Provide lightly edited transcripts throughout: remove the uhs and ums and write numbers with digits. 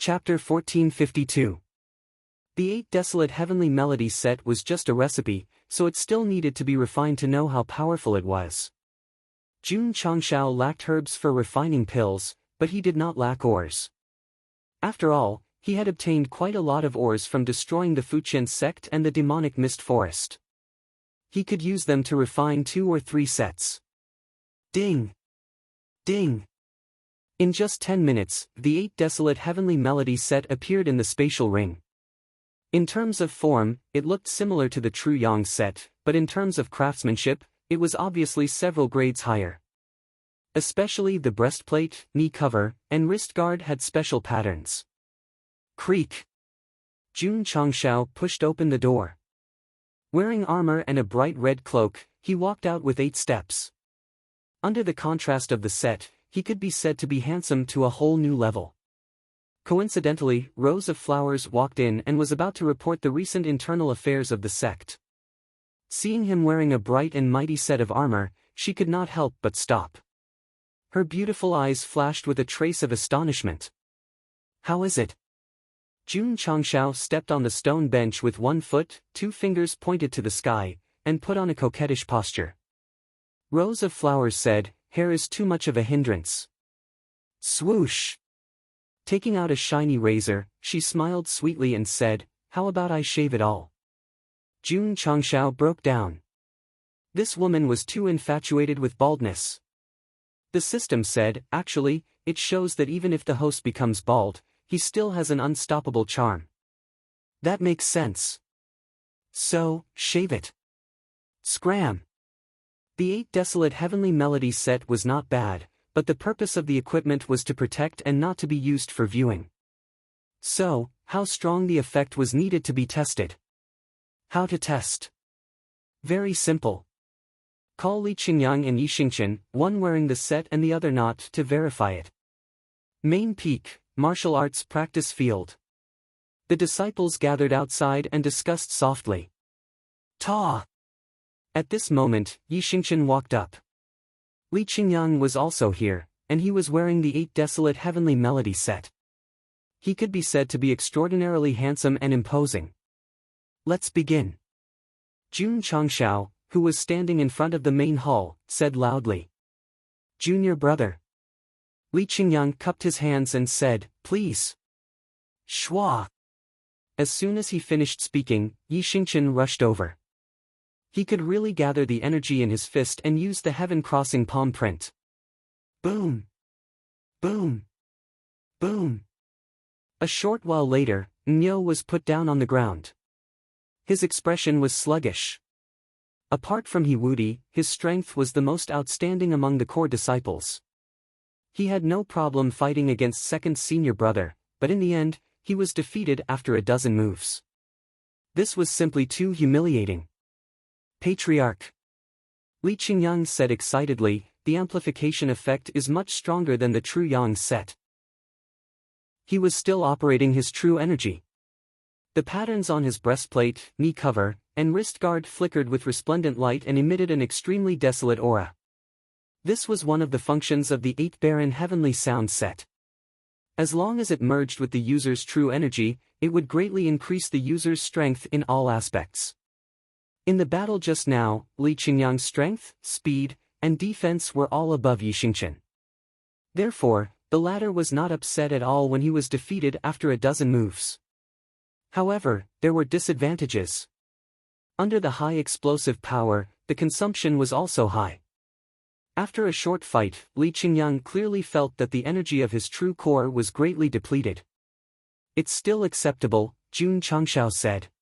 Chapter 1452. The 8 Desolate Heavenly Melody set was just a recipe, so it still needed to be refined to know how powerful it was. Jun Changshao lacked herbs for refining pills, but he did not lack ores. After all, he had obtained quite a lot of ores from destroying the Fuqian sect and the demonic mist forest. He could use them to refine 2 or 3 sets. Ding! Ding! In just 10 minutes, the 8 Desolate Heavenly Melody set appeared in the spatial ring. In terms of form, it looked similar to the True Yang set, but in terms of craftsmanship, it was obviously several grades higher. Especially the breastplate, knee cover, and wrist guard had special patterns. Creak! Jun Changshao pushed open the door. Wearing armor and a bright red cloak, he walked out with 8 steps. Under the contrast of the set, he could be said to be handsome to a whole new level. Coincidentally, Rose of Flowers walked in and was about to report the recent internal affairs of the sect. Seeing him wearing a bright and mighty set of armor, she could not help but stop. Her beautiful eyes flashed with a trace of astonishment. "How is it?" Jun Changshao stepped on the stone bench with 1 foot, 2 fingers pointed to the sky, and put on a coquettish posture. Rose of Flowers said, "Hair is too much of a hindrance." Swoosh! Taking out a shiny razor, she smiled sweetly and said, "How about I shave it all?" Jun Changshao broke down. This woman was too infatuated with baldness. The system said, actually, it shows that even if the host becomes bald, he still has an unstoppable charm. That makes sense. So, shave it. Scram! The 8 Desolate Heavenly Melody set was not bad, but the purpose of the equipment was to protect and not to be used for viewing. So, how strong the effect was needed to be tested. How to test? Very simple. Call Li Qingyang and Yi Xingqian, one wearing the set and the other not, to verify it. Main peak, martial arts practice field. The disciples gathered outside and discussed softly. Ta! At this moment, Yi Xingqian walked up. Li Qingyang was also here, and he was wearing the 8 Desolate Heavenly Melody set. He could be said to be extraordinarily handsome and imposing. Let's begin. Jun Changshao, who was standing in front of the main hall, said loudly. Junior brother. Li Qingyang cupped his hands and said, "Please." Shwa! As soon as he finished speaking, Yi Xingqian rushed over. He could really gather the energy in his fist and use the heaven-crossing palm print. Boom! Boom! Boom! A short while later, Nyo was put down on the ground. His expression was sluggish. Apart from Hiwudi, his strength was the most outstanding among the core disciples. He had no problem fighting against second senior brother, but in the end, he was defeated after a dozen moves. This was simply too humiliating. Patriarch. Li Qingyang said excitedly, the amplification effect is much stronger than the True Yang set. He was still operating his true energy. The patterns on his breastplate, knee cover, and wrist guard flickered with resplendent light and emitted an extremely desolate aura. This was one of the functions of the 8 Barren Heavenly Sound set. As long as it merged with the user's true energy, it would greatly increase the user's strength in all aspects. In the battle just now, Li Qingyang's strength, speed, and defense were all above Yi Xingqian. Therefore, the latter was not upset at all when he was defeated after a dozen moves. However, there were disadvantages. Under the high explosive power, the consumption was also high. After a short fight, Li Qingyang clearly felt that the energy of his true core was greatly depleted. It's still acceptable, Jun Changshao said.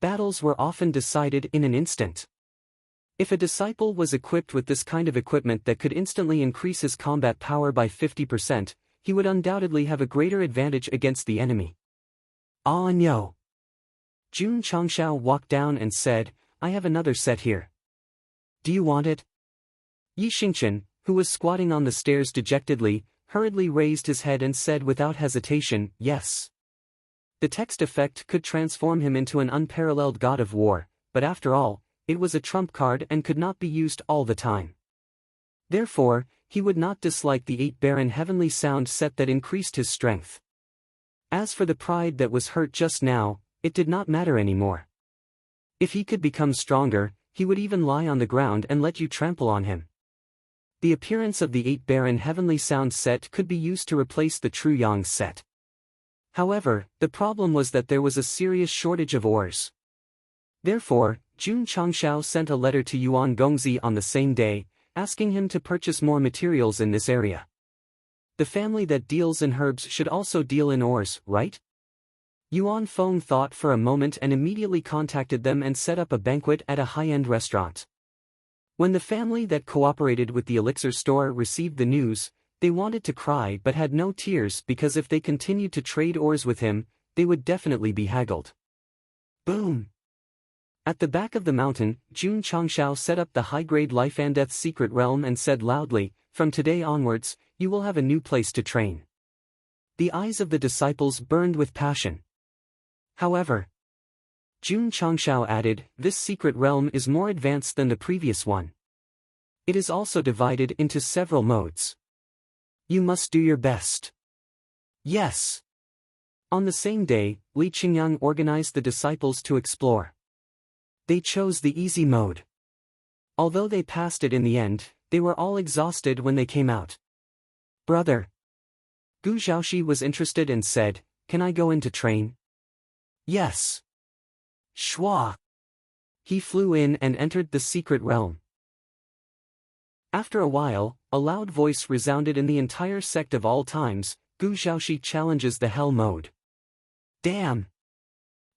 Battles were often decided in an instant. If a disciple was equipped with this kind of equipment that could instantly increase his combat power by 50%, he would undoubtedly have a greater advantage against the enemy. Ah no. Jun Changshao walked down and said, "I have another set here. Do you want it?" Yi Xingqian, who was squatting on the stairs dejectedly, hurriedly raised his head and said without hesitation, "Yes." The text effect could transform him into an unparalleled god of war, but after all, it was a trump card and could not be used all the time. Therefore, he would not dislike the 8 Barren Heavenly Sound set that increased his strength. As for the pride that was hurt just now, it did not matter anymore. If he could become stronger, he would even lie on the ground and let you trample on him. The appearance of the 8 barren heavenly sound set could be used to replace the true yang set. However, the problem was that there was a serious shortage of ores. Therefore, Jun Changshao sent a letter to Yuan Gongzi on the same day, asking him to purchase more materials in this area. The family that deals in herbs should also deal in ores, right? Yuan Feng thought for a moment and immediately contacted them and set up a banquet at a high-end restaurant. When the family that cooperated with the elixir store received the news, they wanted to cry but had no tears because if they continued to trade ores with him, they would definitely be haggled. Boom! At the back of the mountain, Jun Changshao set up the high-grade life and death secret realm and said loudly, "From today onwards, you will have a new place to train." The eyes of the disciples burned with passion. However, Jun Changshao added, "This secret realm is more advanced than the previous one. It is also divided into several modes. You must do your best." Yes. On the same day, Li Qingyang organized the disciples to explore. They chose the easy mode. Although they passed it in the end, they were all exhausted when they came out. "Brother." Gu Zhaoxi was interested and said, "Can I go in to train?" "Yes." Shua. He flew in and entered the secret realm. After a while, a loud voice resounded in the entire sect of all times, "Gu Zhaoxi challenges the hell mode." Damn!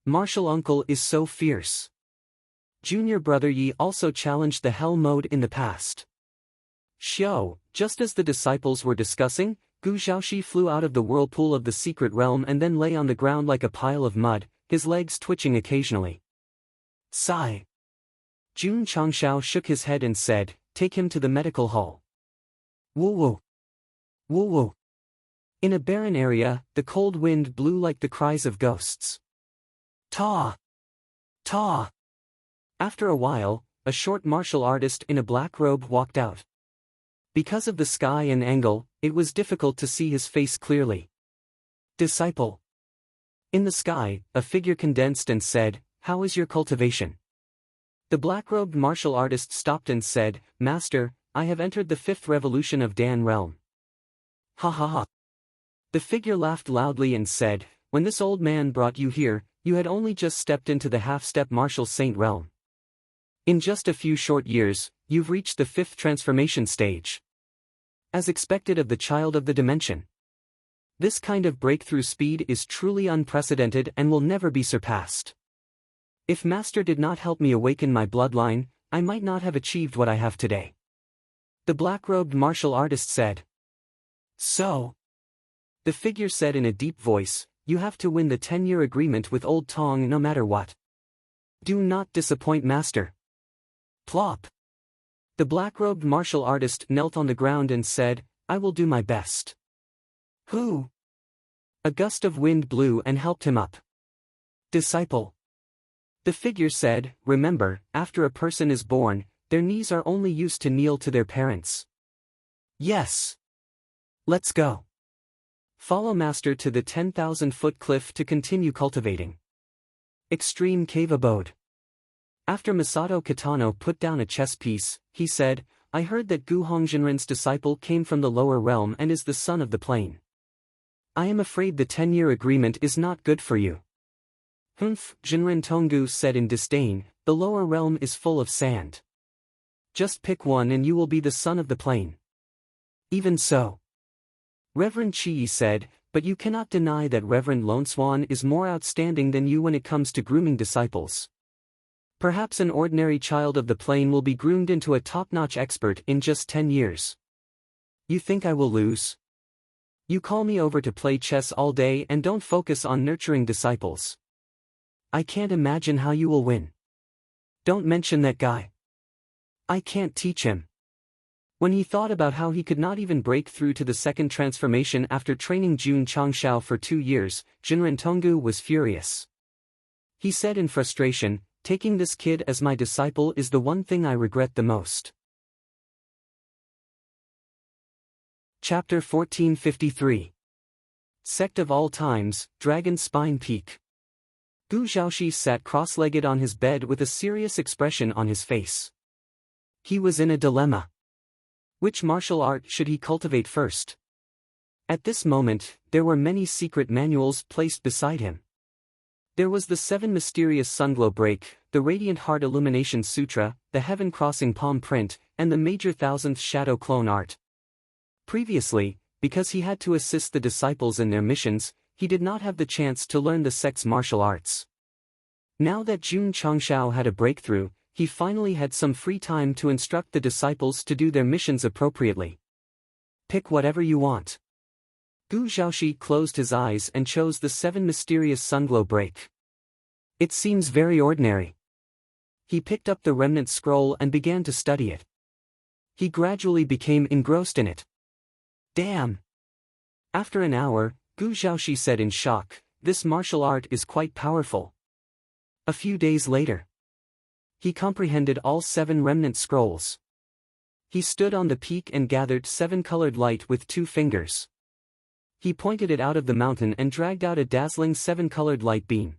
Martial uncle is so fierce. Junior brother Yi also challenged the hell mode in the past. Xiao, just as the disciples were discussing, Gu Zhaoxi flew out of the whirlpool of the secret realm and then lay on the ground like a pile of mud, his legs twitching occasionally. Sigh. Jun Changshao shook his head and said, "Take him to the medical hall." Woo-woo. Woo-woo. In a barren area, the cold wind blew like the cries of ghosts. Ta! Ta! After a while, a short martial artist in a black robe walked out. Because of the sky and angle, it was difficult to see his face clearly. Disciple. In the sky, a figure condensed and said, "How is your cultivation?" The black-robed martial artist stopped and said, "Master, I have entered the 5th revolution of Dan realm." Ha ha ha. The figure laughed loudly and said, "When this old man brought you here, you had only just stepped into the half-step martial saint realm. In just a few short years, you've reached the 5th transformation stage. As expected of the child of the dimension. This kind of breakthrough speed is truly unprecedented and will never be surpassed. If Master did not help me awaken my bloodline, I might not have achieved what I have today." The black-robed martial artist said. So? The figure said in a deep voice, "You have to win the 10-year agreement with Old Tong no matter what. Do not disappoint Master." Plop. The black-robed martial artist knelt on the ground and said, "I will do my best." Who? A gust of wind blew and helped him up. Disciple. The figure said, "Remember, after a person is born, their knees are only used to kneel to their parents." Yes. Let's go. Follow Master to the 10,000-foot cliff to continue cultivating. Extreme Cave Abode. After Masato Kitano put down a chess piece, he said, "I heard that Gu Hongjinren's disciple came from the lower realm and is the son of the plane. I am afraid the 10-year agreement is not good for you." "Humph," Jinren Tonggu said in disdain, "the lower realm is full of sand. Just pick one and you will be the son of the plane." "Even so." Reverend Chi said, "But you cannot deny that Reverend Lone Swan is more outstanding than you when it comes to grooming disciples. Perhaps an ordinary child of the plane will be groomed into a top-notch expert in just 10 years. You think I will lose? You call me over to play chess all day and don't focus on nurturing disciples. I can't imagine how you will win. Don't mention that guy. I can't teach him." When he thought about how he could not even break through to the 2nd transformation after training Jun Changshao for 2 years, Jinren Tonggu was furious. He said in frustration, "Taking this kid as my disciple is the one thing I regret the most." Chapter 1453. Sect of all times, Dragon Spine Peak. Gu Zhaoxi sat cross-legged on his bed with a serious expression on his face. He was in a dilemma. Which martial art should he cultivate first? At this moment, there were many secret manuals placed beside him. There was the 7 Mysterious Sunglow Break, the Radiant Heart Illumination Sutra, the Heaven Crossing Palm Print, and the Major Thousandth Shadow Clone Art. Previously, because he had to assist the disciples in their missions, he did not have the chance to learn the sect's martial arts. Now that Jun Changshao had a breakthrough, he finally had some free time to instruct the disciples to do their missions appropriately. Pick whatever you want. Gu Zhaoxi closed his eyes and chose the 7 Mysterious Sunglow Break. It seems very ordinary. He picked up the remnant scroll and began to study it. He gradually became engrossed in it. Damn! After an hour, Gu Zhaoxi said in shock, "This martial art is quite powerful." A few days later, he comprehended all 7 remnant scrolls. He stood on the peak and gathered 7 colored light with 2 fingers. He pointed it out of the mountain and dragged out a dazzling 7-colored light beam.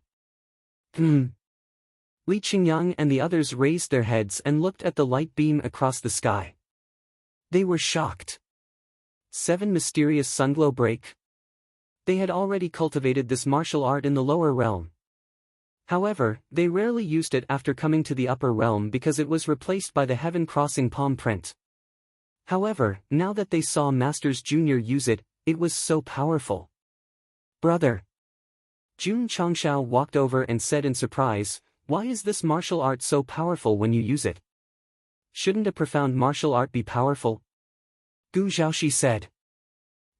Li Qingyang and the others raised their heads and looked at the light beam across the sky. They were shocked. 7 Mysterious Sunglow Break? They had already cultivated this martial art in the lower realm. However, they rarely used it after coming to the upper realm because it was replaced by the Heaven Crossing Palm Print. However, now that they saw Masters Junior use it, it was so powerful. "Brother." Jun Changshao walked over and said in surprise, "Why is this martial art so powerful when you use it? Shouldn't a profound martial art be powerful?" Gu Zhaoxi said.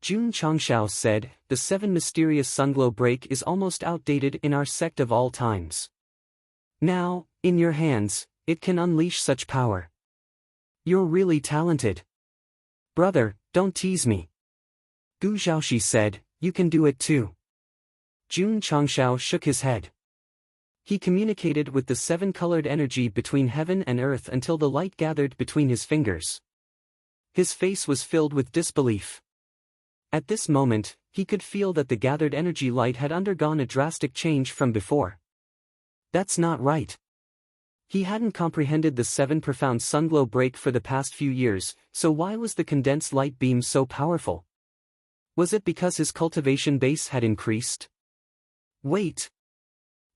Jun Changshao said, "The 7 Mysterious Sunglow Break is almost outdated in our sect of all times. Now, in your hands, it can unleash such power. You're really talented. Brother, don't tease me." Gu Zhaoxi said, "You can do it too." Jun Changshao shook his head. He communicated with the 7-colored energy between heaven and earth until the light gathered between his fingers. His face was filled with disbelief. At this moment, he could feel that the gathered energy light had undergone a drastic change from before. That's not right. He hadn't comprehended the 7 profound sunglow break for the past few years, so why was the condensed light beam so powerful? Was it because his cultivation base had increased? Wait.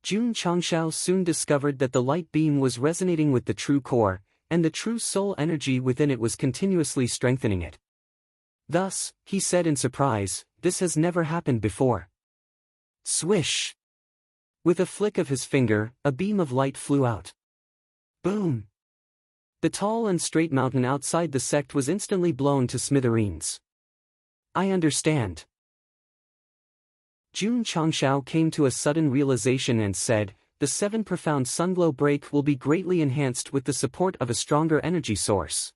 Jun Changshao soon discovered that the light beam was resonating with the true core, and the true soul energy within it was continuously strengthening it. Thus, he said in surprise, "This has never happened before." Swish! With a flick of his finger, a beam of light flew out. Boom! The tall and straight mountain outside the sect was instantly blown to smithereens. "I understand." Jun Changshao came to a sudden realization and said, "The 7 profound sunglow break will be greatly enhanced with the support of a stronger energy source."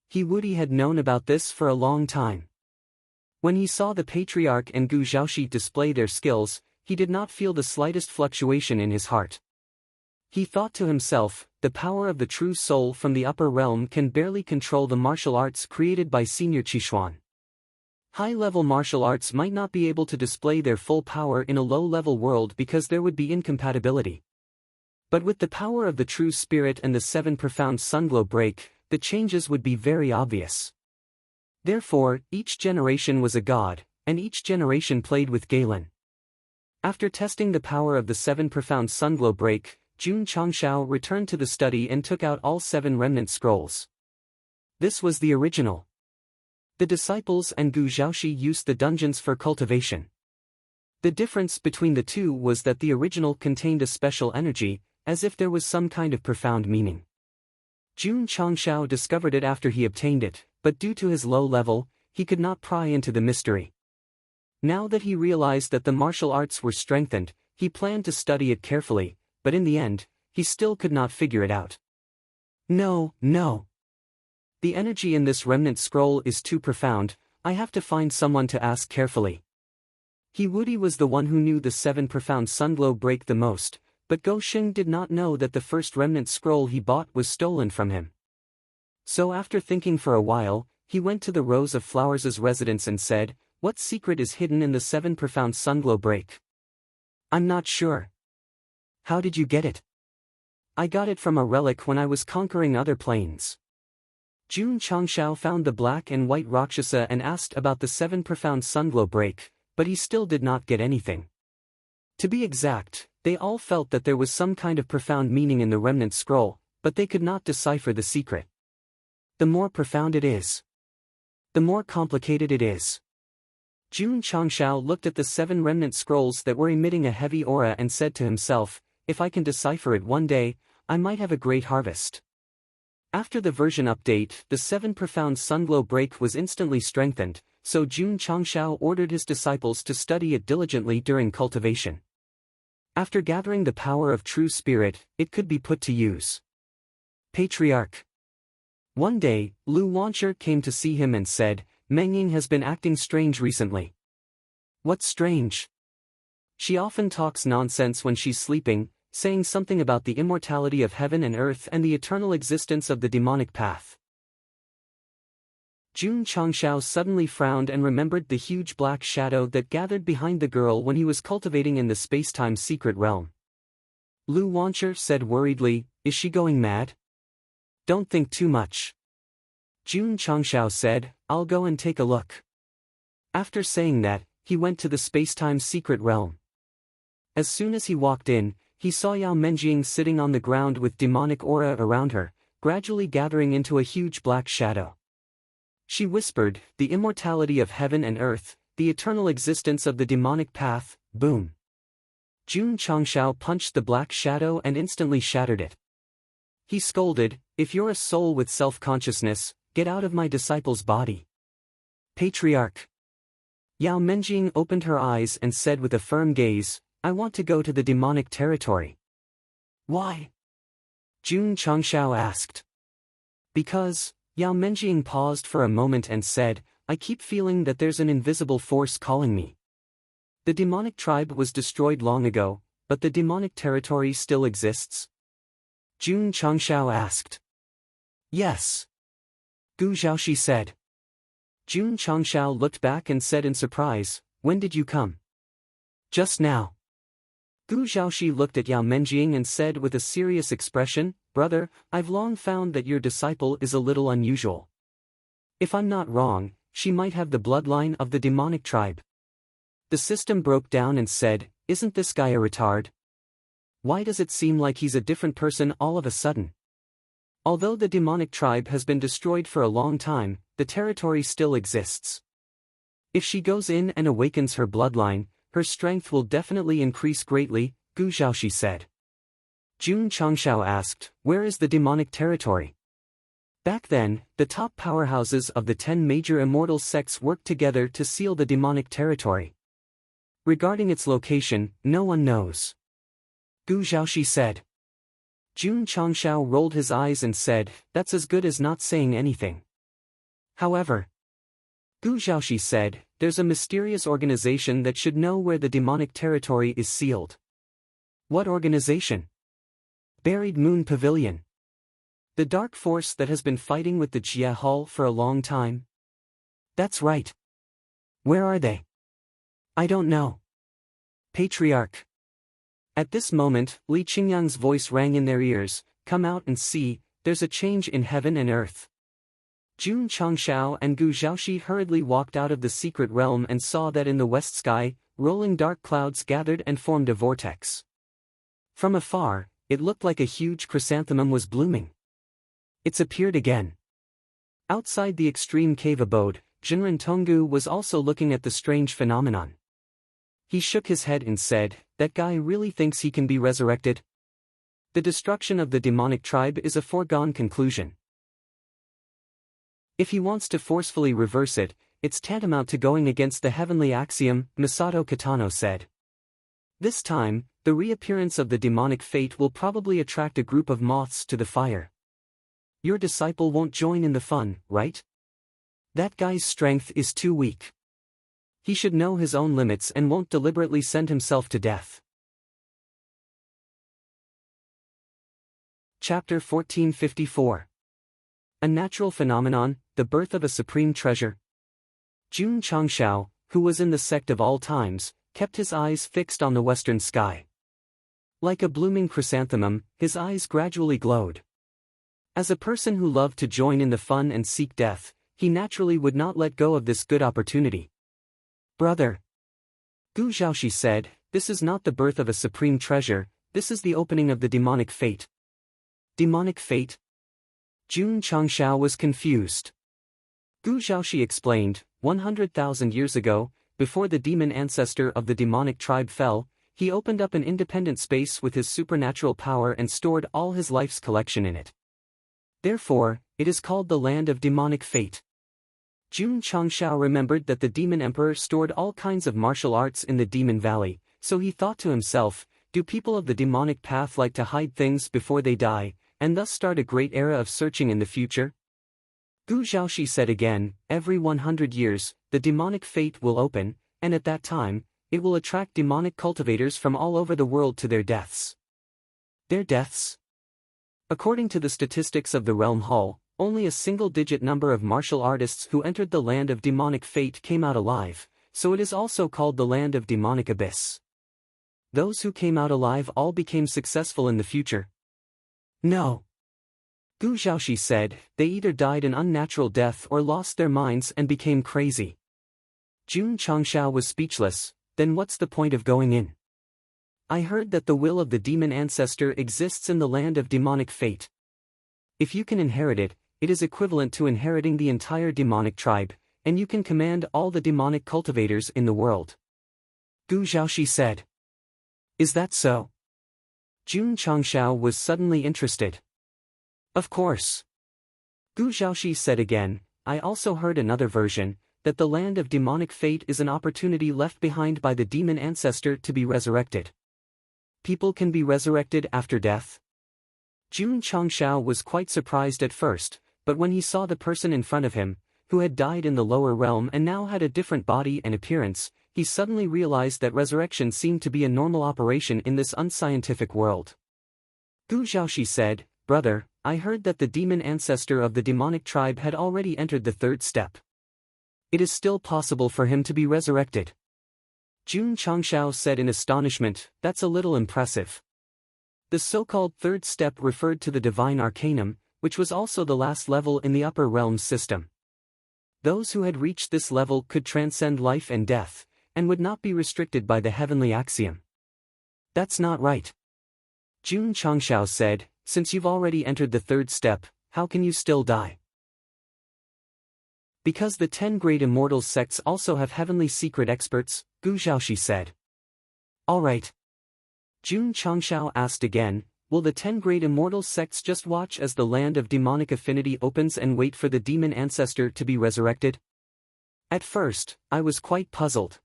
He had known about this for a long time. When he saw the Patriarch and Gu Zhaoxi display their skills, he did not feel the slightest fluctuation in his heart. He thought to himself, the power of the true soul from the upper realm can barely control the martial arts created by Senior Qishuan. High-level martial arts might not be able to display their full power in a low-level world because there would be incompatibility. But with the power of the true spirit and the 7 profound sunglow break, the changes would be very obvious. Therefore, each generation was a god, and each generation played with Galen. After testing the power of the 7 profound sunglow break, Jun Changshao returned to the study and took out all 7 remnant scrolls. This was the original. The disciples and Gu Zhaoxi used the dungeons for cultivation. The difference between the two was that the original contained a special energy, as if there was some kind of profound meaning. Jun Changshao discovered it after he obtained it, but due to his low level, he could not pry into the mystery. Now that he realized that the martial arts were strengthened, he planned to study it carefully, but in the end, he still could not figure it out. No. The energy in this remnant scroll is too profound, I have to find someone to ask carefully. He was the one who knew the 7 profound sunglow break the most, but Go Shing did not know that the first remnant scroll he bought was stolen from him. So after thinking for a while, he went to the Rose of Flowers' residence and said, what secret is hidden in the 7 profound sunglow break? I'm not sure. How did you get it? I got it from a relic when I was conquering other planes. Jun Changshao found the black and white Rakshasa and asked about the 7 profound sunglow break, but he still did not get anything. To be exact, they all felt that there was some kind of profound meaning in the remnant scroll, but they could not decipher the secret. The more profound it is, the more complicated it is. Jun Changshao looked at the 7 remnant scrolls that were emitting a heavy aura and said to himself, if I can decipher it one day, I might have a great harvest. After the version update, the 7 profound sunglow break was instantly strengthened, so Jun Changshao ordered his disciples to study it diligently during cultivation. After gathering the power of true spirit, it could be put to use. Patriarch. One day, Lu Wancher came to see him and said, Meng Ying has been acting strange recently. What's strange? She often talks nonsense when she's sleeping, saying something about the immortality of heaven and earth and the eternal existence of the demonic path. Jun Changshao suddenly frowned and remembered the huge black shadow that gathered behind the girl when he was cultivating in the space-time secret realm. Lu Wancher said worriedly, is she going mad? Don't think too much. Jun Changshao said, I'll go and take a look. After saying that, he went to the space-time secret realm. As soon as he walked in, he saw Yao Menjing sitting on the ground with demonic aura around her, gradually gathering into a huge black shadow. She whispered, the immortality of heaven and earth, the eternal existence of the demonic path, boom. Jun Changshao punched the black shadow and instantly shattered it. He scolded, if you're a soul with self-consciousness, get out of my disciple's body. Patriarch. Yao Menjing opened her eyes and said with a firm gaze, I want to go to the demonic territory. Why? Jun Changshao asked. Because, Yao Menjing paused for a moment and said, I keep feeling that there's an invisible force calling me. The demonic tribe was destroyed long ago, but the demonic territory still exists? Jun Changshao asked. Yes. Gu Zhaoxi said. Jun Changshao looked back and said in surprise, when did you come? Just now. Gu Zhaoxi looked at Yao Menjing and said with a serious expression, Brother, I've long found that your disciple is a little unusual. If I'm not wrong, she might have the bloodline of the demonic tribe. The system broke down and said, isn't this guy a retard? Why does it seem like he's a different person all of a sudden? Although the demonic tribe has been destroyed for a long time, the territory still exists. If she goes in and awakens her bloodline, her strength will definitely increase greatly, Gu Zhaoxi said. Jun Changshao asked, where is the demonic territory? Back then, the top powerhouses of the 10 major immortal sects worked together to seal the demonic territory. Regarding its location, no one knows. Gu Zhaoxi said. Jun Changshao rolled his eyes and said, that's as good as not saying anything. However, Gu Zhaoxi said, there's a mysterious organization that should know where the demonic territory is sealed. What organization? Buried Moon Pavilion. The dark force that has been fighting with the Jia Hall for a long time? That's right. Where are they? I don't know. Patriarch. At this moment, Li Qingyang's voice rang in their ears, come out and see, there's a change in heaven and earth. Jun Changshao and Gu Zhaoxi hurriedly walked out of the secret realm and saw that in the west sky, rolling dark clouds gathered and formed a vortex. From afar, it looked like a huge chrysanthemum was blooming. It's appeared again. Outside the extreme cave abode, Jinren Tonggu was also looking at the strange phenomenon. He shook his head and said, that guy really thinks he can be resurrected? The destruction of the demonic tribe is a foregone conclusion. If he wants to forcefully reverse it, it's tantamount to going against the heavenly axiom, Masato Kitano said. This time, the reappearance of the demonic fate will probably attract a group of moths to the fire. Your disciple won't join in the fun, right? That guy's strength is too weak. He should know his own limits and won't deliberately send himself to death. Chapter 1454. A natural phenomenon, the birth of a supreme treasure. Jun Changshao, who was in the sect of all times, kept his eyes fixed on the western sky. Like a blooming chrysanthemum, his eyes gradually glowed. As a person who loved to join in the fun and seek death, he naturally would not let go of this good opportunity. "Brother," Gu Zhaoxi said, "this is not the birth of a supreme treasure, this is the opening of the demonic fate." Demonic fate? Jun Changshao was confused. Gu Zhaoxi explained, 100,000 years ago, before the demon ancestor of the demonic tribe fell, he opened up an independent space with his supernatural power and stored all his life's collection in it. Therefore, it is called the land of demonic fate. Jun Changshao remembered that the demon emperor stored all kinds of martial arts in the demon valley, so he thought to himself, do people of the demonic path like to hide things before they die, and thus start a great era of searching in the future? Gu Zhaoxi said again, every 100 years, the demonic fate will open, and at that time, it will attract demonic cultivators from all over the world to their deaths. Their deaths? According to the statistics of the Realm Hall, only a single-digit number of martial artists who entered the land of demonic fate came out alive, so it is also called the land of demonic abyss. Those who came out alive all became successful in the future. No. Gu Zhaoxi said, they either died an unnatural death or lost their minds and became crazy. Jun Changshao was speechless, then what's the point of going in? I heard that the will of the demon ancestor exists in the land of demonic fate. If you can inherit it, it is equivalent to inheriting the entire demonic tribe, and you can command all the demonic cultivators in the world. Gu Zhaoxi said. Is that so? Jun Changshao was suddenly interested. Of course. Gu Zhaoxi said again, I also heard another version, that the land of demonic fate is an opportunity left behind by the demon ancestor to be resurrected. People can be resurrected after death? Jun Changshao was quite surprised at first, but when he saw the person in front of him, who had died in the lower realm and now had a different body and appearance, he suddenly realized that resurrection seemed to be a normal operation in this unscientific world. Gu Zhaoxi said, Brother, I heard that the demon ancestor of the demonic tribe had already entered the third step. It is still possible for him to be resurrected. Jun Changshao said in astonishment, that's a little impressive. The so-called third step referred to the divine arcanum, which was also the last level in the upper realms system. Those who had reached this level could transcend life and death, and would not be restricted by the heavenly axiom. That's not right. Jun Changshao said, since you've already entered the third step, how can you still die? Because the 10 great immortal sects also have heavenly secret experts, Gu Zhaoxi said. All right. Jun Changshao asked again, will the 10 great immortal sects just watch as the land of demonic affinity opens and wait for the demon ancestor to be resurrected? At first, I was quite puzzled.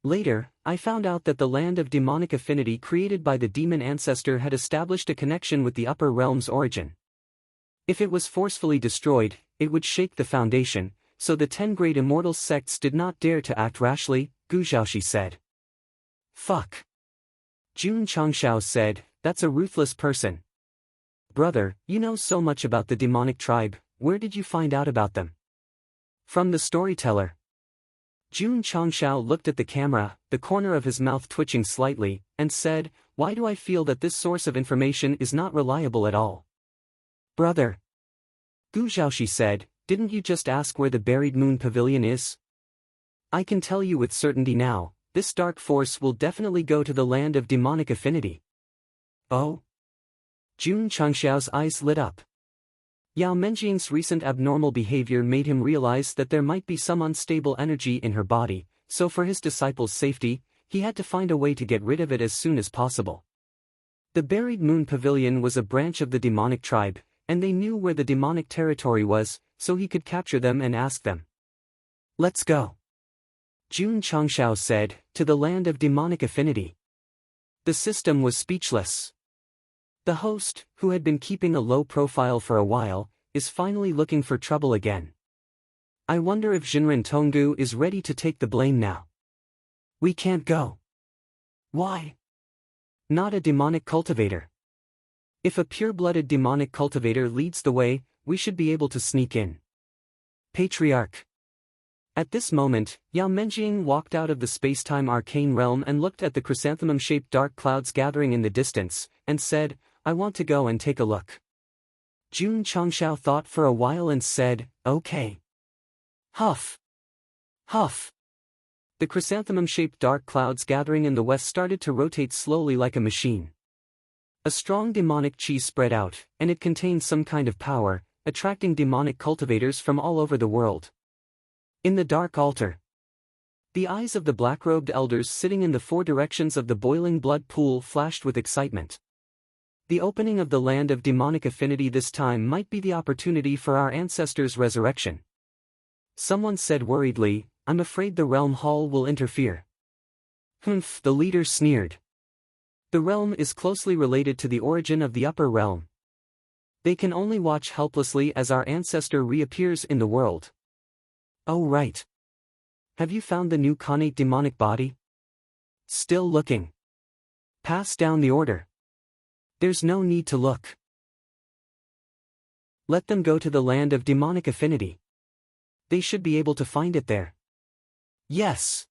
Later, I found out that the land of demonic affinity created by the demon ancestor had established a connection with the upper realm's origin. If it was forcefully destroyed, it would shake the foundation, so the 10 great immortal sects did not dare to act rashly, Gu Zhaoxi said. Fuck. Jun Changshao said, that's a ruthless person. Brother, you know so much about the demonic tribe, where did you find out about them? From the storyteller. Jun Changshao looked at the camera, the corner of his mouth twitching slightly, and said, why do I feel that this source of information is not reliable at all? Brother. Gu Zhaoxi said, didn't you just ask where the buried moon pavilion is? I can tell you with certainty now, this dark force will definitely go to the land of demonic affinity. Oh? Jun Changshao's eyes lit up. Yao Menjing's recent abnormal behavior made him realize that there might be some unstable energy in her body, so for his disciples' safety, he had to find a way to get rid of it as soon as possible. The buried moon pavilion was a branch of the demonic tribe, and they knew where the demonic territory was, so he could capture them and ask them. Let's go. Jun Changshao said, to the land of demonic affinity. The system was speechless. The host, who had been keeping a low profile for a while, is finally looking for trouble again. I wonder if Jinren Tonggu is ready to take the blame now. We can't go. Why? Not a demonic cultivator. If a pure-blooded demonic cultivator leads the way, we should be able to sneak in. Patriarch. At this moment, Yao Menjing walked out of the space-time arcane realm and looked at the chrysanthemum-shaped dark clouds gathering in the distance, and said, "I want to go and take a look." Jun Changshao thought for a while and said, "Okay." Huff! Huff! The chrysanthemum-shaped dark clouds gathering in the west started to rotate slowly like a machine. A strong demonic chi spread out, and it contained some kind of power, attracting demonic cultivators from all over the world. In the dark altar, the eyes of the black-robed elders sitting in the four directions of the boiling blood pool flashed with excitement. The opening of the land of demonic affinity this time might be the opportunity for our ancestors' resurrection. Someone said worriedly, "I'm afraid the realm hall will interfere." "Humph," the leader sneered. "The realm is closely related to the origin of the upper realm. They can only watch helplessly as our ancestor reappears in the world." "Oh right. Have you found the new connate demonic body?" "Still looking." "Pass down the order." "There's no need to look. Let them go to the land of demonic affinity. They should be able to find it there." "Yes."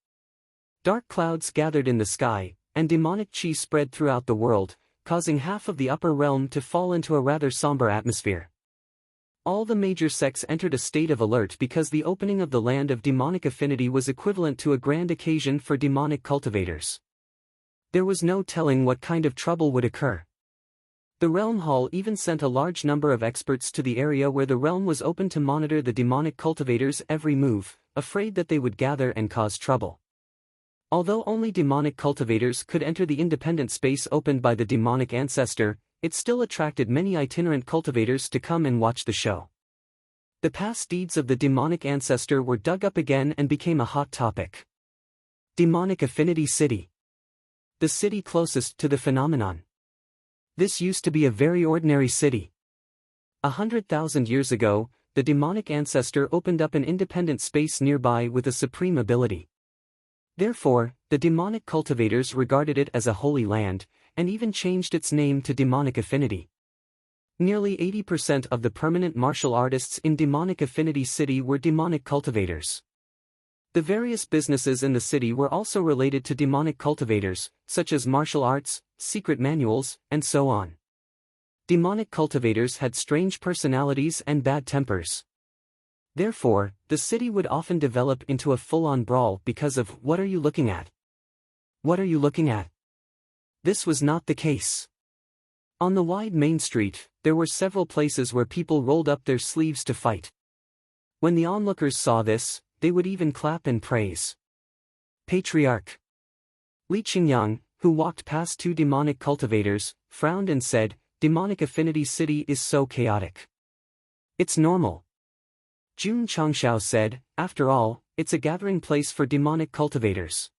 Dark clouds gathered in the sky, and demonic chi spread throughout the world, causing half of the upper realm to fall into a rather somber atmosphere. All the major sects entered a state of alert because the opening of the land of demonic affinity was equivalent to a grand occasion for demonic cultivators. There was no telling what kind of trouble would occur. The Realm Hall even sent a large number of experts to the area where the realm was open to monitor the demonic cultivators' every move, afraid that they would gather and cause trouble. Although only demonic cultivators could enter the independent space opened by the demonic ancestor, it still attracted many itinerant cultivators to come and watch the show. The past deeds of the demonic ancestor were dug up again and became a hot topic. Demonic Affinity City. The city closest to the phenomenon. This used to be a very ordinary city. 100,000 years ago, the demonic ancestor opened up an independent space nearby with a supreme ability. Therefore, the demonic cultivators regarded it as a holy land, and even changed its name to Demonic Affinity. Nearly 80% of the permanent martial artists in Demonic Affinity City were demonic cultivators. The various businesses in the city were also related to demonic cultivators, such as martial arts, secret manuals, and so on. Demonic cultivators had strange personalities and bad tempers. Therefore, the city would often develop into a full-on brawl because of "What are you looking at? What are you looking at?" This was not the case. On the wide main street, there were several places where people rolled up their sleeves to fight. When the onlookers saw this, they would even clap and praise. Patriarch Li Qingyang, who walked past two demonic cultivators, frowned and said, "Demonic Affinity City is so chaotic. It's normal." Jun Changshao said, "After all, it's a gathering place for demonic cultivators."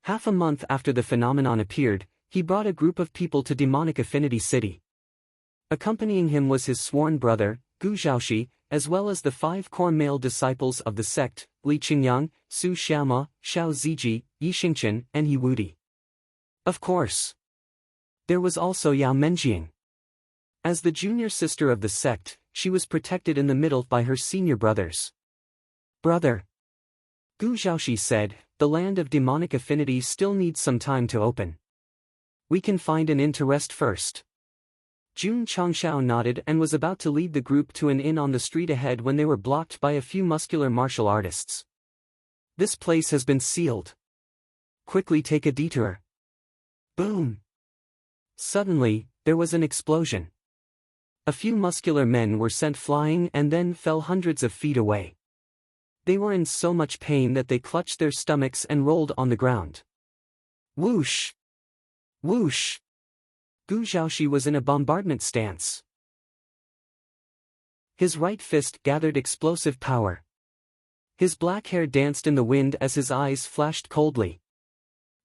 Half a month after the phenomenon appeared, he brought a group of people to Demonic Affinity City. Accompanying him was his sworn brother, Gu Zhaoxi, as well as the 5 core male disciples of the sect, Li Qingyang, Su Xiaoma, Xiao Ziji, Yi Xingchen, and He Wudi. Of course, there was also Yao Menjing. As the junior sister of the sect, she was protected in the middle by her senior brothers. "Brother," Gu Zhaoxi said, "the land of demonic affinity still needs some time to open. We can find an inn to rest first." Jun Changshao nodded and was about to lead the group to an inn on the street ahead when they were blocked by a few muscular martial artists. "This place has been sealed. Quickly take a detour." Boom! Suddenly, there was an explosion. A few muscular men were sent flying and then fell hundreds of feet away. They were in so much pain that they clutched their stomachs and rolled on the ground. Whoosh! Whoosh! Gu Zhaoxi was in a bombardment stance. His right fist gathered explosive power. His black hair danced in the wind as his eyes flashed coldly.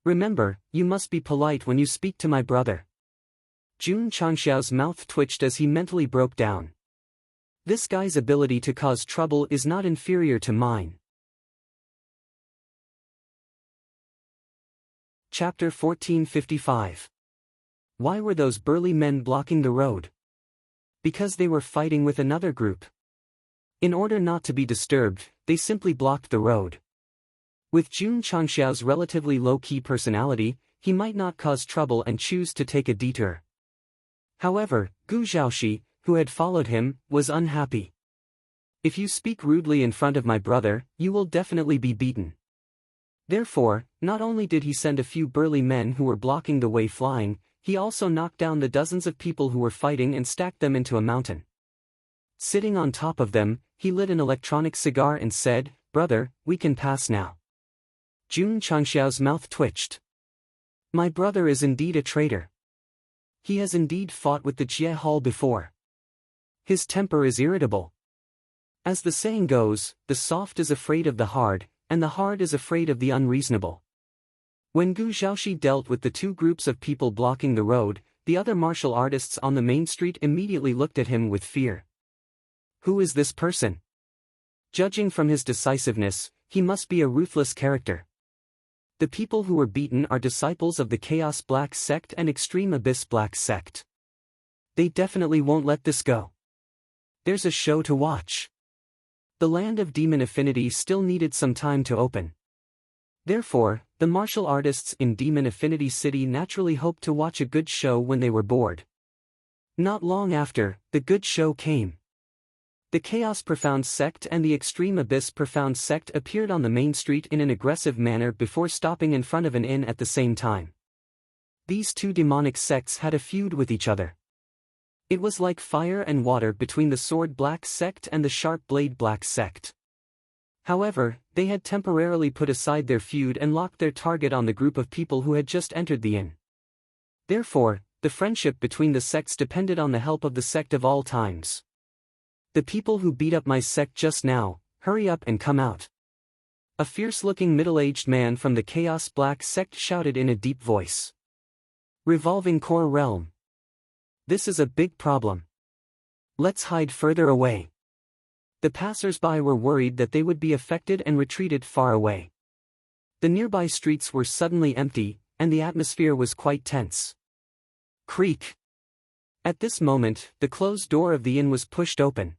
"Remember, you must be polite when you speak to my brother." Jun Changshao's mouth twitched as he mentally broke down. This guy's ability to cause trouble is not inferior to mine. Chapter 1455. Why were those burly men blocking the road? Because they were fighting with another group. In order not to be disturbed, they simply blocked the road. With Jun Changxiao's relatively low-key personality, he might not cause trouble and choose to take a detour. However, Gu Zhaoxi, who had followed him, was unhappy. If you speak rudely in front of my brother, you will definitely be beaten. Therefore, not only did he send a few burly men who were blocking the way flying, he also knocked down the dozens of people who were fighting and stacked them into a mountain. Sitting on top of them, he lit an electronic cigar and said, "Brother, we can pass now." Jun Changxiao's mouth twitched. My brother is indeed a traitor. He has indeed fought with the Jie Hall before. His temper is irritable. As the saying goes, the soft is afraid of the hard, and the hard is afraid of the unreasonable. When Gu Zhaoxi dealt with the two groups of people blocking the road, the other martial artists on the main street immediately looked at him with fear. Who is this person? Judging from his decisiveness, he must be a ruthless character. The people who were beaten are disciples of the Chaos Black Sect and Extreme Abyss Black Sect. They definitely won't let this go. There's a show to watch. The land of demon affinity still needed some time to open. Therefore, the martial artists in Demon Affinity City naturally hoped to watch a good show when they were bored. Not long after, the good show came. The Chaos Profound Sect and the Extreme Abyss Profound Sect appeared on the main street in an aggressive manner before stopping in front of an inn at the same time. These two demonic sects had a feud with each other. It was like fire and water between the Sword Black Sect and the Sharp Blade Black Sect. However, they had temporarily put aside their feud and locked their target on the group of people who had just entered the inn. Therefore, the friendship between the sects depended on the help of the sect of all times. The people who beat up my sect just now, hurry up and come out. A fierce-looking middle-aged man from the Chaos Black Sect shouted in a deep voice. Revolving Core Realm. This is a big problem. Let's hide further away. The passers-by were worried that they would be affected and retreated far away. The nearby streets were suddenly empty, and the atmosphere was quite tense. Creak. At this moment, the closed door of the inn was pushed open.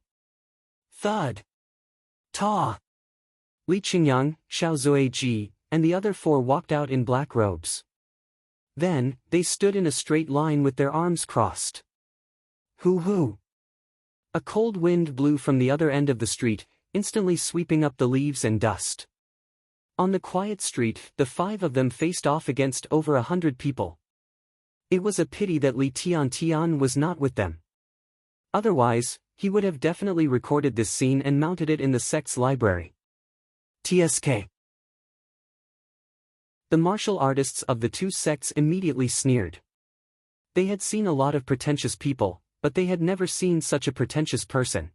Thud. Ta. Li Qingyang, Xiao Zuiji, and the other four walked out in black robes. Then, they stood in a straight line with their arms crossed. Hoo-hoo. A cold wind blew from the other end of the street, instantly sweeping up the leaves and dust. On the quiet street, the five of them faced off against over 100 people. It was a pity that Li Tian was not with them. Otherwise, he would have definitely recorded this scene and mounted it in the sect's library. TSK. The martial artists of the two sects immediately sneered. They had seen a lot of pretentious people, but they had never seen such a pretentious person.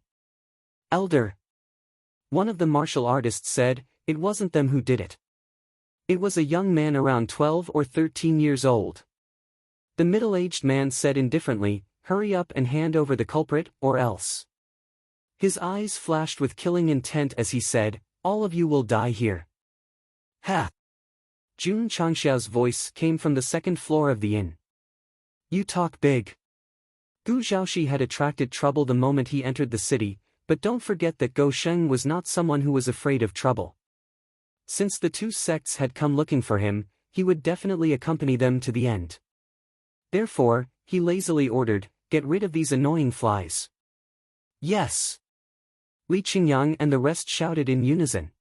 Elder. One of the martial artists said, it wasn't them who did it. It was a young man around 12 or 13 years old. The middle-aged man said indifferently, hurry up and hand over the culprit, or else. His eyes flashed with killing intent as he said, all of you will die here. Ha! Jun Changxiao's voice came from the second floor of the inn. You talk big. Gu Zhaoxi had attracted trouble the moment he entered the city, but don't forget that Go Sheng was not someone who was afraid of trouble. Since the two sects had come looking for him, he would definitely accompany them to the end. Therefore, he lazily ordered, get rid of these annoying flies. Yes. Li Qingyang and the rest shouted in unison.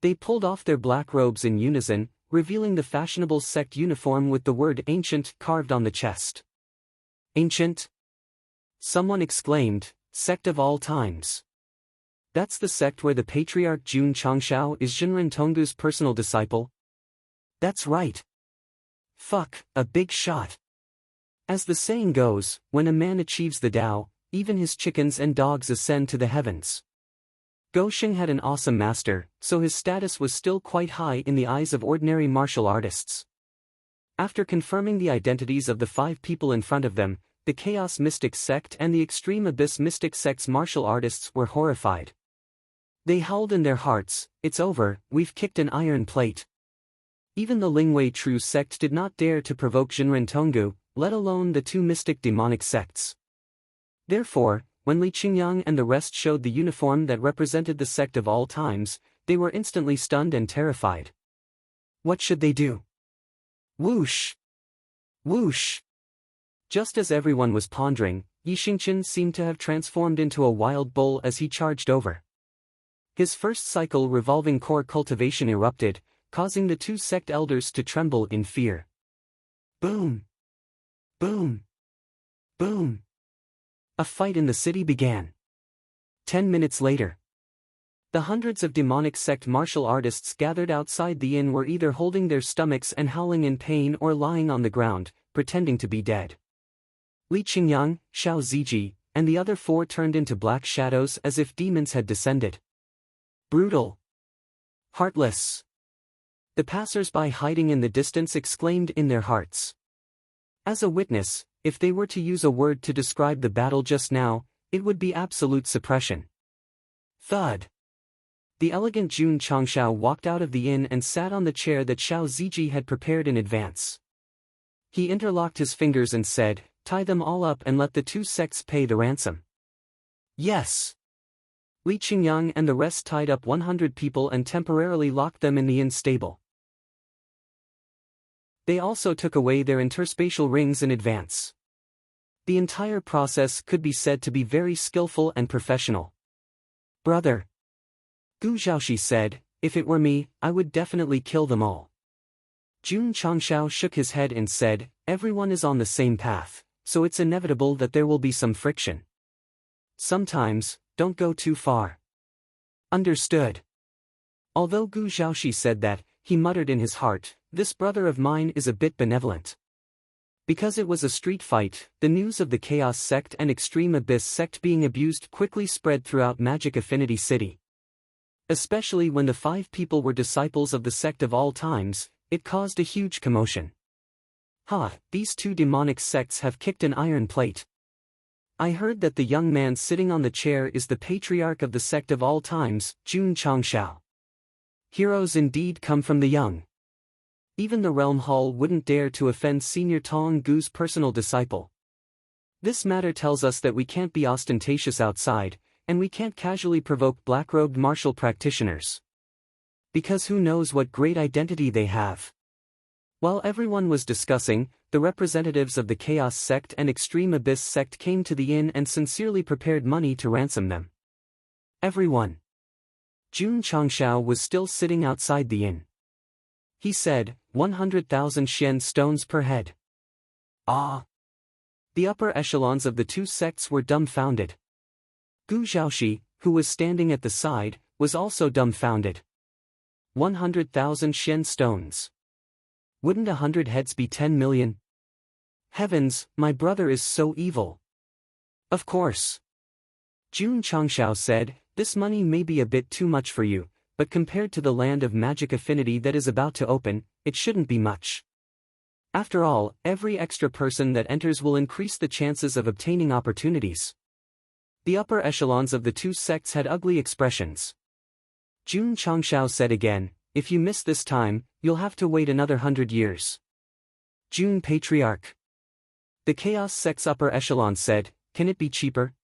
They pulled off their black robes in unison, revealing the fashionable sect uniform with the word ancient carved on the chest. Ancient? Someone exclaimed, sect of all times. That's the sect where the patriarch Jun Changxiao is Jinren Tonggu's personal disciple? That's right. Fuck, a big shot. As the saying goes, when a man achieves the Tao, even his chickens and dogs ascend to the heavens. Go Sheng had an awesome master, so his status was still quite high in the eyes of ordinary martial artists. After confirming the identities of the five people in front of them, the Chaos Mystic Sect and the Extreme Abyss Mystic Sect's martial artists were horrified. They howled in their hearts, it's over, we've kicked an iron plate. Even the Lingwei True Sect did not dare to provoke Jinren Tonggu, let alone the two mystic demonic sects. Therefore, when Li Qingyang and the rest showed the uniform that represented the sect of all times, they were instantly stunned and terrified. What should they do? Whoosh! Whoosh! Just as everyone was pondering, Yi Xingqian seemed to have transformed into a wild bull as he charged over. His first cycle revolving core cultivation erupted, causing the two sect elders to tremble in fear. Boom! Boom! Boom! A fight in the city began. 10 minutes later, the hundreds of demonic sect martial artists gathered outside the inn were either holding their stomachs and howling in pain or lying on the ground, pretending to be dead. Li Qingyang, Xiao Ziji, and the other four turned into black shadows as if demons had descended. Brutal. Heartless. The passers-by hiding in the distance exclaimed in their hearts. As a witness, if they were to use a word to describe the battle just now, it would be absolute suppression. Thud. The elegant Jun Changshao walked out of the inn and sat on the chair that Xiao Ziji had prepared in advance. He interlocked his fingers and said, "Tie them all up and let the two sects pay the ransom." Yes. Li Qingyang and the rest tied up 100 people and temporarily locked them in the inn stable. They also took away their interspatial rings in advance. The entire process could be said to be very skillful and professional. "Brother," Gu Zhaoxi said, "if it were me, I would definitely kill them all." Jun Changshao shook his head and said, "Everyone is on the same path, so it's inevitable that there will be some friction. Sometimes, don't go too far." Understood. Although Gu Zhaoxi said that, he muttered in his heart, "This brother of mine is a bit benevolent." Because it was a street fight, the news of the Chaos Sect and Extreme Abyss Sect being abused quickly spread throughout Magic Affinity City. Especially when the 5 people were disciples of the Sect of all times, it caused a huge commotion. These two demonic sects have kicked an iron plate. I heard that the young man sitting on the chair is the patriarch of the Sect of all times, Jun Changshao. Heroes indeed come from the young. Even the Realm Hall wouldn't dare to offend Senior Tong Gu's personal disciple. This matter tells us that we can't be ostentatious outside, and we can't casually provoke black-robed martial practitioners. Because who knows what great identity they have. While everyone was discussing, the representatives of the Chaos Sect and Extreme Abyss Sect came to the inn and sincerely prepared money to ransom them. Everyone. Jun Changshao was still sitting outside the inn. He said, 100,000 Xian stones per head. Ah! The upper echelons of the two sects were dumbfounded. Gu Zhaoxi, who was standing at the side, was also dumbfounded. 100,000 Xian stones. Wouldn't 100 heads be 10 million? Heavens, my brother is so evil. Of course. Jun Changshao said, "This money may be a bit too much for you, but compared to the land of magic affinity that is about to open, it shouldn't be much. After all, every extra person that enters will increase the chances of obtaining opportunities." The upper echelons of the two sects had ugly expressions. Jun Changshao said again, "If you miss this time, you'll have to wait another 100 years. Jun Patriarch. The Chaos Sect's upper echelon said, "Can it be cheaper?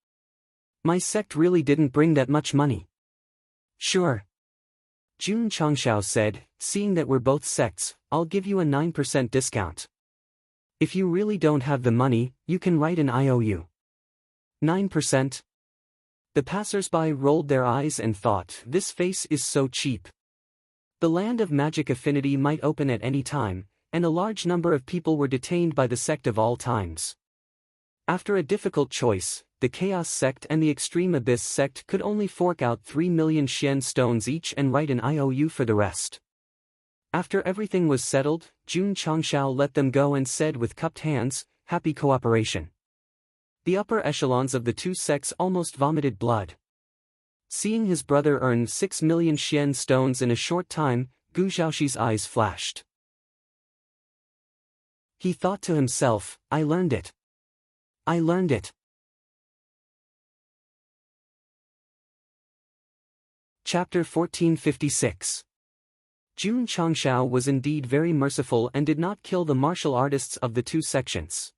My sect really didn't bring that much money." "Sure." Jun Changshao said, "Seeing that we're both sects, I'll give you a 9% discount. If you really don't have the money, you can write an IOU. 9%? The passers-by rolled their eyes and thought, "This face is so cheap." The land of magic affinity might open at any time, and a large number of people were detained by the Sect of all times. After a difficult choice, the Chaos Sect and the Extreme Abyss Sect could only fork out 3 million Xian stones each and write an IOU for the rest. After everything was settled, Jun Changshao let them go and said with cupped hands, "Happy cooperation." The upper echelons of the two sects almost vomited blood. Seeing his brother earn 6 million Xian stones in a short time, Gu Zhaoxi's eyes flashed. He thought to himself, "I learned it. I learned it." Chapter 1456. Jun Changshao was indeed very merciful and did not kill the martial artists of the two sections.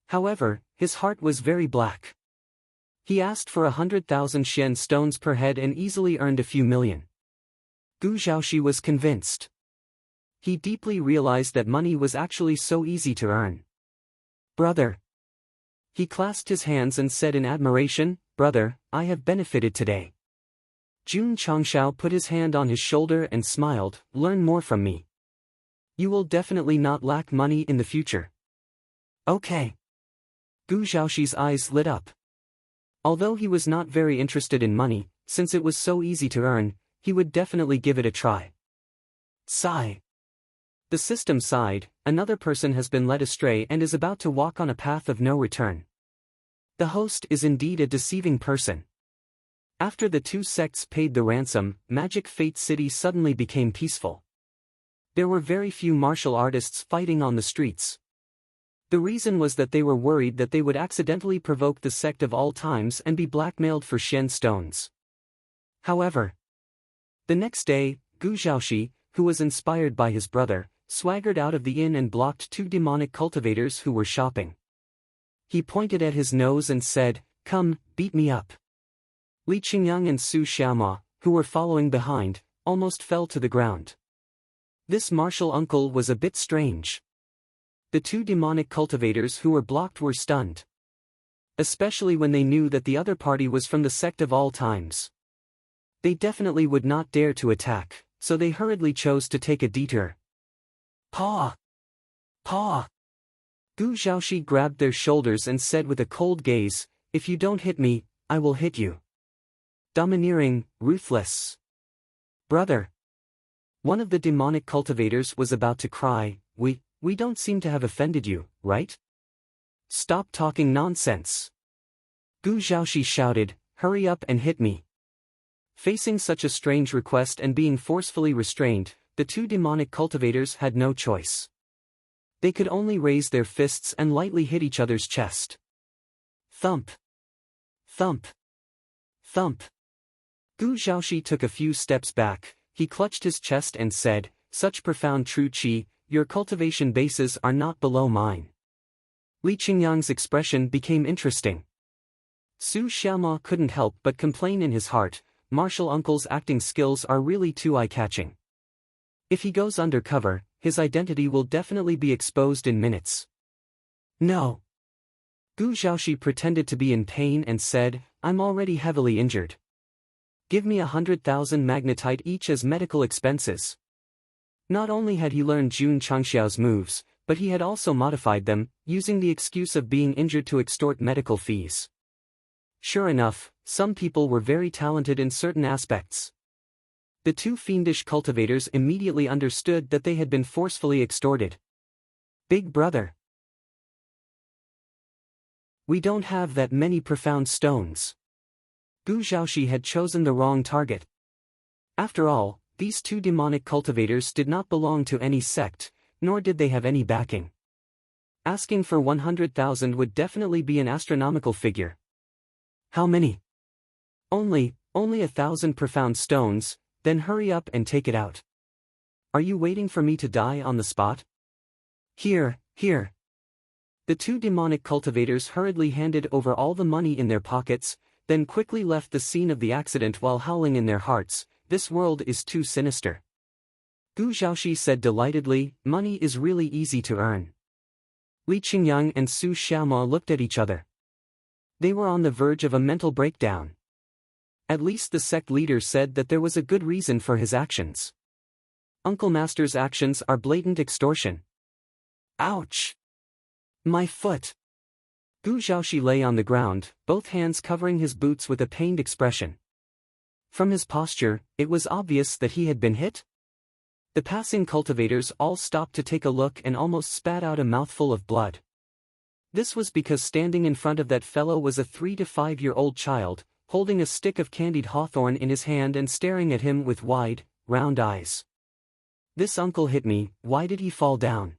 However, his heart was very black. He asked for 100,000 Shen stones per head and easily earned a few million. Gu Zhaoxi was convinced. He deeply realized that money was actually so easy to earn. Brother. He clasped his hands and said in admiration, Brother, I have benefited today. Jun Changshao put his hand on his shoulder and smiled, learn more from me. You will definitely not lack money in the future. Okay. Gu Zhaoxi's eyes lit up. Although he was not very interested in money, since it was so easy to earn, he would definitely give it a try. Sigh. The system sighed, another person has been led astray and is about to walk on a path of no return. The host is indeed a deceiving person. After the two sects paid the ransom, Magic Fate City suddenly became peaceful. There were very few martial artists fighting on the streets. The reason was that they were worried that they would accidentally provoke the Sect of all times and be blackmailed for Shen stones. However, the next day, Gu Zhaoxi, who was inspired by his brother, swaggered out of the inn and blocked two demonic cultivators who were shopping. He pointed at his nose and said, Come, beat me up. Li Qingyang and Su Xiaoma, who were following behind, almost fell to the ground. This martial uncle was a bit strange. The two demonic cultivators who were blocked were stunned. Especially when they knew that the other party was from the Sect of all times. They definitely would not dare to attack, so they hurriedly chose to take a detour. Paw! Paw! Gu Zhaoxi grabbed their shoulders and said with a cold gaze, If you don't hit me, I will hit you. Domineering, ruthless. Brother. One of the demonic cultivators was about to cry, We don't seem to have offended you, right? Stop talking nonsense. Gu Zhaoxi shouted, Hurry up and hit me. Facing such a strange request and being forcefully restrained, the two demonic cultivators had no choice. They could only raise their fists and lightly hit each other's chest. Thump. Thump. Thump. Gu Zhaoxi took a few steps back, he clutched his chest and said, Such profound true qi, your cultivation bases are not below mine. Li Qingyang's expression became interesting. Su Xiaoma couldn't help but complain in his heart, Martial Uncle's acting skills are really too eye-catching. If he goes undercover, his identity will definitely be exposed in minutes. No. Gu Zhaoxi pretended to be in pain and said, I'm already heavily injured. Give me 100,000 magnetite each as medical expenses. Not only had he learned Jun Changxiao's moves, but he had also modified them, using the excuse of being injured to extort medical fees. Sure enough, some people were very talented in certain aspects. The two fiendish cultivators immediately understood that they had been forcefully extorted. Big brother. We don't have that many profound stones. Gu Zhaoxi had chosen the wrong target. After all, these two demonic cultivators did not belong to any sect, nor did they have any backing. Asking for 100,000 would definitely be an astronomical figure. How many? Only 1,000 profound stones, then hurry up and take it out. Are you waiting for me to die on the spot? Here. The two demonic cultivators hurriedly handed over all the money in their pockets, then quickly left the scene of the accident while howling in their hearts, This world is too sinister. Gu Zhaoxi said delightedly, Money is really easy to earn. Li Qingyang and Su Xiaoma looked at each other. They were on the verge of a mental breakdown. At least the sect leader said that there was a good reason for his actions. Uncle Master's actions are blatant extortion. Ouch! My foot! Gu Zhaoxi lay on the ground, both hands covering his boots with a pained expression. From his posture, it was obvious that he had been hit. The passing cultivators all stopped to take a look and almost spat out a mouthful of blood. This was because standing in front of that fellow was a 3 to 5-year-old child, holding a stick of candied hawthorn in his hand and staring at him with wide, round eyes. This uncle hit me, why did he fall down?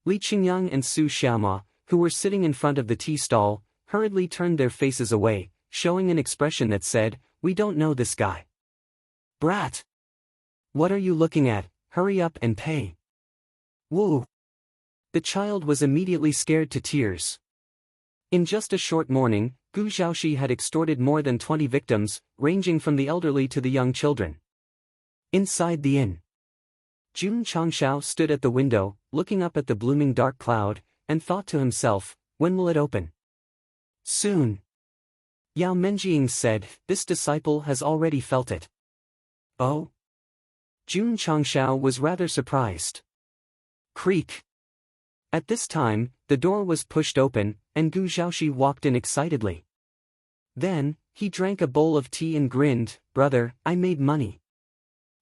Li Qingyang and Su Xiaoma, who were sitting in front of the tea stall, hurriedly turned their faces away, showing an expression that said, We don't know this guy. Brat! What are you looking at? Hurry up and pay. Woo! The child was immediately scared to tears. In just a short morning, Gu Xiaoxi had extorted more than 20 victims, ranging from the elderly to the young children. Inside the inn, Jun Changshao stood at the window, looking up at the blooming dark cloud, and thought to himself, when will it open? Soon. Yao Menjing said, this disciple has already felt it. Oh? Jun Changshao was rather surprised. Creak. At this time, the door was pushed open, and Gu Xiaoxi walked in excitedly. Then, he drank a bowl of tea and grinned, brother, I made money.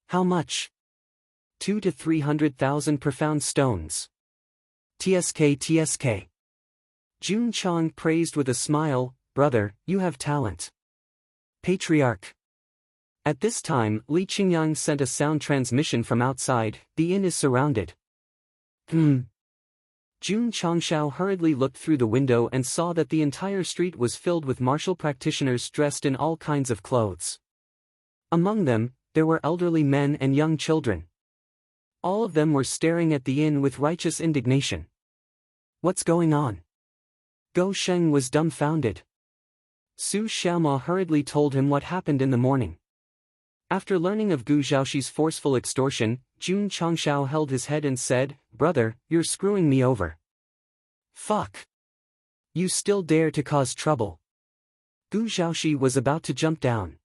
How much? 2 to 300,000 profound stones. TSK. Jun Chang praised with a smile, brother, you have talent. Patriarch. At this time, Li Qingyang sent a sound transmission from outside, the inn is surrounded. Jun Changshao hurriedly looked through the window and saw that the entire street was filled with martial practitioners dressed in all kinds of clothes. Among them, there were elderly men and young children. All of them were staring at the inn with righteous indignation. What's going on? Go Sheng was dumbfounded. Su Xiaoma hurriedly told him what happened in the morning. After learning of Gu Xiaoxi's forceful extortion, Jun Changshao held his head and said, brother, you're screwing me over. Fuck. You still dare to cause trouble. Gu Xiaoxi was about to jump down.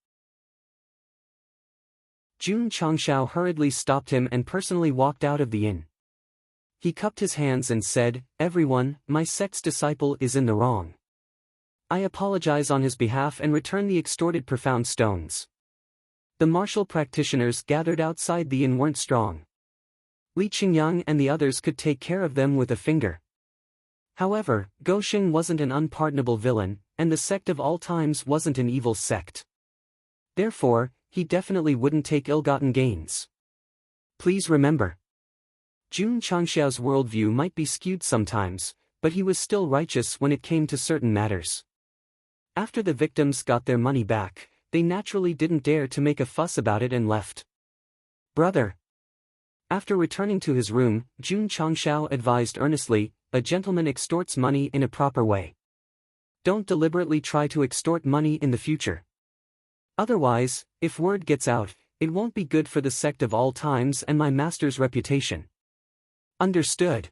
Jun Changshao hurriedly stopped him and personally walked out of the inn. He cupped his hands and said, everyone, my sect's disciple is in the wrong. I apologize on his behalf and return the extorted profound stones. The martial practitioners gathered outside the inn weren't strong. Li Qingyang and the others could take care of them with a finger. However, Gosheng wasn't an unpardonable villain, and the sect of all times wasn't an evil sect. Therefore, he definitely wouldn't take ill-gotten gains. Please remember. Jun Changshao's worldview might be skewed sometimes, but he was still righteous when it came to certain matters. After the victims got their money back, they naturally didn't dare to make a fuss about it and left. Brother. After returning to his room, Jun Changshao advised earnestly, a gentleman extorts money in a proper way. Don't deliberately try to extort money in the future. Otherwise, if word gets out, it won't be good for the sect of all times and my master's reputation. Understood.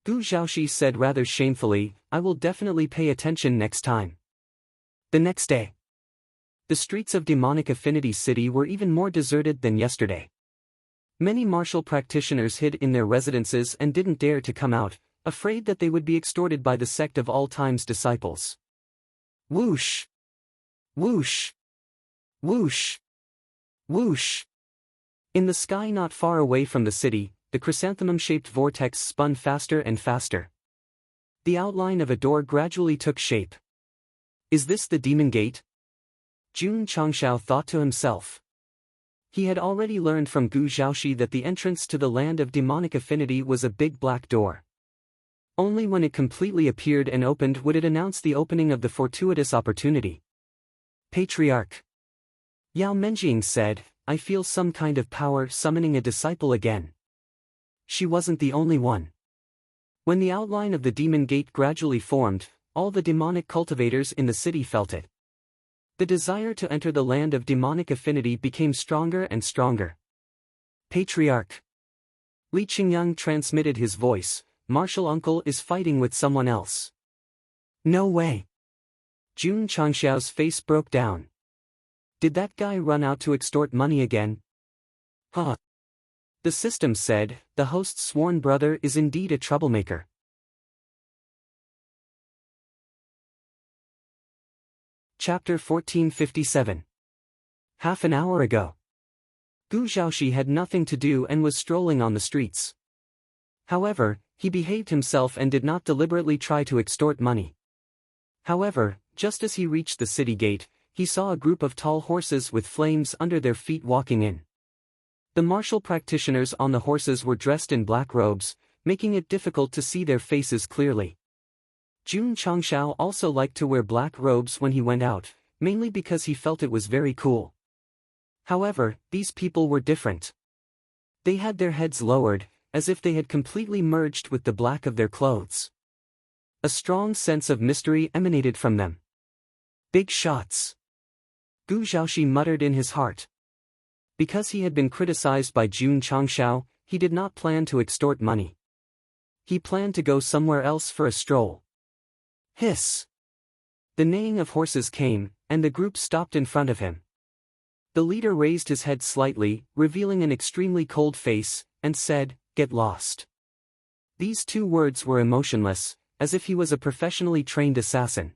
Gu Xiaoxi said rather shamefully, I will definitely pay attention next time. The next day. The streets of demonic Affinity City were even more deserted than yesterday. Many martial practitioners hid in their residences and didn't dare to come out, afraid that they would be extorted by the sect of all times disciples. Whoosh! Whoosh! Whoosh! Whoosh! In the sky not far away from the city, the chrysanthemum-shaped vortex spun faster and faster. The outline of a door gradually took shape. Is this the Demon Gate? Jun Changshao thought to himself. He had already learned from Gu Xiaoxi that the entrance to the land of demonic affinity was a big black door. Only when it completely appeared and opened would it announce the opening of the fortuitous opportunity. Patriarch. Yao Menjing said, I feel some kind of power summoning a disciple again. She wasn't the only one. When the outline of the demon gate gradually formed, all the demonic cultivators in the city felt it. The desire to enter the land of demonic affinity became stronger and stronger. Patriarch. Li Qingyang transmitted his voice, Martial Uncle is fighting with someone else. No way. Jun Changshao's face broke down. Did that guy run out to extort money again? Huh. The system said, the host's sworn brother is indeed a troublemaker. Chapter 1457. Half an hour ago. Gu Xiaoxi had nothing to do and was strolling on the streets. However, he behaved himself and did not deliberately try to extort money. However, just as he reached the city gate, he saw a group of tall horses with flames under their feet walking in. The martial practitioners on the horses were dressed in black robes, making it difficult to see their faces clearly. Jun Changshao also liked to wear black robes when he went out, mainly because he felt it was very cool. However, these people were different. They had their heads lowered, as if they had completely merged with the black of their clothes. A strong sense of mystery emanated from them. Big shots. Gu Zhaoxi muttered in his heart. Because he had been criticized by Jun Changshao, he did not plan to extort money. He planned to go somewhere else for a stroll. Hiss! The neighing of horses came, and the group stopped in front of him. The leader raised his head slightly, revealing an extremely cold face, and said, "Get lost." These two words were emotionless, as if he was a professionally trained assassin.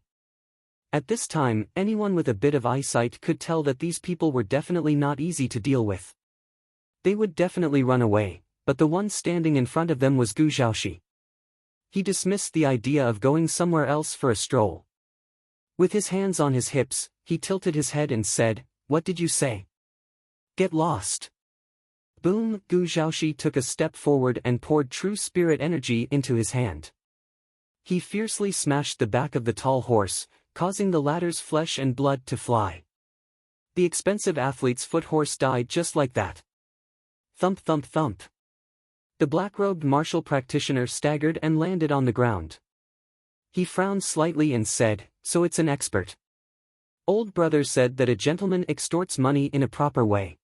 At this time, anyone with a bit of eyesight could tell that these people were definitely not easy to deal with. They would definitely run away, but the one standing in front of them was Gu Zhaoxi. He dismissed the idea of going somewhere else for a stroll. With his hands on his hips, he tilted his head and said, "What did you say?" "Get lost." Boom! Gu Zhaoxi took a step forward and poured true spirit energy into his hand. He fiercely smashed the back of the tall horse, causing the latter's flesh and blood to fly. The expensive athlete's foot horse died just like that. Thump thump thump. The black-robed martial practitioner staggered and landed on the ground. He frowned slightly and said, "So it's an expert. Old brother said that a gentleman extorts money in a proper way.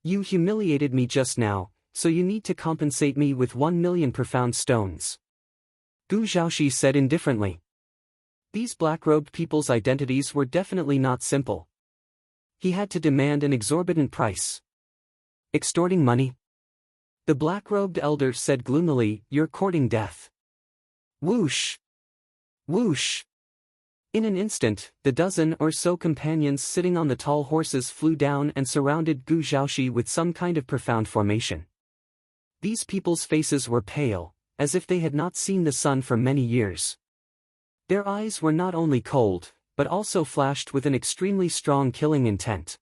You humiliated me just now, so you need to compensate me with 1,000,000 profound stones." Gu Zhaoxi said indifferently. These black-robed people's identities were definitely not simple. He had to demand an exorbitant price. Extorting money? The black-robed elder said gloomily, "You're courting death." Whoosh! Whoosh! In an instant, the dozen or so companions sitting on the tall horses flew down and surrounded Gu Zhaoxi with some kind of profound formation. These people's faces were pale, as if they had not seen the sun for many years. Their eyes were not only cold, but also flashed with an extremely strong killing intent.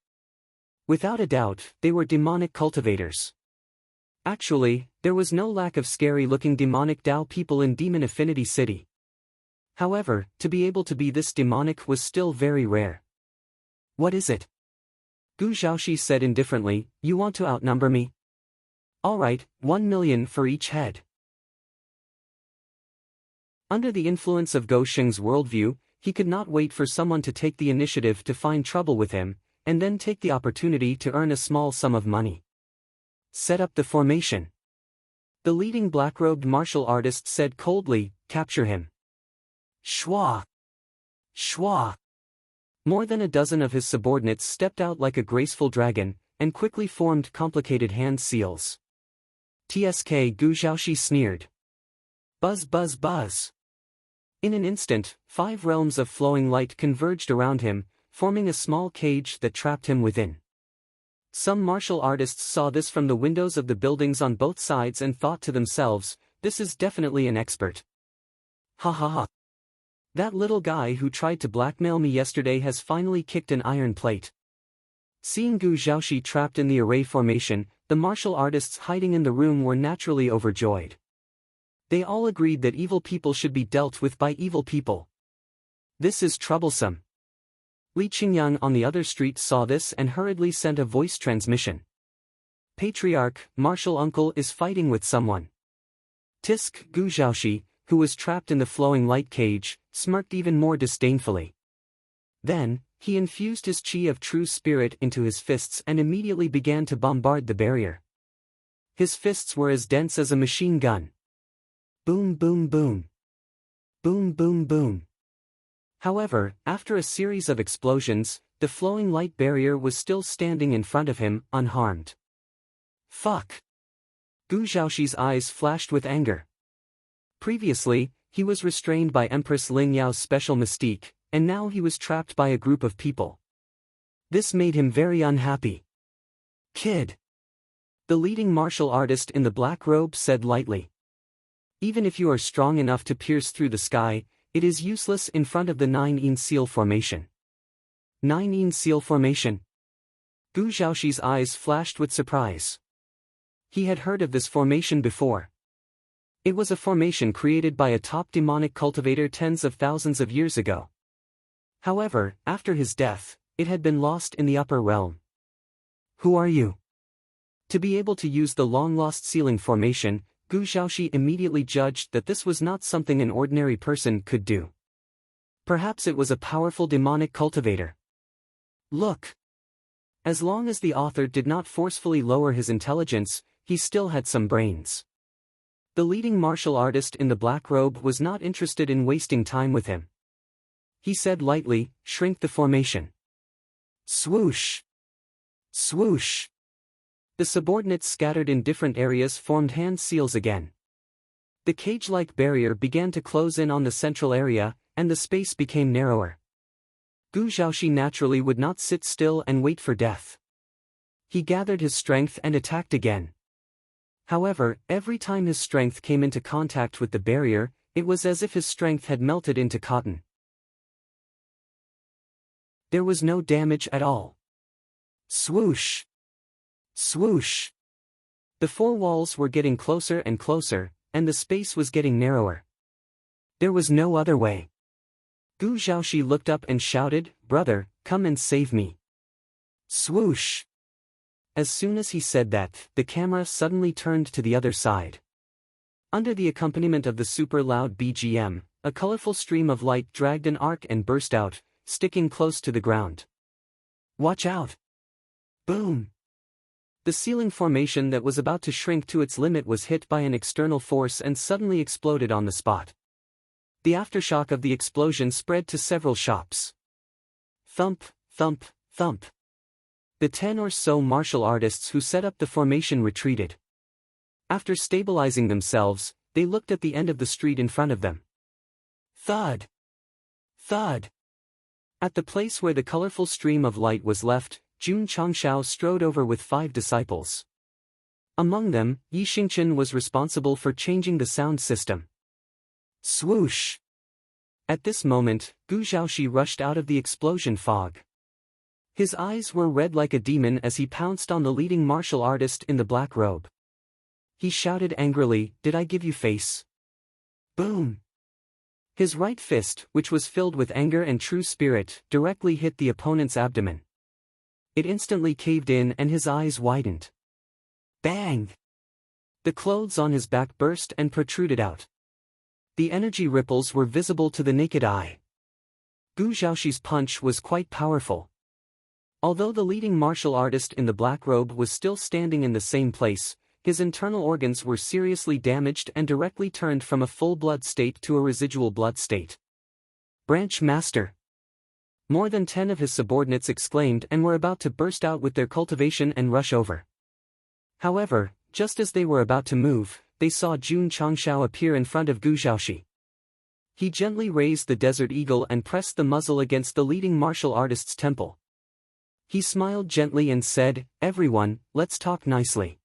Without a doubt, they were demonic cultivators. Actually, there was no lack of scary-looking demonic Dao people in Demon Affinity City. However, to be able to be this demonic was still very rare. "What is it?" Gu Zhaoxi said indifferently, "You want to outnumber me? All right, 1,000,000 for each head." Under the influence of Gou Sheng's worldview, he could not wait for someone to take the initiative to find trouble with him, and then take the opportunity to earn a small sum of money. Set up the formation. The leading black-robed martial artist said coldly, "Capture him." Shwa! Shwa! More than a dozen of his subordinates stepped out like a graceful dragon, and quickly formed complicated hand seals. "Tsk," Gu Zhaoxi sneered. Buzz buzz buzz. In an instant, 5 realms of flowing light converged around him, forming a small cage that trapped him within. Some martial artists saw this from the windows of the buildings on both sides and thought to themselves, "This is definitely an expert. Ha ha ha. That little guy who tried to blackmail me yesterday has finally kicked an iron plate." Seeing Gu Zhaoxi trapped in the array formation, the martial artists hiding in the room were naturally overjoyed. They all agreed that evil people should be dealt with by evil people. This is troublesome. Li Qingyang on the other street saw this and hurriedly sent a voice transmission. "Patriarch, martial uncle is fighting with someone." Tisk, Gu Zhaoxi, who was trapped in the flowing light cage, smirked even more disdainfully. Then, he infused his chi of true spirit into his fists and immediately began to bombard the barrier. His fists were as dense as a machine gun. Boom boom boom. Boom boom boom. However, after a series of explosions, the flowing light barrier was still standing in front of him, unharmed. Fuck! Gu Zhaoxi's eyes flashed with anger. Previously, he was restrained by Empress Ling Yao's special mystique, and now he was trapped by a group of people. This made him very unhappy. "Kid!" The leading martial artist in the black robe said lightly. "Even if you are strong enough to pierce through the sky, it is useless in front of the 9-in seal formation." 9-in seal formation? Gu Zhaoxi's eyes flashed with surprise. He had heard of this formation before. It was a formation created by a top demonic cultivator tens of thousands of years ago. However, after his death, it had been lost in the upper realm. "Who are you?" To be able to use the long-lost sealing formation, Gu Zhaoxi immediately judged that this was not something an ordinary person could do. Perhaps it was a powerful demonic cultivator. Look! As long as the author did not forcefully lower his intelligence, he still had some brains. The leading martial artist in the black robe was not interested in wasting time with him. He said lightly, "Shrink the formation." Swoosh! Swoosh! The subordinates scattered in different areas formed hand seals again. The cage-like barrier began to close in on the central area, and the space became narrower. Gu Zhaoxi naturally would not sit still and wait for death. He gathered his strength and attacked again. However, every time his strength came into contact with the barrier, it was as if his strength had melted into cotton. There was no damage at all. Swoosh! Swoosh! The four walls were getting closer and closer, and the space was getting narrower. There was no other way. Gu Zhaoxi looked up and shouted, "Brother, come and save me." Swoosh! As soon as he said that, the camera suddenly turned to the other side. Under the accompaniment of the super loud BGM, a colorful stream of light dragged an arc and burst out, sticking close to the ground. Watch out! Boom! The ceiling formation that was about to shrink to its limit was hit by an external force and suddenly exploded on the spot. The aftershock of the explosion spread to several shops. Thump, thump, thump. The 10 or so martial artists who set up the formation retreated. After stabilizing themselves, they looked at the end of the street in front of them. Thud! Thud! At the place where the colorful stream of light was left, Jun Changshao strode over with 5 disciples. Among them, Yi Xingchen was responsible for changing the sound system. Swoosh! At this moment, Gu Zhaoxi rushed out of the explosion fog. His eyes were red like a demon as he pounced on the leading martial artist in the black robe. He shouted angrily, "Did I give you face?" Boom! His right fist, which was filled with anger and true spirit, directly hit the opponent's abdomen. It instantly caved in and his eyes widened. Bang! The clothes on his back burst and protruded out. The energy ripples were visible to the naked eye. Gu Zhaoxi's punch was quite powerful. Although the leading martial artist in the black robe was still standing in the same place, his internal organs were seriously damaged and directly turned from a full blood state to a residual blood state. Branch Master! More than 10 of his subordinates exclaimed and were about to burst out with their cultivation and rush over. However, just as they were about to move, they saw Jun Changshao appear in front of Gu Zhaoxi. He gently raised the Desert Eagle and pressed the muzzle against the leading martial artist's temple. He smiled gently and said, "Everyone, let's talk nicely."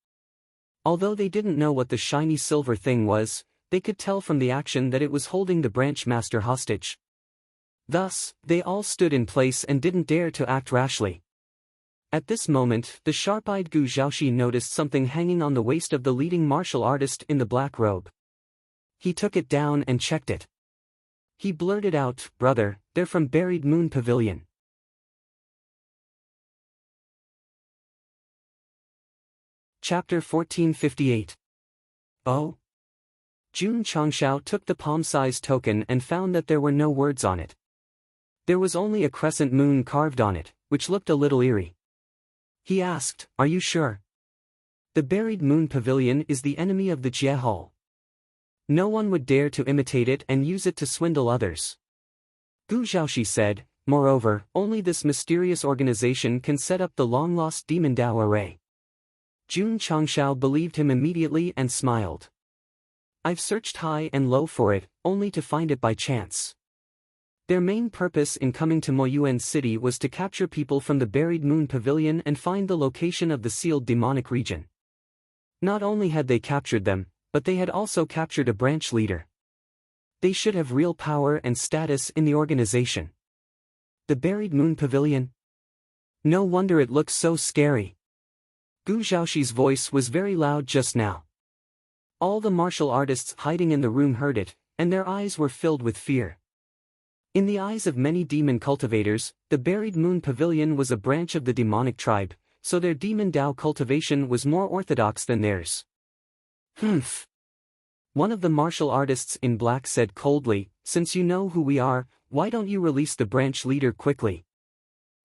Although they didn't know what the shiny silver thing was, they could tell from the action that it was holding the branch master hostage. Thus, they all stood in place and didn't dare to act rashly. At this moment, the sharp-eyed Gu Zhaoxi noticed something hanging on the waist of the leading martial artist in the black robe. He took it down and checked it. He blurted out, "Brother, they're from Buried Moon Pavilion." Chapter 1458. Oh? Jun Changshao took the palm-sized token and found that there were no words on it. There was only a crescent moon carved on it, which looked a little eerie. He asked, "Are you sure? The Buried Moon Pavilion is the enemy of the Jie Hall. No one would dare to imitate it and use it to swindle others." Gu Zhaoxi said, "Moreover, only this mysterious organization can set up the long-lost Demon Dao array." Jun Changshao believed him immediately and smiled. "I've searched high and low for it, only to find it by chance. Their main purpose in coming to Moyuan City was to capture people from the Buried Moon Pavilion and find the location of the sealed demonic region. Not only had they captured them, but they had also captured a branch leader. They should have real power and status in the organization. The Buried Moon Pavilion? No wonder it looks so scary." Gu Zhaoxi's voice was very loud just now. All the martial artists hiding in the room heard it, and their eyes were filled with fear. In the eyes of many demon cultivators, the Buried Moon Pavilion was a branch of the demonic tribe, so their demon Dao cultivation was more orthodox than theirs. Humph! One of the martial artists in black said coldly, "Since you know who we are, why don't you release the branch leader quickly?"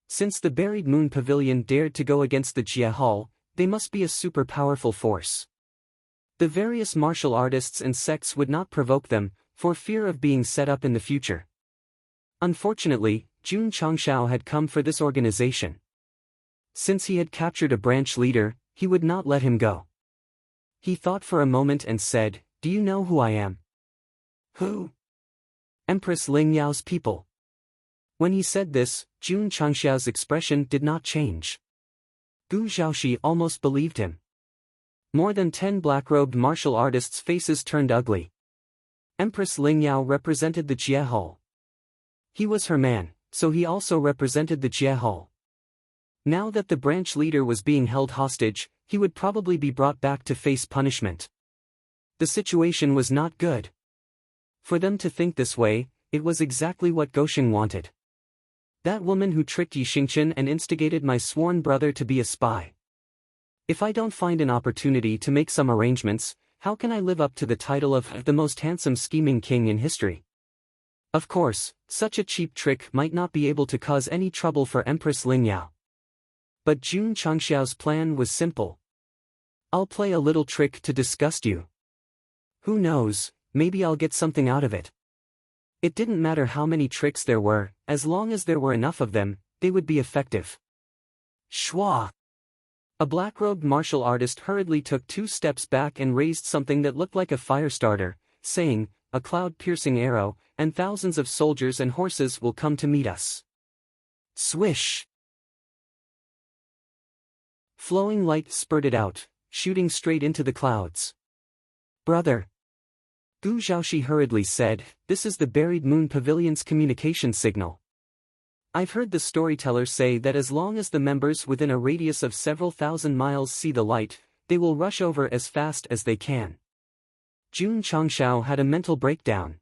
Since the Buried Moon Pavilion dared to go against the Jie Hall, they must be a super powerful force. The various martial artists and sects would not provoke them, for fear of being set up in the future. Unfortunately, Jun Changshao had come for this organization. Since he had captured a branch leader, he would not let him go. He thought for a moment and said, "Do you know who I am?" "Who?" "Empress Lingyao's people." When he said this, Jun Changshao's expression did not change. Gu Zhaoxi almost believed him. More than 10 black-robed martial artists' faces turned ugly. Empress Lingyao represented the Jie Hall. He was her man, so he also represented the Jie Hall. Now that the branch leader was being held hostage, he would probably be brought back to face punishment. The situation was not good. For them to think this way, it was exactly what Gosheng wanted. That woman who tricked Yi Xingchen and instigated my sworn brother to be a spy. If I don't find an opportunity to make some arrangements, how can I live up to the title of the most handsome scheming king in history? Of course, such a cheap trick might not be able to cause any trouble for Empress Lingyao. But Jun Changxiao's plan was simple. "I'll play a little trick to disgust you. Who knows, maybe I'll get something out of it." It didn't matter how many tricks there were, as long as there were enough of them, they would be effective. Shwa! A black-robed martial artist hurriedly took 2 steps back and raised something that looked like a fire starter, saying, "A cloud-piercing arrow, and thousands of soldiers and horses will come to meet us." Swish! Flowing light spurted out, shooting straight into the clouds. "Brother," Gu Zhaoxi hurriedly said, "this is the Buried Moon Pavilion's communication signal. I've heard the storytellers say that as long as the members within a radius of several thousand miles see the light, they will rush over as fast as they can." Jun Changshao had a mental breakdown.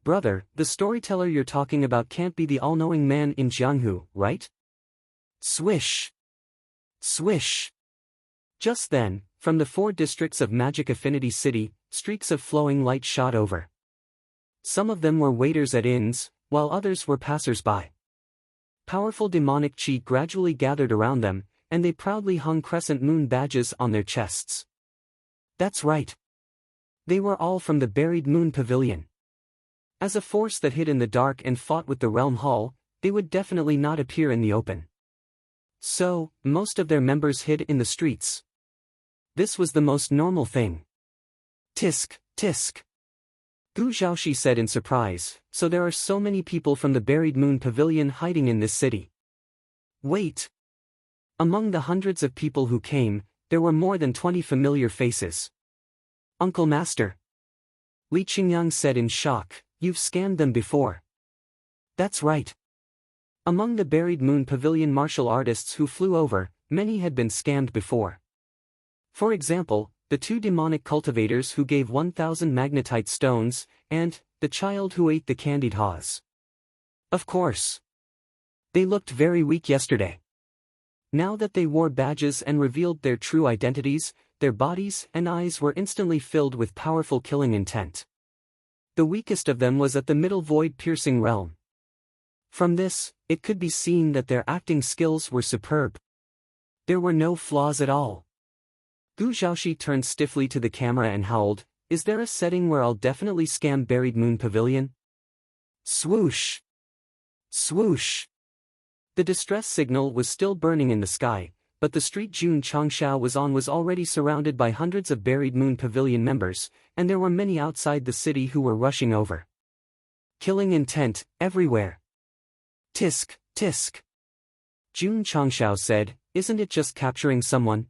"Brother, the storyteller you're talking about can't be the all-knowing man in Jianghu, right?" Swish! Swish! Just then, from the 4 districts of Magic Affinity City, streaks of flowing light shot over. Some of them were waiters at inns, while others were passers-by. Powerful demonic chi gradually gathered around them, and they proudly hung crescent moon badges on their chests. That's right. They were all from the Buried Moon Pavilion. As a force that hid in the dark and fought with the Realm Hall, they would definitely not appear in the open. So, most of their members hid in the streets. This was the most normal thing. Tisk, tisk. Gu Zhaoxi said in surprise, "So there are so many people from the Buried Moon Pavilion hiding in this city." Wait. Among the hundreds of people who came, there were more than 20 familiar faces. "Uncle Master," Li Qingyang said in shock, "you've scanned them before." That's right. Among the Buried Moon Pavilion martial artists who flew over, many had been scammed before. For example, the 2 demonic cultivators who gave 1,000 magnetite stones, and the child who ate the candied haws. Of course. They looked very weak yesterday. Now that they wore badges and revealed their true identities, their bodies and eyes were instantly filled with powerful killing intent. The weakest of them was at the middle void-piercing realm. From this, it could be seen that their acting skills were superb. There were no flaws at all. Gu Zhaoxi turned stiffly to the camera and howled, "Is there a setting where I'll definitely scam Buried Moon Pavilion?" Swoosh! Swoosh! The distress signal was still burning in the sky, but the street Jun Changshao was on was already surrounded by hundreds of Buried Moon Pavilion members, and there were many outside the city who were rushing over. Killing intent, everywhere. Tisk, tisk. Jun Changshao said, "Isn't it just capturing someone?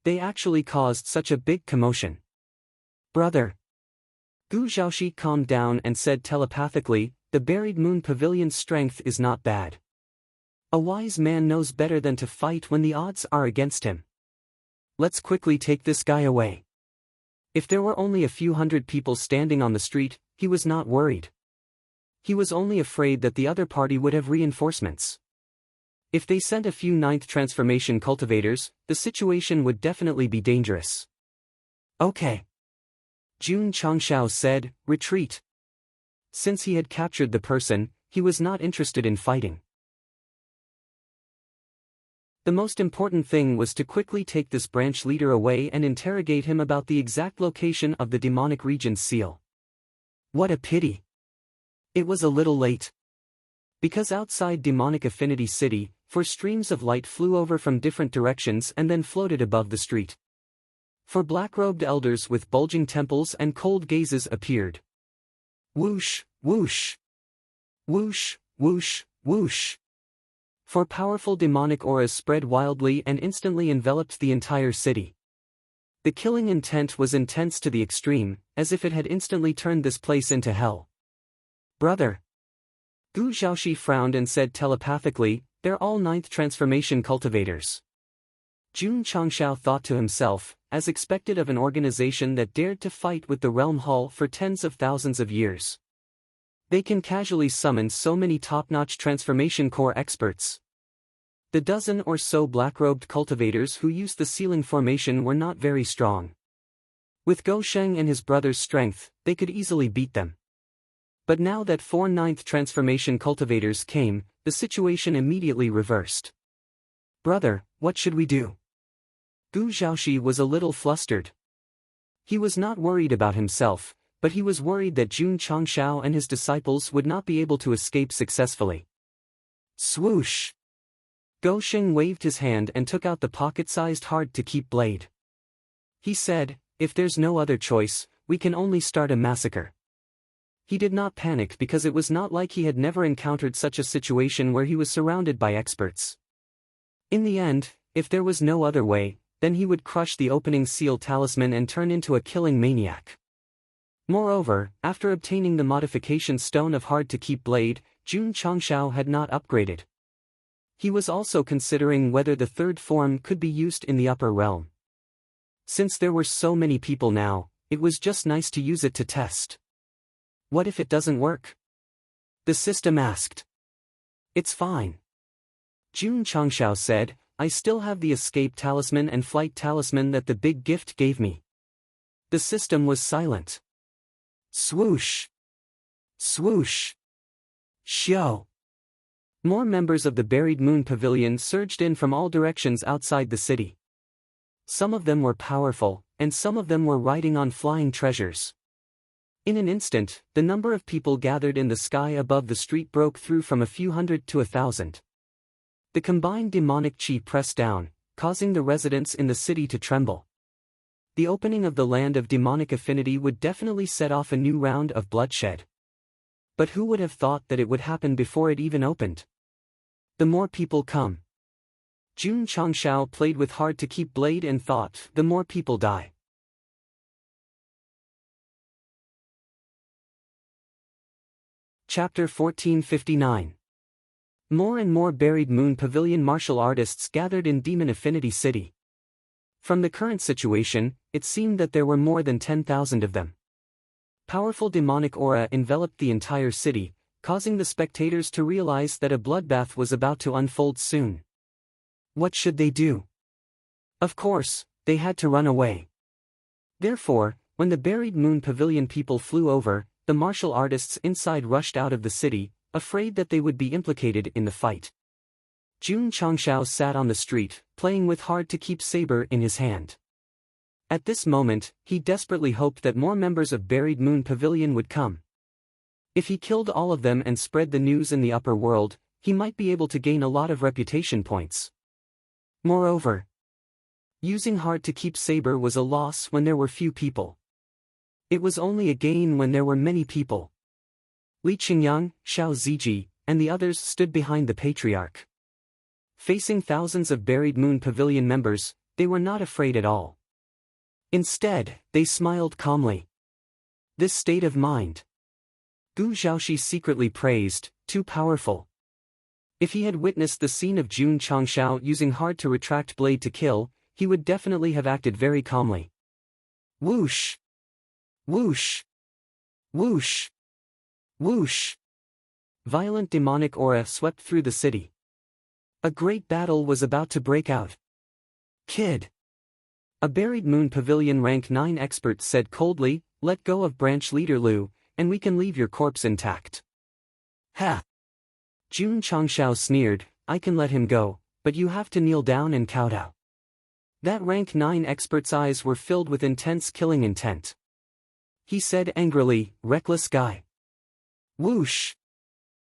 They actually caused such a big commotion." "Brother." Gu Zhaoxi calmed down and said telepathically, "The Buried Moon Pavilion's strength is not bad. A wise man knows better than to fight when the odds are against him. Let's quickly take this guy away." If there were only a few hundred people standing on the street, he was not worried. He was only afraid that the other party would have reinforcements. If they sent a few 9th transformation cultivators, the situation would definitely be dangerous. Okay. Jun Changshao said, "Retreat." Since he had captured the person, he was not interested in fighting. The most important thing was to quickly take this branch leader away and interrogate him about the exact location of the demonic region's seal. What a pity! It was a little late. Because outside Demonic Affinity City, four streams of light flew over from different directions and then floated above the street. Four black-robed elders with bulging temples and cold gazes appeared. Whoosh, whoosh. Whoosh, whoosh, whoosh. Four powerful demonic auras spread wildly and instantly enveloped the entire city. The killing intent was intense to the extreme, as if it had instantly turned this place into hell. Brother. Gu Xiaoxi frowned and said telepathically, "They're all ninth transformation cultivators." Jun Changshao thought to himself, as expected of an organization that dared to fight with the Realm Hall for tens of thousands of years. They can casually summon so many top-notch transformation core experts. The dozen or so black-robed cultivators who used the sealing formation were not very strong. With Go Sheng and his brother's strength, they could easily beat them. But now that four ninth transformation cultivators came, the situation immediately reversed. "Brother, what should we do?" Gu Xiaoxi was a little flustered. He was not worried about himself, but he was worried that Jun Changshao and his disciples would not be able to escape successfully. Swoosh! Go Sheng waved his hand and took out the pocket-sized hard-to-keep blade. He said, "If there's no other choice, we can only start a massacre." He did not panic because it was not like he had never encountered such a situation where he was surrounded by experts. In the end, if there was no other way, then he would crush the opening seal talisman and turn into a killing maniac. Moreover, after obtaining the modification stone of hard-to-keep blade, Jun Changshao had not upgraded. He was also considering whether the third form could be used in the upper realm. Since there were so many people now, it was just nice to use it to test. What if it doesn't work? The system asked. "It's fine." Jun Changshao said, "I still have the escape talisman and flight talisman that the big gift gave me." The system was silent. Swoosh! Swoosh! Xiao! More members of the Buried Moon Pavilion surged in from all directions outside the city. Some of them were powerful, and some of them were riding on flying treasures. In an instant, the number of people gathered in the sky above the street broke through from a few hundred to 1,000. The combined demonic chi pressed down, causing the residents in the city to tremble. The opening of the land of demonic affinity would definitely set off a new round of bloodshed. But who would have thought that it would happen before it even opened? The more people come. Jun Changshao played with hard-to-keep blade and thought, the more people die. Chapter 1459. More and more Buried Moon Pavilion martial artists gathered in Demon Affinity City. From the current situation, it seemed that there were more than 10,000 of them. Powerful demonic aura enveloped the entire city, causing the spectators to realize that a bloodbath was about to unfold soon. What should they do? Of course, they had to run away. Therefore, when the Buried Moon Pavilion people flew over, the martial artists inside rushed out of the city, afraid that they would be implicated in the fight. Jun Changshao sat on the street, playing with hard-to-keep saber in his hand. At this moment, he desperately hoped that more members of Buried Moon Pavilion would come. If he killed all of them and spread the news in the upper world, he might be able to gain a lot of reputation points. Moreover, using hard-to-keep saber was a loss when there were few people. It was only a gain when there were many people. Li Qingyang, Xiao Ziji, and the others stood behind the patriarch. Facing thousands of Buried Moon Pavilion members, they were not afraid at all. Instead, they smiled calmly. This state of mind. Gu Xiaoxi secretly praised, too powerful. If he had witnessed the scene of Jun Changshao using hard-to-retract blade to kill, he would definitely have acted very calmly. Whoosh! Whoosh! Whoosh! Whoosh! Violent demonic aura swept through the city. A great battle was about to break out. Kid! A Buried Moon Pavilion rank 9 expert said coldly, Let go of branch leader Lu, and we can leave your corpse intact. Ha! Jun Changshao sneered, I can let him go, but you have to kneel down and kowtow. That rank 9 expert's eyes were filled with intense killing intent. He said angrily, reckless guy. Whoosh!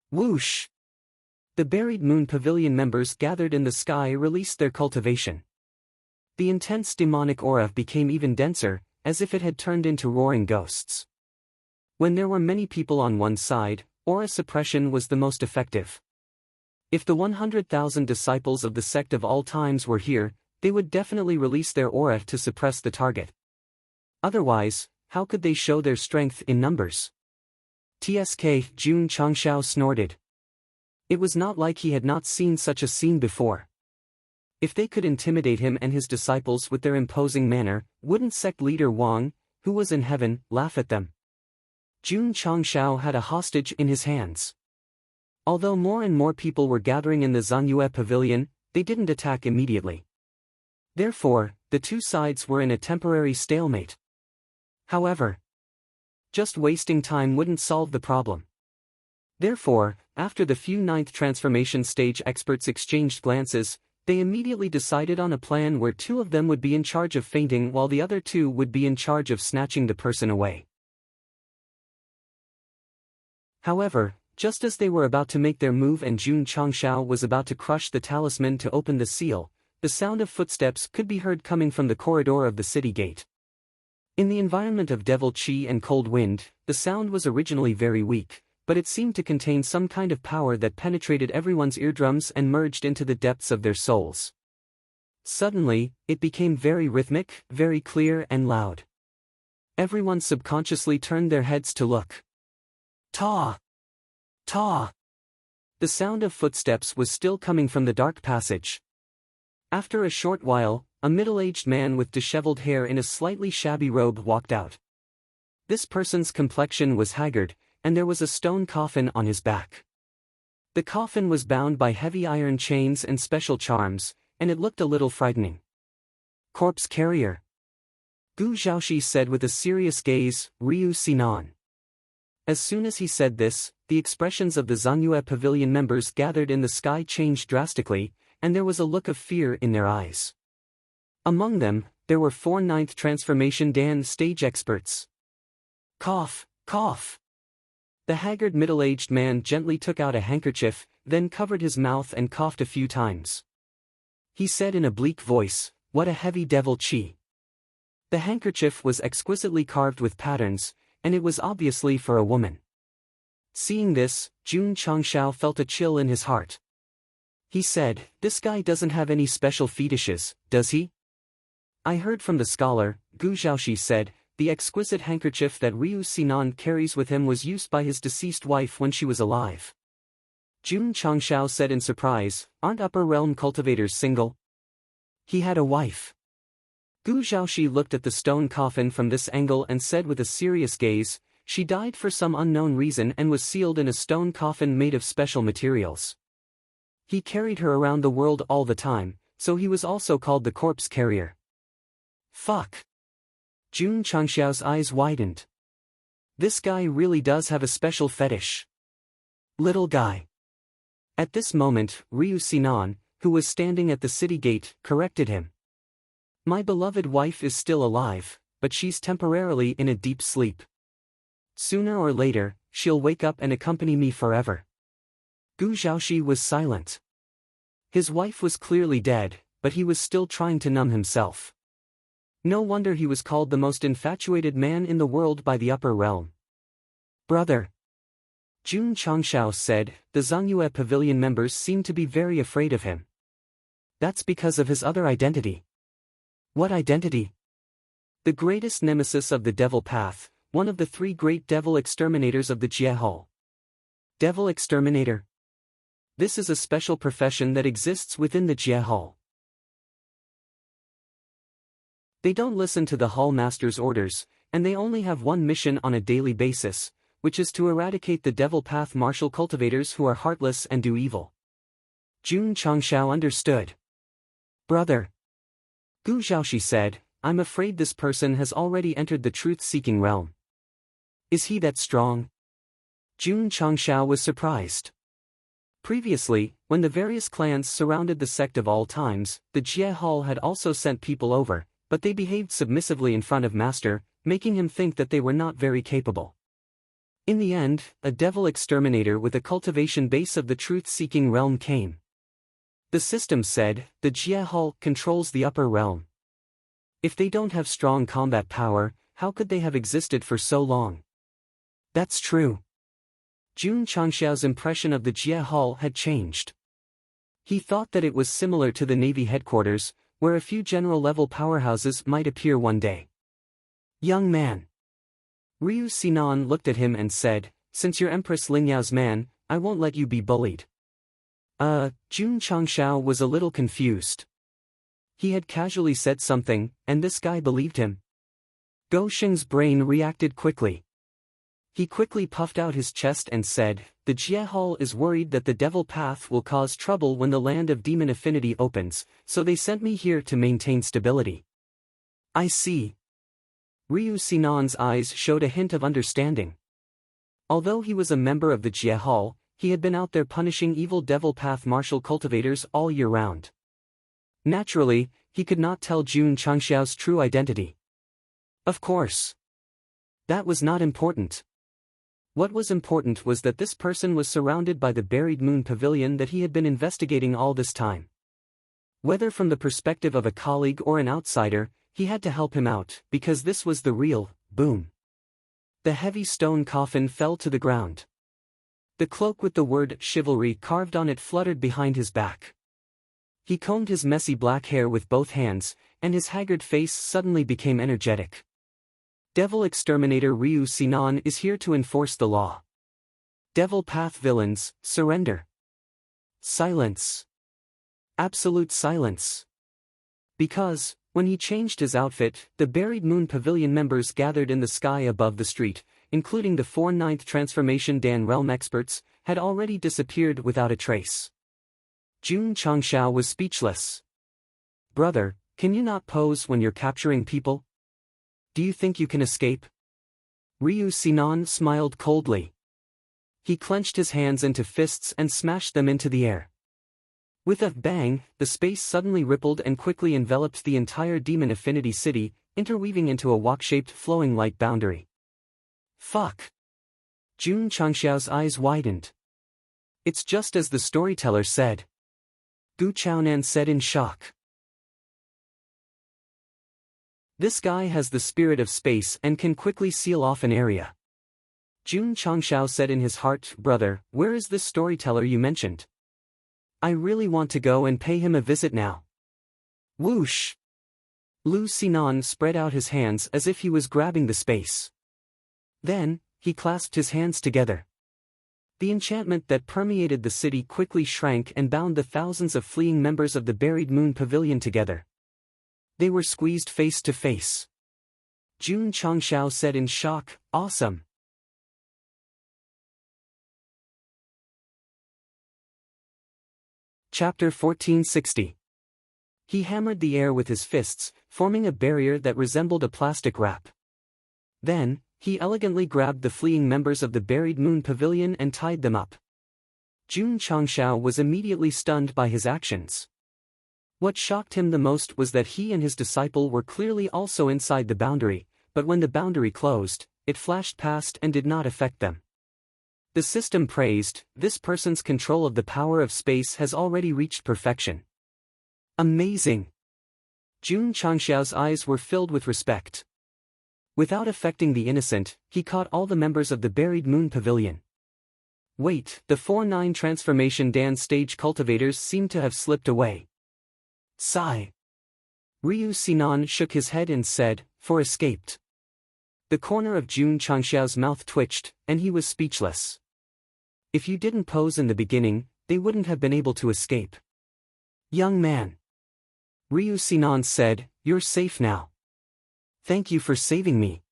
Whoosh! The buried moon pavilion members gathered in the sky released their cultivation. The intense demonic aura became even denser, as if it had turned into roaring ghosts. When there were many people on one side, aura suppression was the most effective. If the 100,000 disciples of the sect of all times were here, they would definitely release their aura to suppress the target. Otherwise, how could they show their strength in numbers? TSK, Jun Changshao snorted. It was not like he had not seen such a scene before. If they could intimidate him and his disciples with their imposing manner, wouldn't sect leader Wang, who was in heaven, laugh at them? Jun Changshao had a hostage in his hands. Although more and more people were gathering in the Zanyue pavilion, they didn't attack immediately. Therefore, the two sides were in a temporary stalemate. However, just wasting time wouldn't solve the problem. Therefore, after the few ninth transformation stage experts exchanged glances, they immediately decided on a plan where two of them would be in charge of fainting while the other two would be in charge of snatching the person away. However, just as they were about to make their move and Jun Changshao was about to crush the talisman to open the seal, the sound of footsteps could be heard coming from the corridor of the city gate. In the environment of devil chi and cold wind, the sound was originally very weak, but it seemed to contain some kind of power that penetrated everyone's eardrums and merged into the depths of their souls. Suddenly, it became very rhythmic, very clear and loud. Everyone subconsciously turned their heads to look. Ta! Ta! The sound of footsteps was still coming from the dark passage. After a short while, a middle-aged man with disheveled hair in a slightly shabby robe walked out. This person's complexion was haggard, and there was a stone coffin on his back. The coffin was bound by heavy iron chains and special charms, and it looked a little frightening. Corpse carrier. Gu Zhaoxi said with a serious gaze, Ryu Sinan. As soon as he said this, the expressions of the Zanyue pavilion members gathered in the sky changed drastically, and there was a look of fear in their eyes. Among them, there were 4 ninth transformation Dan stage experts. Cough, cough. The haggard middle-aged man gently took out a handkerchief, then covered his mouth and coughed a few times. He said in a bleak voice, what a heavy devil chi. The handkerchief was exquisitely carved with patterns, and it was obviously for a woman. Seeing this, Jun Changshao felt a chill in his heart. He said, this guy doesn't have any special fetishes, does he? I heard from the scholar, Gu Zhaoxi said, the exquisite handkerchief that Ryu Sinan carries with him was used by his deceased wife when she was alive. Jun Changshao said in surprise, aren't upper realm cultivators single? He had a wife. Gu Zhaoxi looked at the stone coffin from this angle and said with a serious gaze, she died for some unknown reason and was sealed in a stone coffin made of special materials. He carried her around the world all the time, so he was also called the corpse carrier. Fuck. Jun Changshao's eyes widened. This guy really does have a special fetish. Little guy. At this moment, Ryu Sinan, who was standing at the city gate, corrected him. My beloved wife is still alive, but she's temporarily in a deep sleep. Sooner or later, she'll wake up and accompany me forever. Gu Zhaoxi was silent. His wife was clearly dead, but he was still trying to numb himself. No wonder he was called the most infatuated man in the world by the upper realm. Brother. Jun Changshao said, the Zhangyue Pavilion members seem to be very afraid of him. That's because of his other identity. What identity? The greatest nemesis of the devil path, one of the 3 great devil exterminators of the Jie Hall. Devil exterminator. This is a special profession that exists within the Jie Hall. They don't listen to the Hall Master's orders, and they only have one mission on a daily basis, which is to eradicate the devil path martial cultivators who are heartless and do evil. Jun Changshao understood. Brother. Gu Zhaoxi said, I'm afraid this person has already entered the truth-seeking realm. Is he that strong? Jun Changshao was surprised. Previously, when the various clans surrounded the sect of all times, the Jie Hall had also sent people over, but they behaved submissively in front of Master, making him think that they were not very capable. In the end, a devil exterminator with a cultivation base of the truth-seeking realm came. The system said, the Jie Hall controls the upper realm. If they don't have strong combat power, how could they have existed for so long? That's true. Jun Changshao's impression of the Jie Hall had changed. He thought that it was similar to the Navy headquarters, where a few general-level powerhouses might appear one day. Young man. Ryu Sinan looked at him and said, since you're Empress Lingyao's man, I won't let you be bullied. Jun Changshao was a little confused. He had casually said something, and this guy believed him. Go Sheng's brain reacted quickly. He quickly puffed out his chest and said, the Jie Hall is worried that the Devil Path will cause trouble when the land of demon affinity opens, so they sent me here to maintain stability. I see. Ryu Sinan's eyes showed a hint of understanding. Although he was a member of the Jie Hall, he had been out there punishing evil Devil Path martial cultivators all year round. Naturally, he could not tell Jun Changshao's true identity. Of course. That was not important. What was important was that this person was surrounded by the buried moon pavilion that he had been investigating all this time. Whether from the perspective of a colleague or an outsider, he had to help him out, because this was the real boom. The heavy stone coffin fell to the ground. The cloak with the word chivalry carved on it fluttered behind his back. He combed his messy black hair with both hands, and his haggard face suddenly became energetic. Devil Exterminator Ryu Sinan is here to enforce the law. Devil Path villains, surrender. Silence. Absolute silence. Because, when he changed his outfit, the buried moon pavilion members gathered in the sky above the street, including the 4 9th Transformation Dan realm experts, had already disappeared without a trace. Jun Changshao was speechless. Brother, can you not pose when you're capturing people? Do you think you can escape? Ryu Sinan smiled coldly. He clenched his hands into fists and smashed them into the air. With a bang, the space suddenly rippled and quickly enveloped the entire Demon Affinity City, interweaving into a wok-shaped flowing light boundary. Fuck! Jun Changshao's eyes widened. It's just as the storyteller said. Gu Chaonan said in shock. This guy has the spirit of space and can quickly seal off an area. Jun Changshao said in his heart, brother, where is this storyteller you mentioned? I really want to go and pay him a visit now. Whoosh! Lu Sinan spread out his hands as if he was grabbing the space. Then, he clasped his hands together. The enchantment that permeated the city quickly shrank and bound the thousands of fleeing members of the buried moon pavilion together. They were squeezed face to face. Jun Changshao said in shock, awesome. Chapter 1460. He hammered the air with his fists, forming a barrier that resembled a plastic wrap. Then, he elegantly grabbed the fleeing members of the buried moon pavilion and tied them up. Jun Changshao was immediately stunned by his actions. What shocked him the most was that he and his disciple were clearly also inside the boundary, but when the boundary closed, it flashed past and did not affect them. The system praised, this person's control of the power of space has already reached perfection. Amazing! Jun Changshao's eyes were filled with respect. Without affecting the innocent, he caught all the members of the buried moon pavilion. Wait, the 4-9 Transformation Dan stage cultivators seemed to have slipped away. Sigh. Ryu Sinan shook his head and said, for escaped. The corner of Jun Changshao's mouth twitched, and he was speechless. If you didn't pose in the beginning, they wouldn't have been able to escape. Young man. Ryu Sinan said, you're safe now. Thank you for saving me.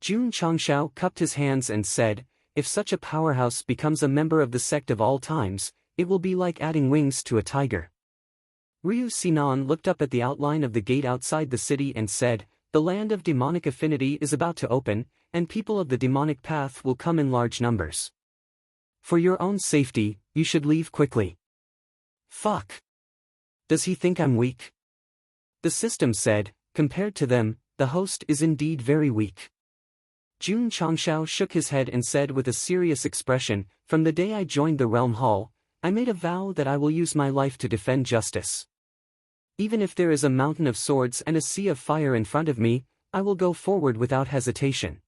Jun Changshao cupped his hands and said, if such a powerhouse becomes a member of the sect of all times, it will be like adding wings to a tiger. Ryu Sinan looked up at the outline of the gate outside the city and said, the land of demonic affinity is about to open, and people of the demonic path will come in large numbers. For your own safety, you should leave quickly. Fuck. Does he think I'm weak? The system said, compared to them, the host is indeed very weak. Jun Changshao shook his head and said with a serious expression, from the day I joined the Realm Hall, I made a vow that I will use my life to defend justice. Even if there is a mountain of swords and a sea of fire in front of me, I will go forward without hesitation.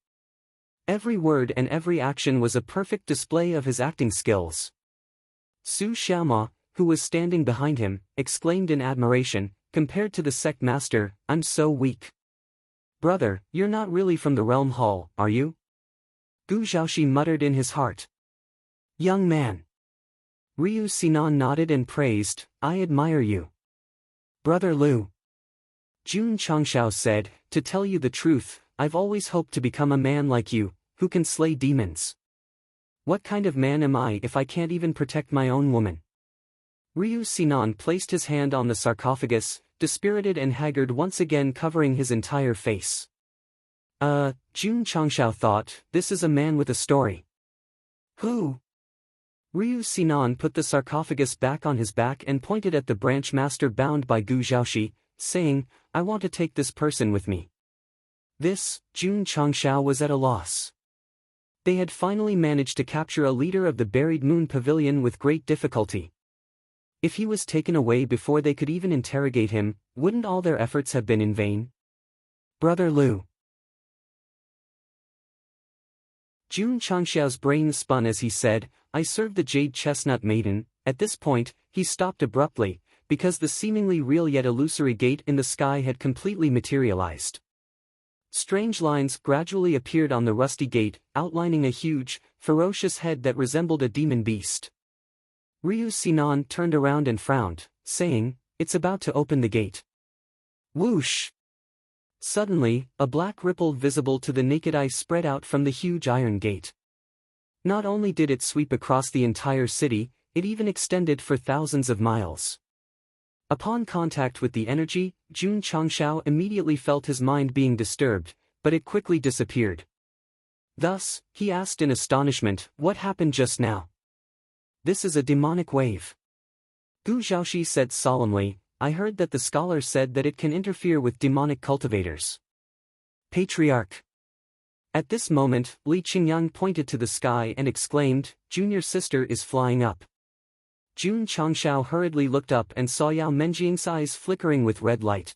Every word and every action was a perfect display of his acting skills. Su Xiaoma, who was standing behind him, exclaimed in admiration, compared to the sect master, I'm so weak. Brother, you're not really from the Realm Hall, are you? Gu Zhaoxi muttered in his heart. Young man. Ryu Sinan nodded and praised, I admire you. Brother Liu. Jun Changshao said, to tell you the truth, I've always hoped to become a man like you, who can slay demons. What kind of man am I if I can't even protect my own woman? Ryu Sinan placed his hand on the sarcophagus, dispirited and haggard once again covering his entire face. Jun Changshao thought, this is a man with a story. Who? Ryu Sinan put the sarcophagus back on his back and pointed at the branch master bound by Gu Zhaoxi, saying, I want to take this person with me. This, Jun Changshao was at a loss. They had finally managed to capture a leader of the Buried Moon Pavilion with great difficulty. If he was taken away before they could even interrogate him, wouldn't all their efforts have been in vain? Brother Liu. Jun Changshao's brain spun as he said, I serve the Jade Chestnut Maiden. At this point, he stopped abruptly, because the seemingly real yet illusory gate in the sky had completely materialized. Strange lines gradually appeared on the rusty gate, outlining a huge, ferocious head that resembled a demon beast. Ryu Sinan turned around and frowned, saying, it's about to open the gate. Whoosh! Suddenly, a black ripple visible to the naked eye spread out from the huge iron gate. Not only did it sweep across the entire city, it even extended for thousands of miles. Upon contact with the energy, Jun Changshao immediately felt his mind being disturbed, but it quickly disappeared. Thus, he asked in astonishment, what happened just now? This is a demonic wave. Gu Zhaoxi said solemnly, I heard that the scholars said that it can interfere with demonic cultivators. Patriarch. At this moment, Li Qingyang pointed to the sky and exclaimed, Junior sister is flying up. Jun Changshao hurriedly looked up and saw Yao Menjing's eyes flickering with red light.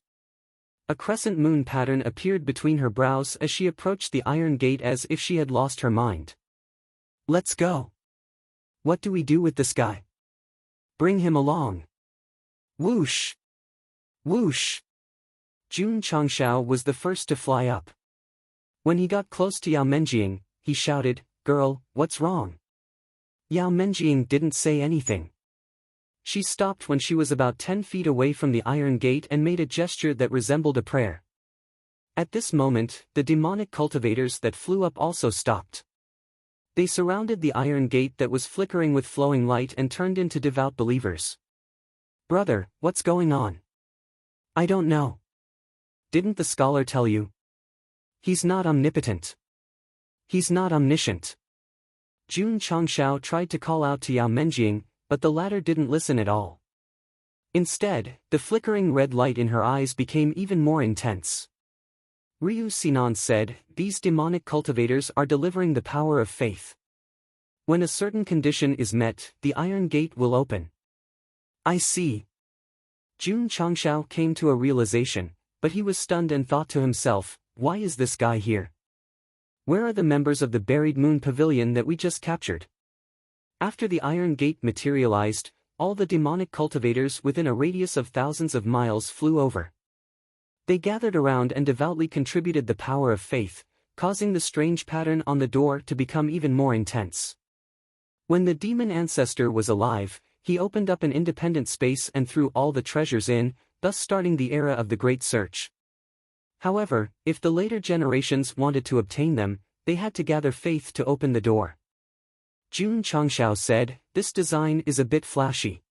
A crescent moon pattern appeared between her brows as she approached the iron gate as if she had lost her mind. Let's go. What do we do with this guy? Bring him along. Whoosh! Whoosh! Jun Changshao was the first to fly up. When he got close to Yao Menjing, he shouted, Girl, what's wrong? Yao Menjing didn't say anything. She stopped when she was about 10 feet away from the iron gate and made a gesture that resembled a prayer. At this moment, the demonic cultivators that flew up also stopped. They surrounded the iron gate that was flickering with flowing light and turned into devout believers. Brother, what's going on? I don't know. Didn't the scholar tell you? He's not omnipotent. He's not omniscient. Jun Changshao tried to call out to Yao Menjing, but the latter didn't listen at all. Instead, the flickering red light in her eyes became even more intense. Ryu Sinan said, these demonic cultivators are delivering the power of faith. When a certain condition is met, the iron gate will open. I see. Jun Changshao came to a realization, but he was stunned and thought to himself, why is this guy here? Where are the members of the Buried Moon Pavilion that we just captured? After the iron gate materialized, all the demonic cultivators within a radius of thousands of miles flew over. They gathered around and devoutly contributed the power of faith, causing the strange pattern on the door to become even more intense. When the demon ancestor was alive, he opened up an independent space and threw all the treasures in, thus starting the era of the Great Search. However, if the later generations wanted to obtain them, they had to gather faith to open the door. Jun Changshao said, this design is a bit flashy.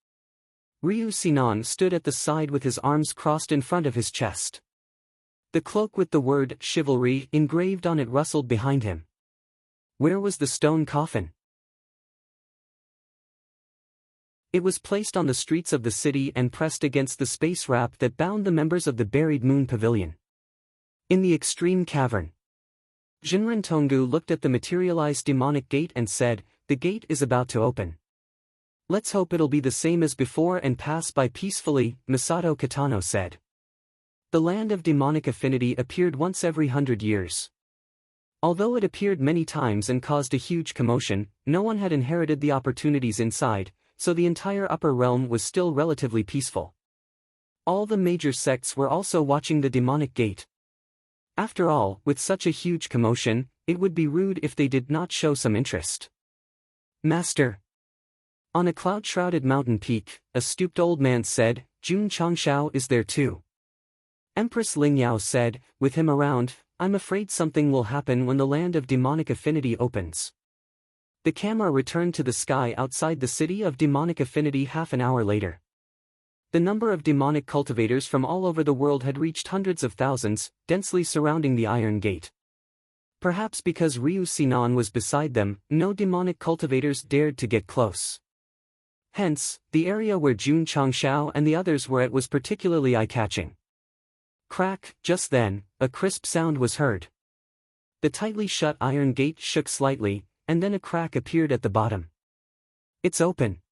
Ryu Sinan stood at the side with his arms crossed in front of his chest. The cloak with the word chivalry engraved on it rustled behind him. Where was the stone coffin? It was placed on the streets of the city and pressed against the space wrap that bound the members of the Buried Moon Pavilion. In the extreme cavern, Jinren Tonggu looked at the materialized demonic gate and said, "The gate is about to open. Let's hope it'll be the same as before and pass by peacefully," Masato Kitano said. The land of demonic affinity appeared once every 100 years. Although it appeared many times and caused a huge commotion, no one had inherited the opportunities inside, so the entire upper realm was still relatively peaceful. All the major sects were also watching the demonic gate. After all, with such a huge commotion, it would be rude if they did not show some interest. "Master." On a cloud-shrouded mountain peak, a stooped old man said, "Jun Changshao is there too." Empress Lingyao said, "With him around, I'm afraid something will happen when the land of demonic affinity opens." The camera returned to the sky outside the city of demonic affinity half an hour later. The number of demonic cultivators from all over the world had reached hundreds of thousands, densely surrounding the Iron Gate. Perhaps because Ryu Sinan was beside them, no demonic cultivators dared to get close. Hence, the area where Jun Changshao and the others were at was particularly eye-catching. Crack, just then, a crisp sound was heard. The tightly shut iron gate shook slightly, and then a crack appeared at the bottom. "It's open,"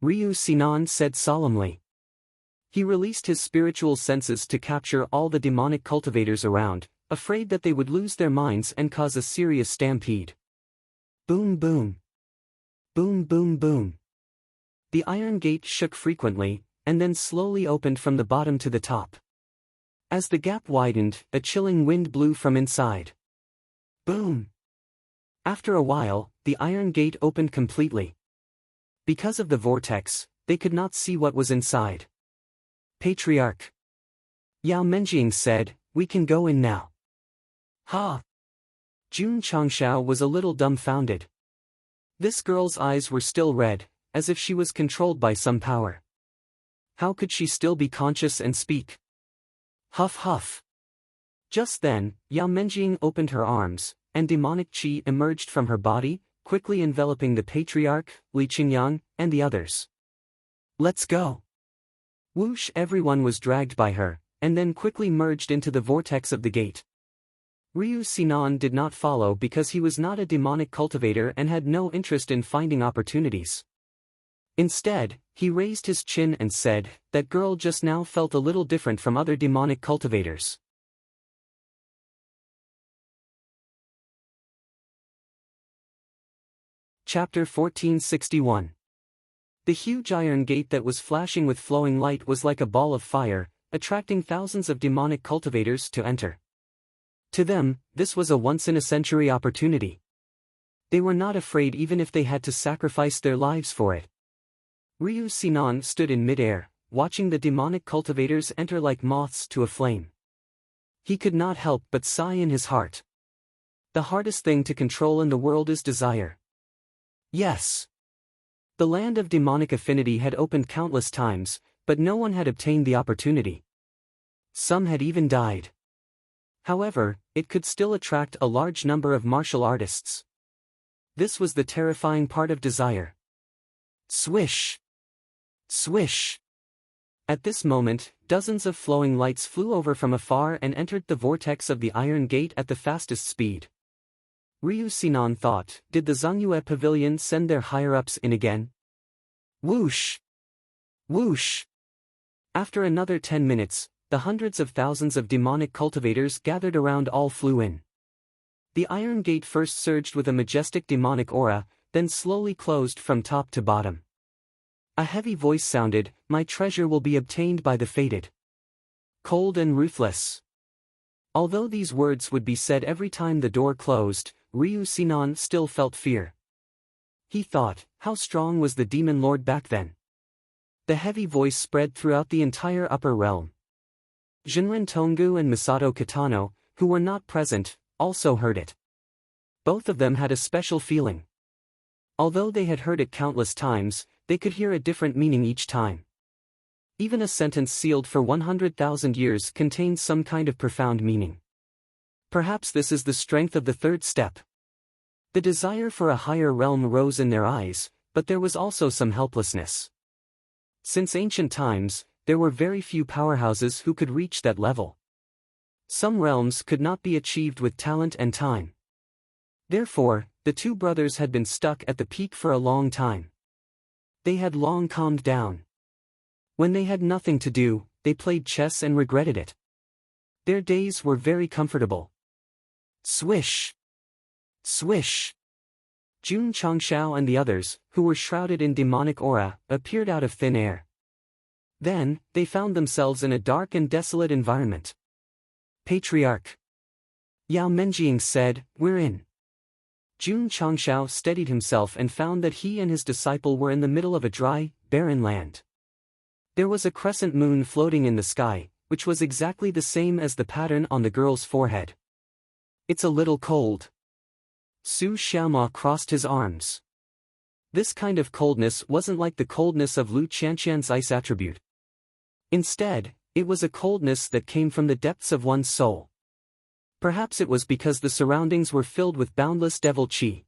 Ryu Sinan said solemnly. He released his spiritual senses to capture all the demonic cultivators around, afraid that they would lose their minds and cause a serious stampede. Boom boom. Boom boom boom. The iron gate shook frequently, and then slowly opened from the bottom to the top. As the gap widened, a chilling wind blew from inside. Boom! After a while, the iron gate opened completely. Because of the vortex, they could not see what was inside. "Patriarch," Yao Menjing said, "we can go in now." "Ha!" Jun Changshao was a little dumbfounded. This girl's eyes were still red, as if she was controlled by some power. How could she still be conscious and speak? Huff huff. Just then, Yao Menjing opened her arms, and demonic qi emerged from her body, quickly enveloping the patriarch, Li Qingyang, and the others. "Let's go." Whoosh! Everyone was dragged by her, and then quickly merged into the vortex of the gate. Ryu Sinan did not follow because he was not a demonic cultivator and had no interest in finding opportunities. Instead, he raised his chin and said, "That girl just now felt a little different from other demonic cultivators." Chapter 1461. The huge iron gate that was flashing with flowing light was like a ball of fire, attracting thousands of demonic cultivators to enter. To them, this was a once-in-a-century opportunity. They were not afraid even if they had to sacrifice their lives for it. Ryu Sinan stood in mid-air, watching the demonic cultivators enter like moths to a flame. He could not help but sigh in his heart. The hardest thing to control in the world is desire. Yes. The land of demonic affinity had opened countless times, but no one had obtained the opportunity. Some had even died. However, it could still attract a large number of martial artists. This was the terrifying part of desire. Swish! Swish! At this moment, dozens of flowing lights flew over from afar and entered the vortex of the iron gate at the fastest speed. Ryu Sinan thought, did the Zhongyue Pavilion send their higher-ups in again? Whoosh! Whoosh! After another 10 minutes, the hundreds of thousands of demonic cultivators gathered around all flew in. The iron gate first surged with a majestic demonic aura, then slowly closed from top to bottom. A heavy voice sounded, "My treasure will be obtained by the fated. Cold and ruthless." Although these words would be said every time the door closed, Ryu Sinan still felt fear. He thought, how strong was the demon lord back then? The heavy voice spread throughout the entire upper realm. Jinren Tonggu and Masato Kitano, who were not present, also heard it. Both of them had a special feeling. Although they had heard it countless times, they could hear a different meaning each time. Even a sentence sealed for 100,000 years contains some kind of profound meaning. Perhaps this is the strength of the third step. The desire for a higher realm rose in their eyes, but there was also some helplessness. Since ancient times, there were very few powerhouses who could reach that level. Some realms could not be achieved with talent and time. Therefore, the two brothers had been stuck at the peak for a long time. They had long calmed down. When they had nothing to do, they played chess and regretted it. Their days were very comfortable. Swish! Swish! Jun Changshao and the others, who were shrouded in demonic aura, appeared out of thin air. Then, they found themselves in a dark and desolate environment. Patriarch Yao Menjing said, "We're in." Jun Changshao steadied himself and found that he and his disciple were in the middle of a dry, barren land. There was a crescent moon floating in the sky, which was exactly the same as the pattern on the girl's forehead. "It's a little cold." Su Xiaoma crossed his arms. This kind of coldness wasn't like the coldness of Lu Qianqian's ice attribute. Instead, it was a coldness that came from the depths of one's soul. Perhaps it was because the surroundings were filled with boundless devil qi.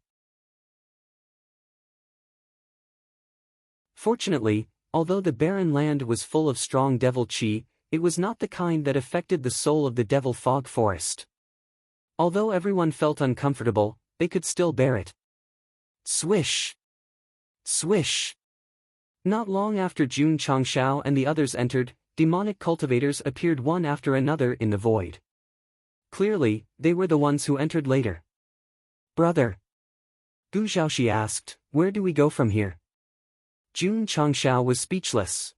Fortunately, although the barren land was full of strong devil qi, it was not the kind that affected the soul of the devil fog forest. Although everyone felt uncomfortable, they could still bear it. Swish! Swish! Not long after Jun Changshao and the others entered, demonic cultivators appeared one after another in the void. Clearly, they were the ones who entered later. "Brother," Gu Zhaoxi asked, "where do we go from here?" Jun Changshao was speechless.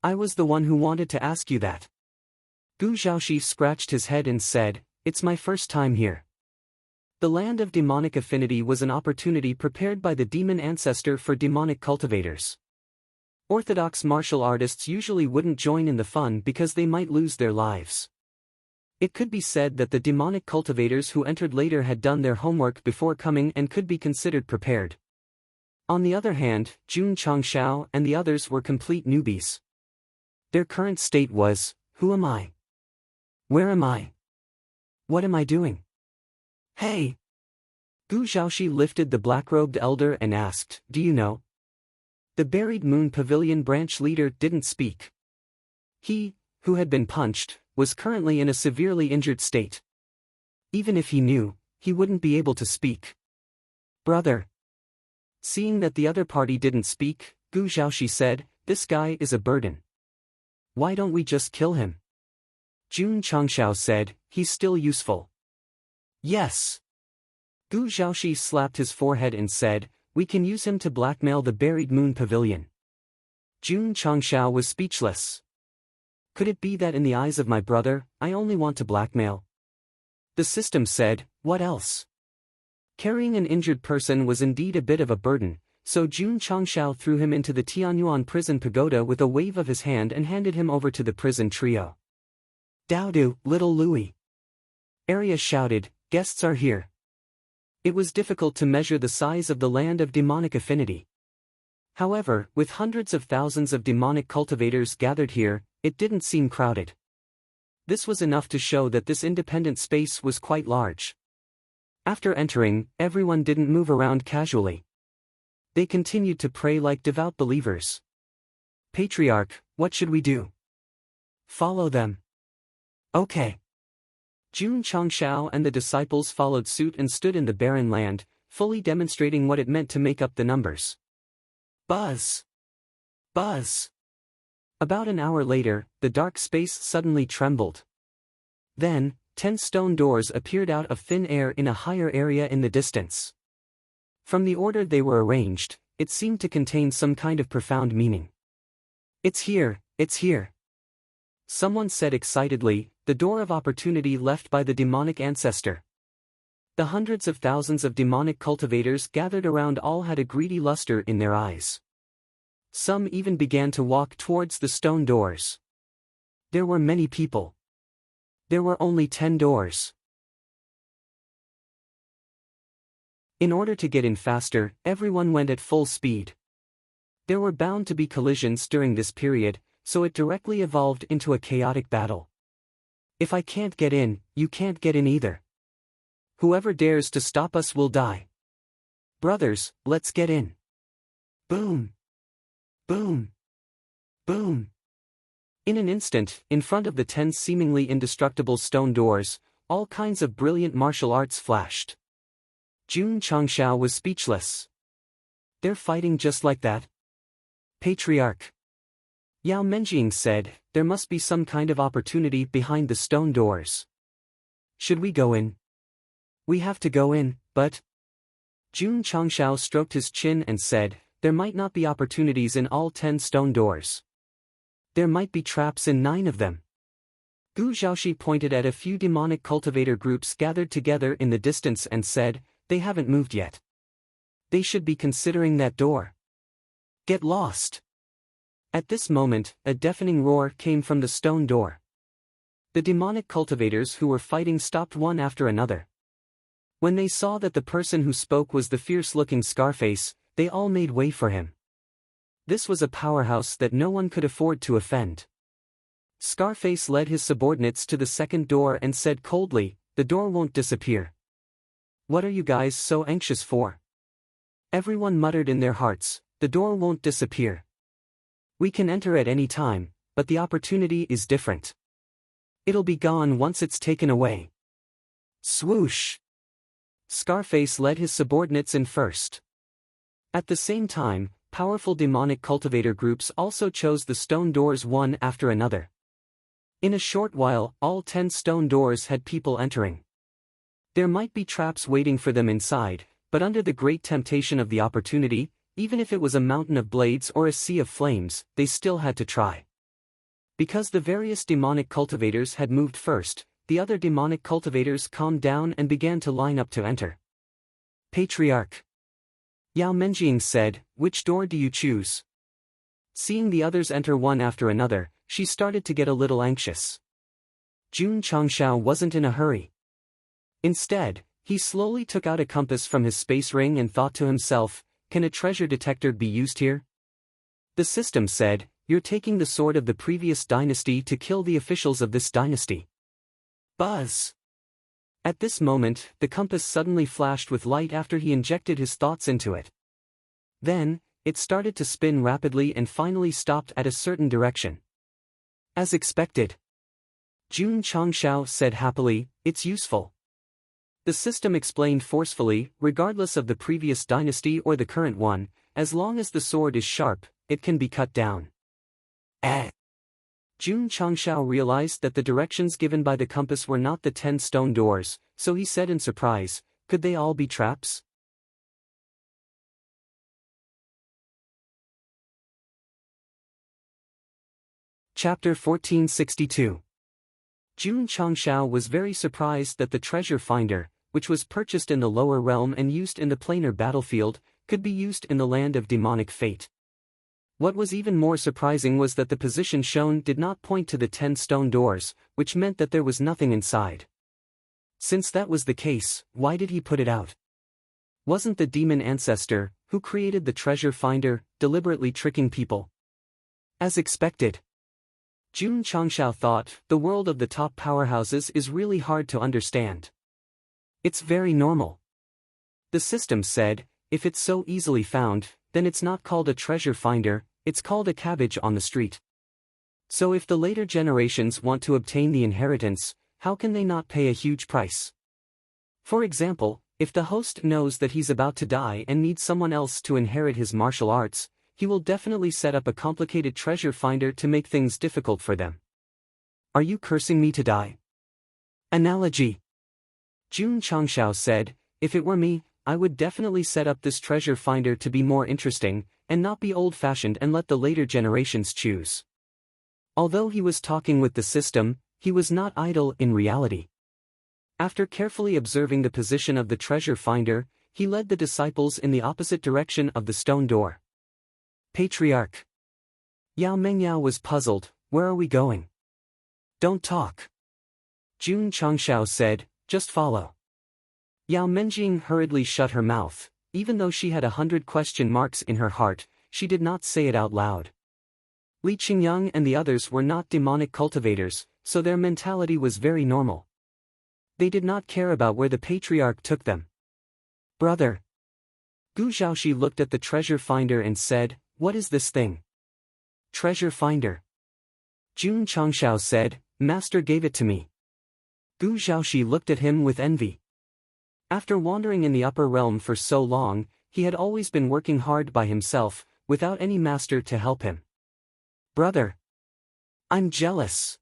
"I was the one who wanted to ask you that." Gu Zhaoxi scratched his head and said, "It's my first time here." The land of demonic affinity was an opportunity prepared by the demon ancestor for demonic cultivators. Orthodox martial artists usually wouldn't join in the fun because they might lose their lives. It could be said that the demonic cultivators who entered later had done their homework before coming and could be considered prepared. On the other hand, Jun Changshao and the others were complete newbies. Their current state was, "Who am I? Where am I? What am I doing? Hey!" Gu Zhaoxi lifted the black-robed elder and asked, "Do you know?" The Buried Moon Pavilion branch leader didn't speak. He, who had been punched, was currently in a severely injured state. Even if he knew, he wouldn't be able to speak. "Brother." Seeing that the other party didn't speak, Gu Zhaoxi said, "This guy is a burden. Why don't we just kill him?" Jun Changshao said, "He's still useful." "Yes." Gu Zhaoxi slapped his forehead and said, "We can use him to blackmail the Buried Moon Pavilion." Jun Changshao was speechless. Could it be that in the eyes of my brother, I only want to blackmail? The system said, "What else?" Carrying an injured person was indeed a bit of a burden, so Jun Changshao threw him into the Tianyuan prison pagoda with a wave of his hand and handed him over to the prison trio. "Daodu, little Louis!" Arya shouted, "Guests are here." It was difficult to measure the size of the land of demonic affinity. However, with hundreds of thousands of demonic cultivators gathered here, it didn't seem crowded. This was enough to show that this independent space was quite large. After entering, everyone didn't move around casually. They continued to pray like devout believers. "Patriarch, what should we do?" "Follow them." "Okay." Jun Changshao and the disciples followed suit and stood in the barren land, fully demonstrating what it meant to make up the numbers. Buzz! Buzz! About an hour later, the dark space suddenly trembled. Then, 10 stone doors appeared out of thin air in a higher area in the distance. From the order they were arranged, it seemed to contain some kind of profound meaning. "It's here, it's here!" Someone said excitedly, the door of opportunity left by the demonic ancestor. The hundreds of thousands of demonic cultivators gathered around all had a greedy luster in their eyes. Some even began to walk towards the stone doors. There were many people. There were only 10 doors. In order to get in faster, everyone went at full speed. There were bound to be collisions during this period, so it directly evolved into a chaotic battle. If I can't get in, you can't get in either. Whoever dares to stop us will die. Brothers, let's get in. Boom! Boom! Boom! In an instant, in front of the 10 seemingly indestructible stone doors, all kinds of brilliant martial arts flashed. Jun Changshao was speechless. They're fighting just like that? Patriarch Yao Menjing said, there must be some kind of opportunity behind the stone doors. Should we go in? We have to go in, but... Jun Changshao stroked his chin and said, there might not be opportunities in all 10 stone doors. There might be traps in 9 of them. Gu Zhaoxi pointed at a few demonic cultivator groups gathered together in the distance and said, they haven't moved yet. They should be considering that door. Get lost. At this moment, a deafening roar came from the stone door. The demonic cultivators who were fighting stopped one after another. When they saw that the person who spoke was the fierce-looking Scarface, they all made way for him. This was a powerhouse that no one could afford to offend. Scarface led his subordinates to the second door and said coldly, the door won't disappear. What are you guys so anxious for? Everyone muttered in their hearts, the door won't disappear. We can enter at any time, but the opportunity is different. It'll be gone once it's taken away. Swoosh! Scarface led his subordinates in first. At the same time, powerful demonic cultivator groups also chose the stone doors one after another. In a short while, all 10 stone doors had people entering. There might be traps waiting for them inside, but under the great temptation of the opportunity, even if it was a mountain of blades or a sea of flames, they still had to try. Because the various demonic cultivators had moved first, the other demonic cultivators calmed down and began to line up to enter. Patriarch Yao Menjing said, which door do you choose? Seeing the others enter one after another, she started to get a little anxious. Jun Changshao wasn't in a hurry. Instead, he slowly took out a compass from his space ring and thought to himself, can a treasure detector be used here? The system said, you're taking the sword of the previous dynasty to kill the officials of this dynasty. Buzz! At this moment, the compass suddenly flashed with light after he injected his thoughts into it. Then, it started to spin rapidly and finally stopped at a certain direction. As expected. Jun Changshao said happily, it's useful. The system explained forcefully, regardless of the previous dynasty or the current one, as long as the sword is sharp, it can be cut down. Jun Changshao realized that the directions given by the compass were not the 10 stone doors, so he said in surprise, could they all be traps? Chapter 1462. Jun Changshao was very surprised that the treasure finder, which was purchased in the lower realm and used in the planar battlefield, could be used in the land of demonic fate. What was even more surprising was that the position shown did not point to the 10 stone doors, which meant that there was nothing inside. Since that was the case, why did he put it out? Wasn't the demon ancestor, who created the treasure finder, deliberately tricking people? As expected. Jun Changshao thought, the world of the top powerhouses is really hard to understand. It's very normal. The system said, if it's so easily found, then it's not called a treasure finder, it's called a cabbage on the street. So if the later generations want to obtain the inheritance, how can they not pay a huge price? For example, if the host knows that he's about to die and needs someone else to inherit his martial arts, he will definitely set up a complicated treasure finder to make things difficult for them. Are you cursing me to die? Analogy. Jun Changshao said, if it were me, I would definitely set up this treasure finder to be more interesting, and not be old-fashioned and let the later generations choose. Although he was talking with the system, he was not idle in reality. After carefully observing the position of the treasure finder, he led the disciples in the opposite direction of the stone door. Patriarch Yao Mengyao was puzzled, where are we going? Don't talk. Jun Changshao said, just follow. Yao Menjing hurriedly shut her mouth. Even though she had 100 question marks in her heart, she did not say it out loud. Li Qingyang and the others were not demonic cultivators, so their mentality was very normal. They did not care about where the patriarch took them. Brother. Gu Zhaoxi looked at the treasure finder and said, "What is this thing?" Treasure finder. Jun Changshao said, "Master gave it to me." Gu Zhaoxi looked at him with envy. After wandering in the upper realm for so long, he had always been working hard by himself, without any master to help him. Brother. I'm jealous.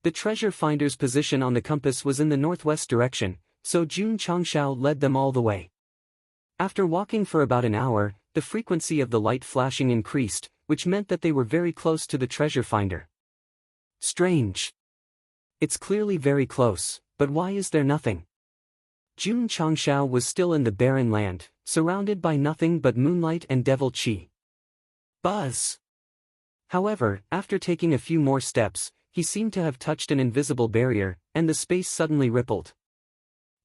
The treasure finder's position on the compass was in the northwest direction, so Jun Changshao led them all the way. After walking for about an hour, the frequency of the light flashing increased, which meant that they were very close to the treasure finder. Strange. It's clearly very close, but why is there nothing? Jun Changshao was still in the barren land, surrounded by nothing but moonlight and devil qi. Buzz. However, after taking a few more steps, he seemed to have touched an invisible barrier, and the space suddenly rippled.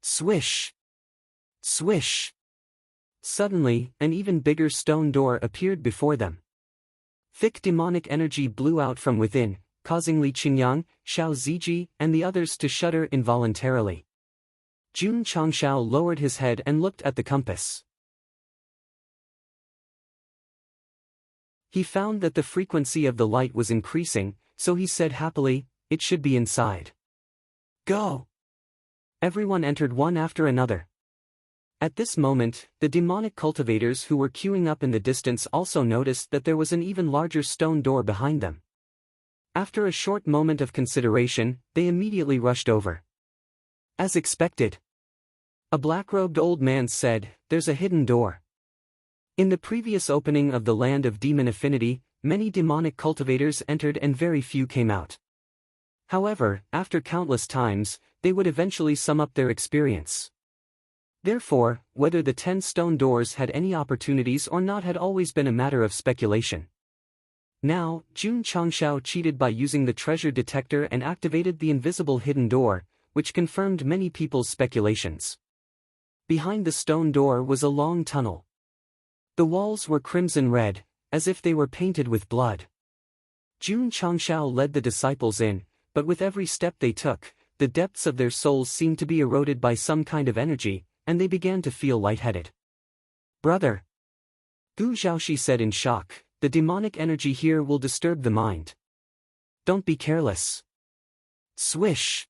Swish! Swish! Suddenly, an even bigger stone door appeared before them. Thick demonic energy blew out from within, causing Li Qingyang, Xiao Ziji, and the others to shudder involuntarily. Jun Changshao lowered his head and looked at the compass. He found that the frequency of the light was increasing, so he said happily, "It should be inside." Go! Everyone entered one after another. At this moment, the demonic cultivators who were queuing up in the distance also noticed that there was an even larger stone door behind them. After a short moment of consideration, they immediately rushed over. As expected. A black-robed old man said, "There's a hidden door." In the previous opening of the Land of Demon Affinity, many demonic cultivators entered and very few came out. However, after countless times, they would eventually sum up their experience. Therefore, whether the 10 stone doors had any opportunities or not had always been a matter of speculation. Now, Jun Changshao cheated by using the treasure detector and activated the invisible hidden door, which confirmed many people's speculations. Behind the stone door was a long tunnel. The walls were crimson red, as if they were painted with blood. Jun Changshao led the disciples in, but with every step they took, the depths of their souls seemed to be eroded by some kind of energy, and they began to feel lightheaded. Brother. Gu Zhaoxi said in shock, "The demonic energy here will disturb the mind. Don't be careless." Swish.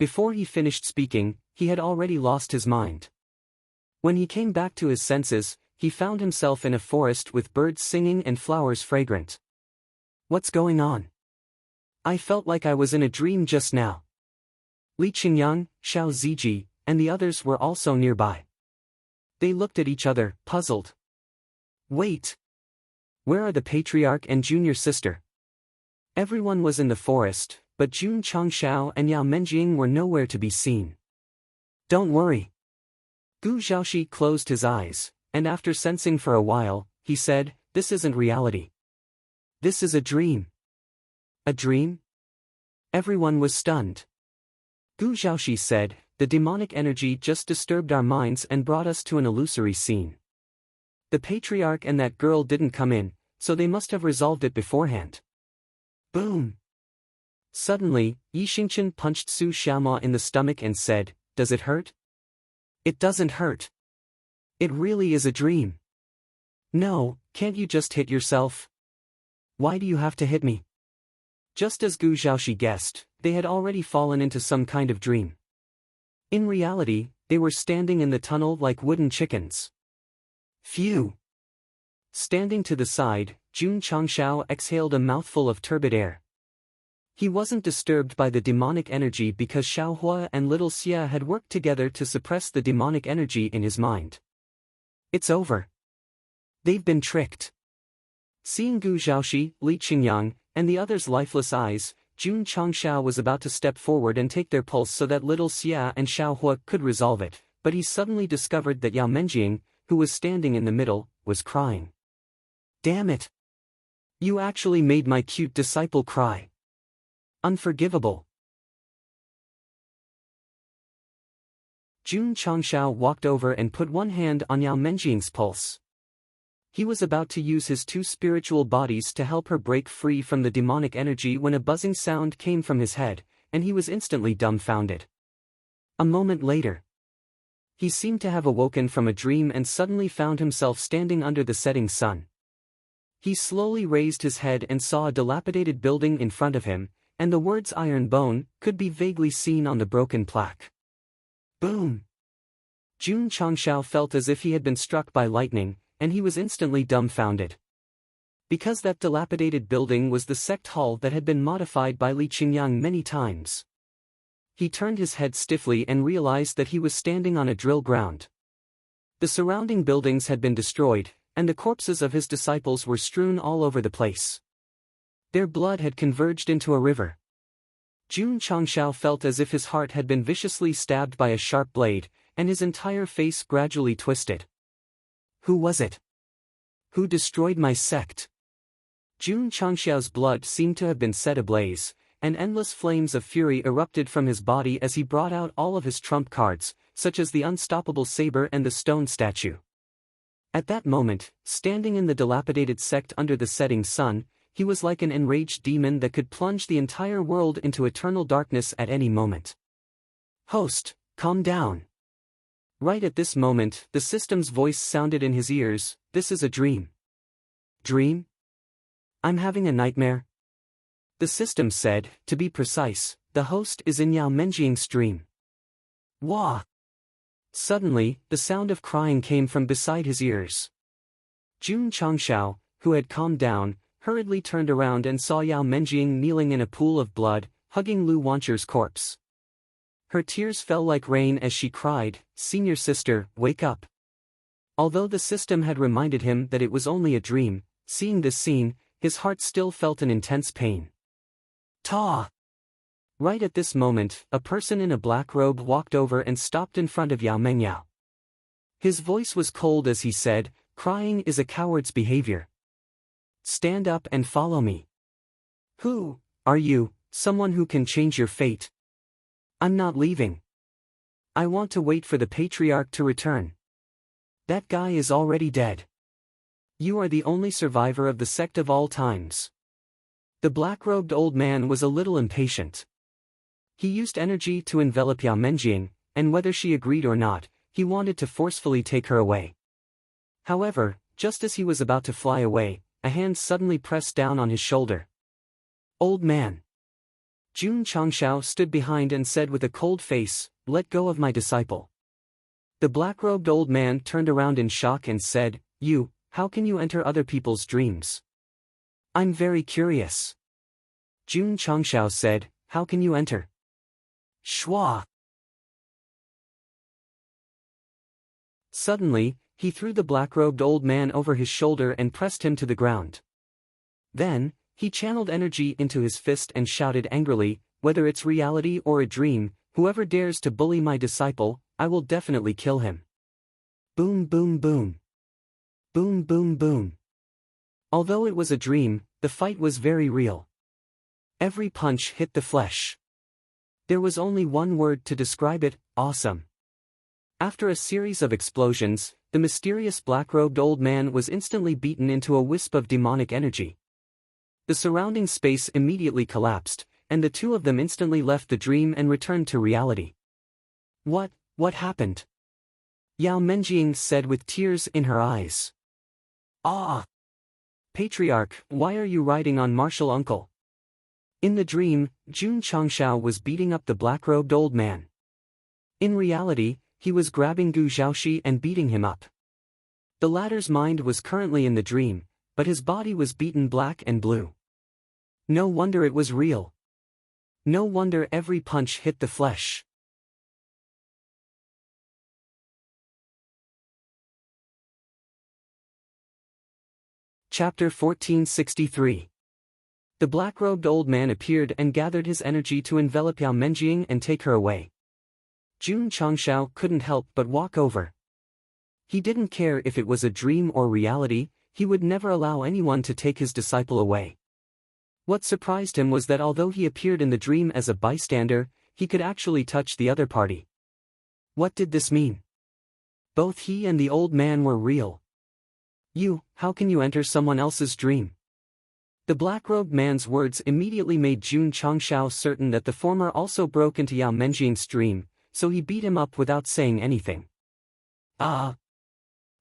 Before he finished speaking, he had already lost his mind. When he came back to his senses, he found himself in a forest with birds singing and flowers fragrant. What's going on? I felt like I was in a dream just now. Li Qingyang, Xiao Ziji, and the others were also nearby. They looked at each other, puzzled. Wait. Where are the patriarch and junior sister? Everyone was in the forest, but Jun Changshao and Yao Menjing were nowhere to be seen. Don't worry. Gu Zhaoxi closed his eyes, and after sensing for a while, he said, "This isn't reality. This is a dream." A dream? Everyone was stunned. Gu Zhaoxi said, "The demonic energy just disturbed our minds and brought us to an illusory scene. The patriarch and that girl didn't come in, so they must have resolved it beforehand." Boom! Suddenly, Yi Xingchen punched Su Xiaoma in the stomach and said, "Does it hurt?" "It doesn't hurt. It really is a dream." "No, can't you just hit yourself? Why do you have to hit me?" Just as Gu Zhaoxi guessed, they had already fallen into some kind of dream. In reality, they were standing in the tunnel like wooden chickens. Phew! Standing to the side, Jun Changshao exhaled a mouthful of turbid air. He wasn't disturbed by the demonic energy because Xiaohua and Little Xia had worked together to suppress the demonic energy in his mind. It's over. They've been tricked. Seeing Gu Zhaoxi, Li Qingyang, and the others' lifeless eyes, Jun Changshao was about to step forward and take their pulse so that Little Xia and Xiaohua could resolve it, but he suddenly discovered that Yao Menjing, who was standing in the middle, was crying. Damn it! You actually made my cute disciple cry. Unforgivable. Jun Changshao walked over and put one hand on Yao Menjing's pulse. He was about to use his two spiritual bodies to help her break free from the demonic energy when a buzzing sound came from his head, and he was instantly dumbfounded. A moment later, he seemed to have awoken from a dream and suddenly found himself standing under the setting sun. He slowly raised his head and saw a dilapidated building in front of him, and the words Iron Bone could be vaguely seen on the broken plaque. Boom! Jun Changshao felt as if he had been struck by lightning, and he was instantly dumbfounded. Because that dilapidated building was the sect hall that had been modified by Li Qingyang many times. He turned his head stiffly and realized that he was standing on a drill ground. The surrounding buildings had been destroyed, and the corpses of his disciples were strewn all over the place. Their blood had converged into a river. Jun Changshao felt as if his heart had been viciously stabbed by a sharp blade, and his entire face gradually twisted. Who was it? Who destroyed my sect? Jun Changshao's blood seemed to have been set ablaze, and endless flames of fury erupted from his body as he brought out all of his trump cards, such as the unstoppable saber and the stone statue. At that moment, standing in the dilapidated sect under the setting sun, he was like an enraged demon that could plunge the entire world into eternal darkness at any moment. Host, calm down. Right at this moment, the system's voice sounded in his ears, this is a dream. Dream? I'm having a nightmare. The system said, to be precise, the host is in Yao Menjing's dream. Wah! Suddenly, the sound of crying came from beside his ears. Jun Changshao, who had calmed down, hurriedly turned around and saw Yao Menjing kneeling in a pool of blood, hugging Lu Wancher's corpse. Her tears fell like rain as she cried, "Senior sister, wake up." Although the system had reminded him that it was only a dream, seeing this scene, his heart still felt an intense pain. Ta! Right at this moment, a person in a black robe walked over and stopped in front of Yao Mengyao. His voice was cold as he said, "Crying is a coward's behavior. Stand up and follow me." Who are you, someone who can change your fate? I'm not leaving. I want to wait for the patriarch to return. That guy is already dead. You are the only survivor of the sect of all times. The black-robed old man was a little impatient. He used energy to envelop Yao Menjing, and whether she agreed or not, he wanted to forcefully take her away. However, just as he was about to fly away, a hand suddenly pressed down on his shoulder. Old man. Jun Changshao stood behind and said with a cold face, "Let go of my disciple." The black-robed old man turned around in shock and said, How can you enter other people's dreams? I'm very curious. Jun Changshao said, How can you enter? Shwa! Suddenly, he threw the black-robed old man over his shoulder and pressed him to the ground. Then, he channeled energy into his fist and shouted angrily, "Whether it's reality or a dream, whoever dares to bully my disciple, I will definitely kill him." Boom boom boom. Boom boom boom. Although it was a dream, the fight was very real. Every punch hit the flesh. There was only one word to describe it: awesome. After a series of explosions, the mysterious black-robed old man was instantly beaten into a wisp of demonic energy. The surrounding space immediately collapsed, and the two of them instantly left the dream and returned to reality. What happened? Yao Menjing said with tears in her eyes. Ah! Patriarch, why are you riding on martial uncle? In the dream, Jun Changshao was beating up the black-robed old man. In reality, he was grabbing Gu Zhaoxi and beating him up. The latter's mind was currently in the dream, but his body was beaten black and blue. No wonder it was real. No wonder every punch hit the flesh. Chapter 1463. The black-robed old man appeared and gathered his energy to envelop Yao Menjing and take her away. Jun Changshao couldn't help but walk over. He didn't care if it was a dream or reality, he would never allow anyone to take his disciple away. What surprised him was that although he appeared in the dream as a bystander, he could actually touch the other party. What did this mean? Both he and the old man were real. How can you enter someone else's dream? The black-robed man's words immediately made Jun Changshao certain that the former also broke into Yao Menjing's dream, so he beat him up without saying anything. Ah!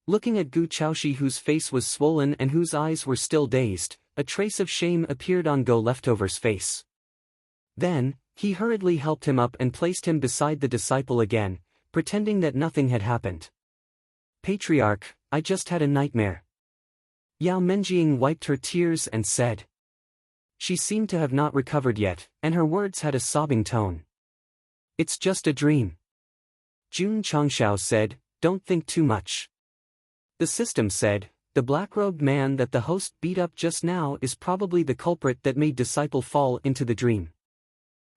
Looking at Gu Chaoshi, whose face was swollen and whose eyes were still dazed, a trace of shame appeared on Go Leftover's face. Then, he hurriedly helped him up and placed him beside the disciple again, pretending that nothing had happened. Patriarch, I just had a nightmare. Yao Menjing wiped her tears and said. She seemed to have not recovered yet, and her words had a sobbing tone. It's just a dream. Jun Changshao said, don't think too much. The system said, the black-robed man that the host beat up just now is probably the culprit that made disciple fall into the dream.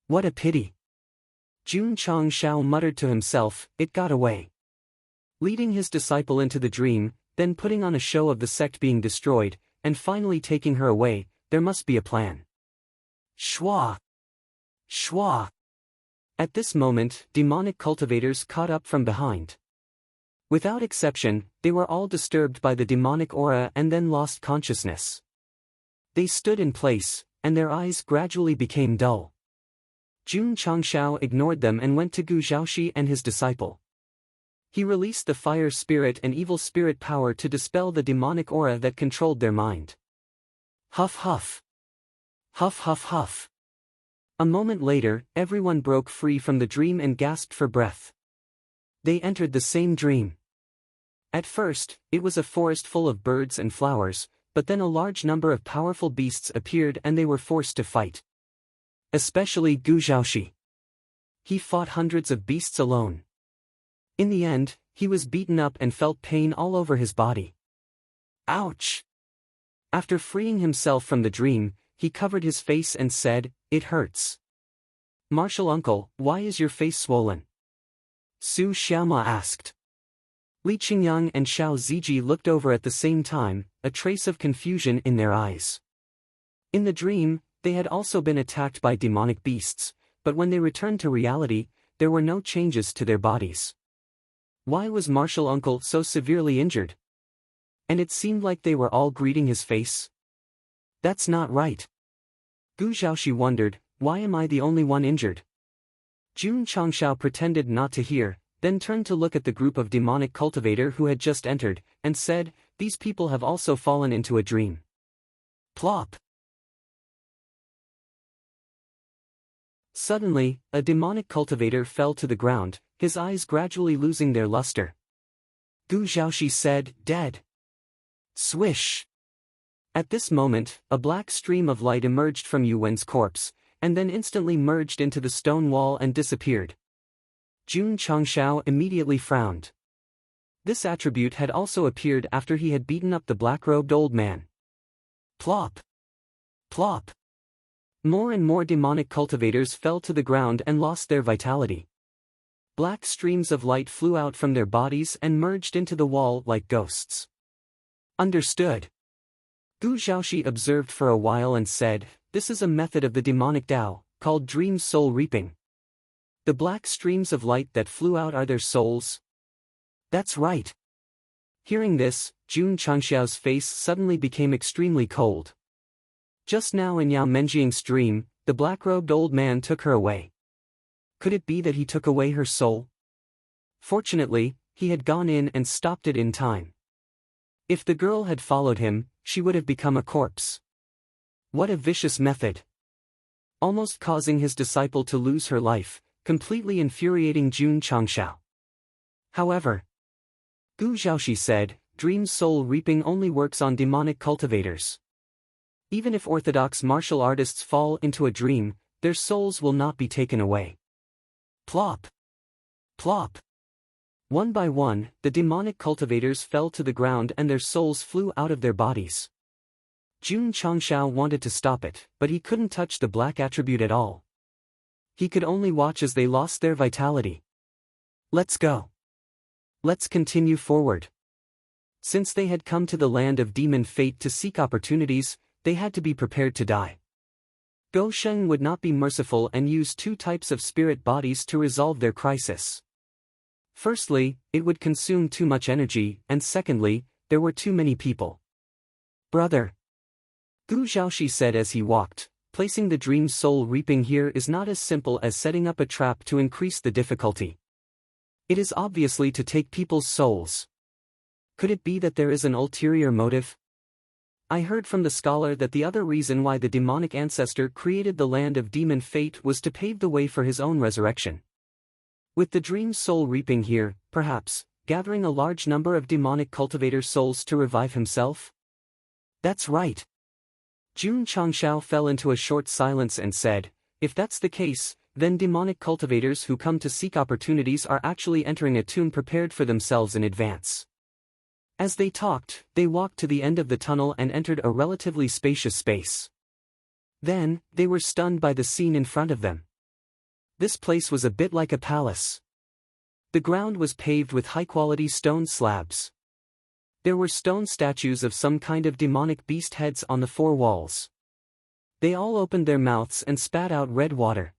What a pity. Jun Changshao muttered to himself, it got away. Leading his disciple into the dream, then putting on a show of the sect being destroyed, and finally taking her away, there must be a plan. Shwa! Shwa! At this moment, demonic cultivators caught up from behind. Without exception, they were all disturbed by the demonic aura and then lost consciousness. They stood in place, and their eyes gradually became dull. Jun Changshao ignored them and went to Gu Zhaoxi and his disciple. He released the fire spirit and evil spirit power to dispel the demonic aura that controlled their mind. Huff huff. Huff huff huff. A moment later, everyone broke free from the dream and gasped for breath. They entered the same dream. At first, it was a forest full of birds and flowers, but then a large number of powerful beasts appeared and they were forced to fight. Especially Gu Zhaoxi. He fought hundreds of beasts alone. In the end, he was beaten up and felt pain all over his body. Ouch! After freeing himself from the dream, he covered his face and said, it hurts. Martial uncle, why is your face swollen? Su Xiaoma asked. Li Qingyang and Xiao Ziji looked over at the same time, a trace of confusion in their eyes. In the dream, they had also been attacked by demonic beasts, but when they returned to reality, there were no changes to their bodies. Why was martial uncle so severely injured? And it seemed like they were all greeting his face. That's not right. Gu Zhaoxi wondered, why am I the only one injured? Jun Changshao pretended not to hear, then turned to look at the group of demonic cultivator who had just entered, and said, these people have also fallen into a dream. Plop! Suddenly, a demonic cultivator fell to the ground, his eyes gradually losing their luster. Gu Zhaoxi said, dead. Swish! At this moment, a black stream of light emerged from Yu Wen's corpse, and then instantly merged into the stone wall and disappeared. Jun Changshao immediately frowned. This attribute had also appeared after he had beaten up the black-robed old man. Plop! Plop! More and more demonic cultivators fell to the ground and lost their vitality. Black streams of light flew out from their bodies and merged into the wall like ghosts. Understood. Gu Zhaoxi observed for a while and said, this is a method of the demonic Tao, called dream soul reaping. The black streams of light that flew out are their souls? That's right. Hearing this, Jun Changxiao's face suddenly became extremely cold. Just now in Yao Menjing's dream, the black-robed old man took her away. Could it be that he took away her soul? Fortunately, he had gone in and stopped it in time. If the girl had followed him, she would have become a corpse. What a vicious method! Almost causing his disciple to lose her life, completely infuriating Jun Changshao. However, Gu Zhaoxi said, dream soul reaping only works on demonic cultivators. Even if orthodox martial artists fall into a dream, their souls will not be taken away. Plop! Plop! One by one, the demonic cultivators fell to the ground and their souls flew out of their bodies. Jun Changshao wanted to stop it, but he couldn't touch the black attribute at all. He could only watch as they lost their vitality. Let's go. Let's continue forward. Since they had come to the land of demon fate to seek opportunities, they had to be prepared to die. Go Sheng would not be merciful and use two types of spirit bodies to resolve their crisis. Firstly, it would consume too much energy, and secondly, there were too many people. Brother, Gu Zhaoxi said as he walked, placing the dream's soul reaping here is not as simple as setting up a trap to increase the difficulty. It is obviously to take people's souls. Could it be that there is an ulterior motive? I heard from the scholar that the other reason why the demonic ancestor created the land of demon fate was to pave the way for his own resurrection. With the dream's soul reaping here, perhaps, gathering a large number of demonic cultivator souls to revive himself? That's right. Jun Changshao fell into a short silence and said, if that's the case, then demonic cultivators who come to seek opportunities are actually entering a tomb prepared for themselves in advance. As they talked, they walked to the end of the tunnel and entered a relatively spacious space. Then, they were stunned by the scene in front of them. This place was a bit like a palace. The ground was paved with high-quality stone slabs. There were stone statues of some kind of demonic beast heads on the four walls. They all opened their mouths and spat out red water.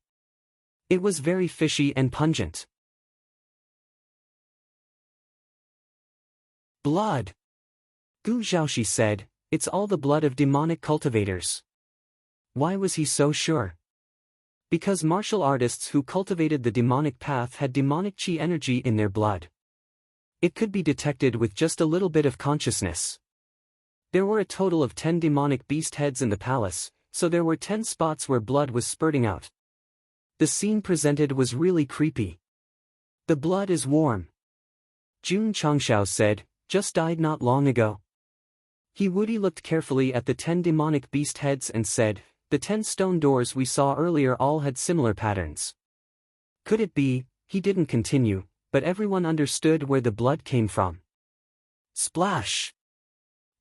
It was very fishy and pungent. Blood! Gu Zhaoxi said, it's all the blood of demonic cultivators. Why was he so sure? Because martial artists who cultivated the demonic path had demonic chi energy in their blood. It could be detected with just a little bit of consciousness. There were a total of 10 demonic beast heads in the palace, so there were 10 spots where blood was spurting out. The scene presented was really creepy. The blood is warm. Jun Changshao said, just died not long ago. He Woody looked carefully at the 10 demonic beast heads and said, the 10 stone doors we saw earlier all had similar patterns. Could it be? He didn't continue, but everyone understood where the blood came from. Splash!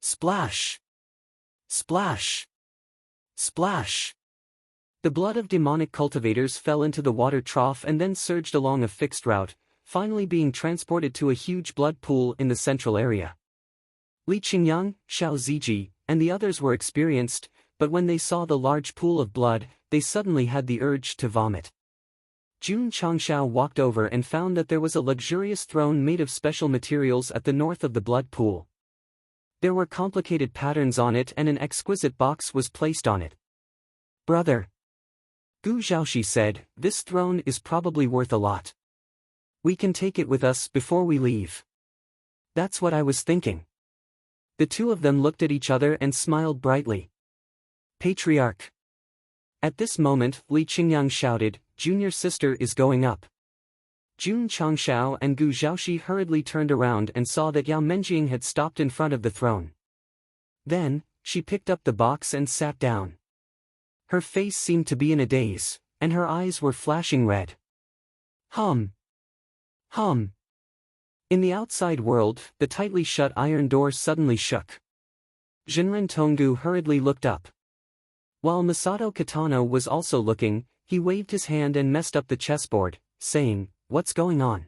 Splash! Splash! Splash! The blood of demonic cultivators fell into the water trough and then surged along a fixed route, finally being transported to a huge blood pool in the central area. Li Qingyang, Xiao Ziji, and the others were experienced, but when they saw the large pool of blood, they suddenly had the urge to vomit. Jun Changshao walked over and found that there was a luxurious throne made of special materials at the north of the blood pool. There were complicated patterns on it and an exquisite box was placed on it. Brother, Gu Zhaoxi said, this throne is probably worth a lot. We can take it with us before we leave. That's what I was thinking. The two of them looked at each other and smiled brightly. Patriarch. At this moment, Li Qingyang shouted, Junior sister is going up. Jun Changshao and Gu Zhaoxi hurriedly turned around and saw that Yao Menjing had stopped in front of the throne. Then, she picked up the box and sat down. Her face seemed to be in a daze, and her eyes were flashing red. Hum. Hum. In the outside world, the tightly shut iron door suddenly shook. Jinren Tonggu hurriedly looked up. While Masato Kitano was also looking, he waved his hand and messed up the chessboard, saying, what's going on?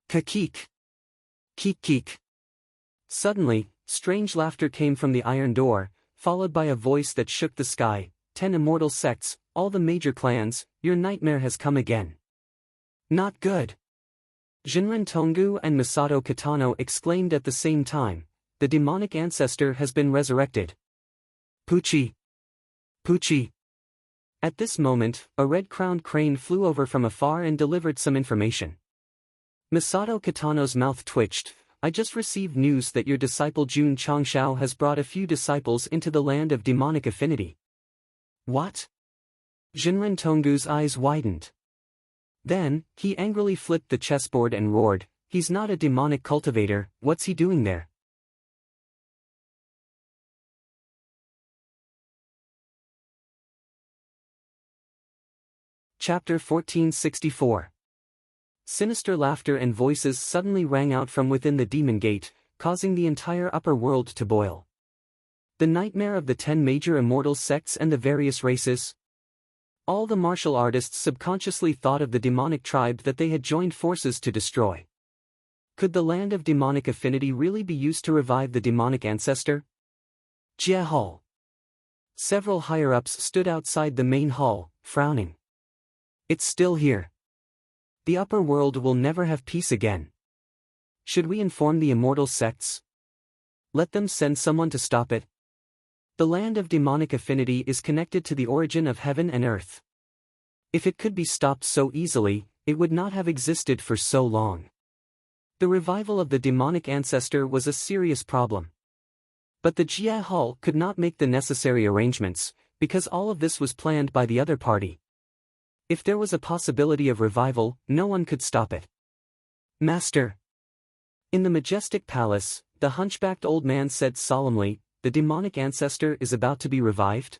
Ka-keek. Keek-keek. Suddenly, strange laughter came from the iron door, followed by a voice that shook the sky, 10 immortal sects, all the major clans, your nightmare has come again. Not good. Jinren Tonggu and Masato Kitano exclaimed at the same time, the demonic ancestor has been resurrected. Pucci! Pucci! At this moment, a red-crowned crane flew over from afar and delivered some information. Masato Kitano's mouth twitched, I just received news that your disciple Jun Changshao has brought a few disciples into the land of demonic affinity. What? Jinren Tonggu's eyes widened. Then, he angrily flipped the chessboard and roared, he's not a demonic cultivator, what's he doing there? Chapter 1464. Sinister laughter and voices suddenly rang out from within the demon gate, causing the entire upper world to boil. The nightmare of the 10 major immortal sects and the various races? All the martial artists subconsciously thought of the demonic tribe that they had joined forces to destroy. Could the land of demonic affinity really be used to revive the demonic ancestor? Jie Hall. Several higher-ups stood outside the main hall, frowning. It's still here. The upper world will never have peace again. Should we inform the immortal sects? Let them send someone to stop it. The land of demonic affinity is connected to the origin of heaven and earth. If it could be stopped so easily, it would not have existed for so long. The revival of the demonic ancestor was a serious problem. But the Jia Hall could not make the necessary arrangements, because all of this was planned by the other party. If there was a possibility of revival, no one could stop it. Master. In the majestic palace, the hunchbacked old man said solemnly, "The demonic ancestor is about to be revived?"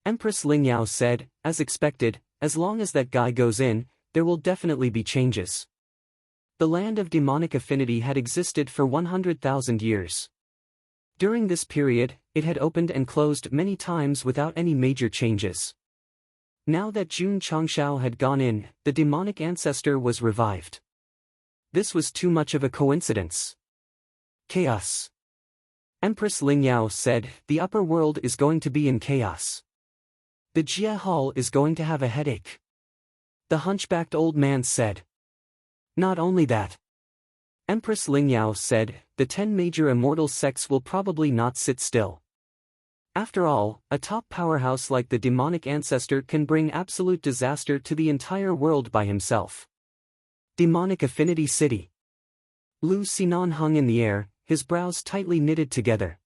Empress Lingyao said, "As expected, as long as that guy goes in, there will definitely be changes." The land of demonic affinity had existed for 100,000 years. During this period, it had opened and closed many times without any major changes. Now that Jun Changshao had gone in, the demonic ancestor was revived. This was too much of a coincidence. Chaos. Empress Lingyao said, "The upper world is going to be in chaos. The Jia Hall is going to have a headache." The hunchbacked old man said. Not only that. Empress Lingyao said, "The 10 major immortal sects will probably not sit still. After all, a top powerhouse like the demonic ancestor can bring absolute disaster to the entire world by himself." Demonic Affinity City. Lu Sinan hung in the air, his brows tightly knitted together.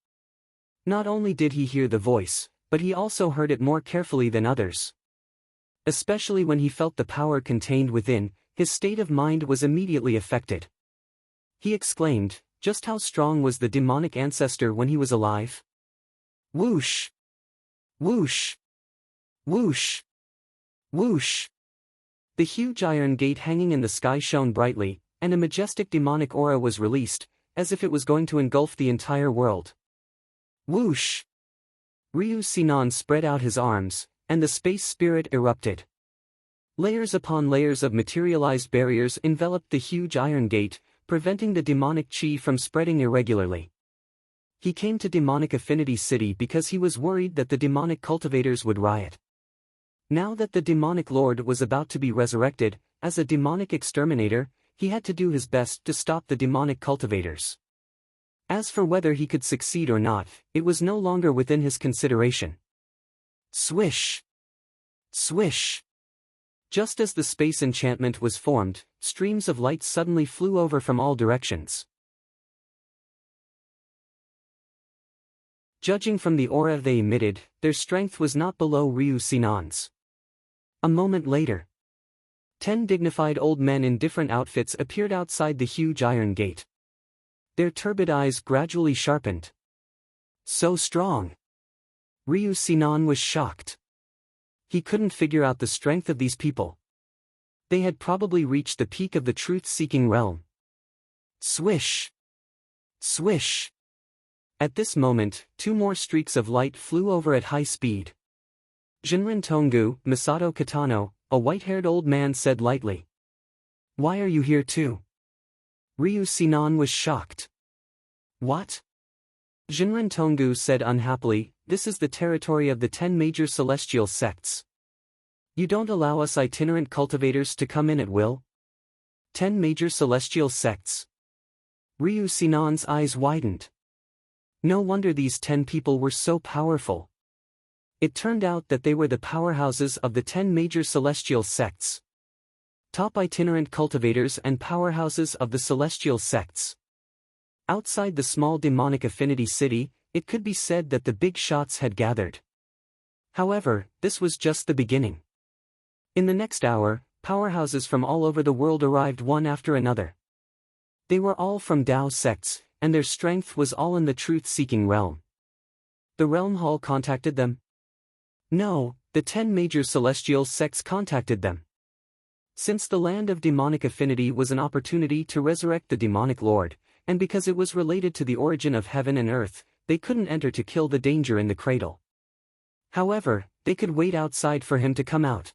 Not only did he hear the voice, but he also heard it more carefully than others. Especially when he felt the power contained within, his state of mind was immediately affected. He exclaimed, "Just how strong was the demonic ancestor when he was alive?" Whoosh! Whoosh! Whoosh! Whoosh! The huge iron gate hanging in the sky shone brightly, and a majestic demonic aura was released, as if it was going to engulf the entire world. Whoosh! Ryu Sinan spread out his arms, and the space spirit erupted. Layers upon layers of materialized barriers enveloped the huge iron gate, preventing the demonic chi from spreading irregularly. He came to Demonic Affinity City because he was worried that the demonic cultivators would riot. Now that the demonic lord was about to be resurrected, as a demonic exterminator, he had to do his best to stop the demonic cultivators. As for whether he could succeed or not, it was no longer within his consideration. Swish! Swish! Just as the space enchantment was formed, streams of light suddenly flew over from all directions. Judging from the aura they emitted, their strength was not below Ryu Sinan's. A moment later, 10 dignified old men in different outfits appeared outside the huge iron gate. Their turbid eyes gradually sharpened. So strong! Ryu Sinan was shocked. He couldn't figure out the strength of these people. They had probably reached the peak of the truth-seeking realm. Swish! Swish! At this moment, 2 more streaks of light flew over at high speed. Jinrin Tongu, Masato Katano, a white-haired old man said lightly. "Why are you here too?" Ryu Sinan was shocked. "What?" Jinrin Tongu said unhappily, "This is the territory of the 10 major celestial sects. You don't allow us itinerant cultivators to come in at will?" 10 major celestial sects. Ryu Sinan's eyes widened. No wonder these 10 people were so powerful. It turned out that they were the powerhouses of the 10 major celestial sects. Top itinerant cultivators and powerhouses of the celestial sects. Outside the small demonic affinity city, it could be said that the big shots had gathered. However, this was just the beginning. In the next hour, powerhouses from all over the world arrived one after another. They were all from Dao sects, and their strength was all in the truth-seeking realm. The Realm Hall contacted them? No, the 10 major celestial sects contacted them. Since the land of demonic affinity was an opportunity to resurrect the demonic lord, and because it was related to the origin of heaven and earth, they couldn't enter to kill the danger in the cradle. However, they could wait outside for him to come out.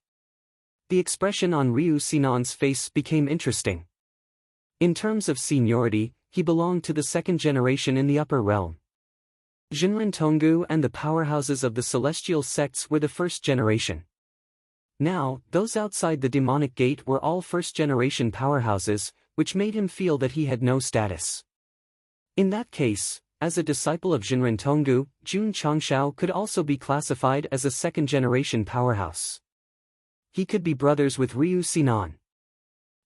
The expression on Ryu Sinan's face became interesting. In terms of seniority, he belonged to the 2nd generation in the upper realm. Jinrin Tongu and the powerhouses of the celestial sects were the 1st generation. Now, those outside the demonic gate were all 1st generation powerhouses, which made him feel that he had no status. In that case, As a disciple of Jinren Tonggu, Jun Changshao could also be classified as a second-generation powerhouse. He could be brothers with Ryu Sinan.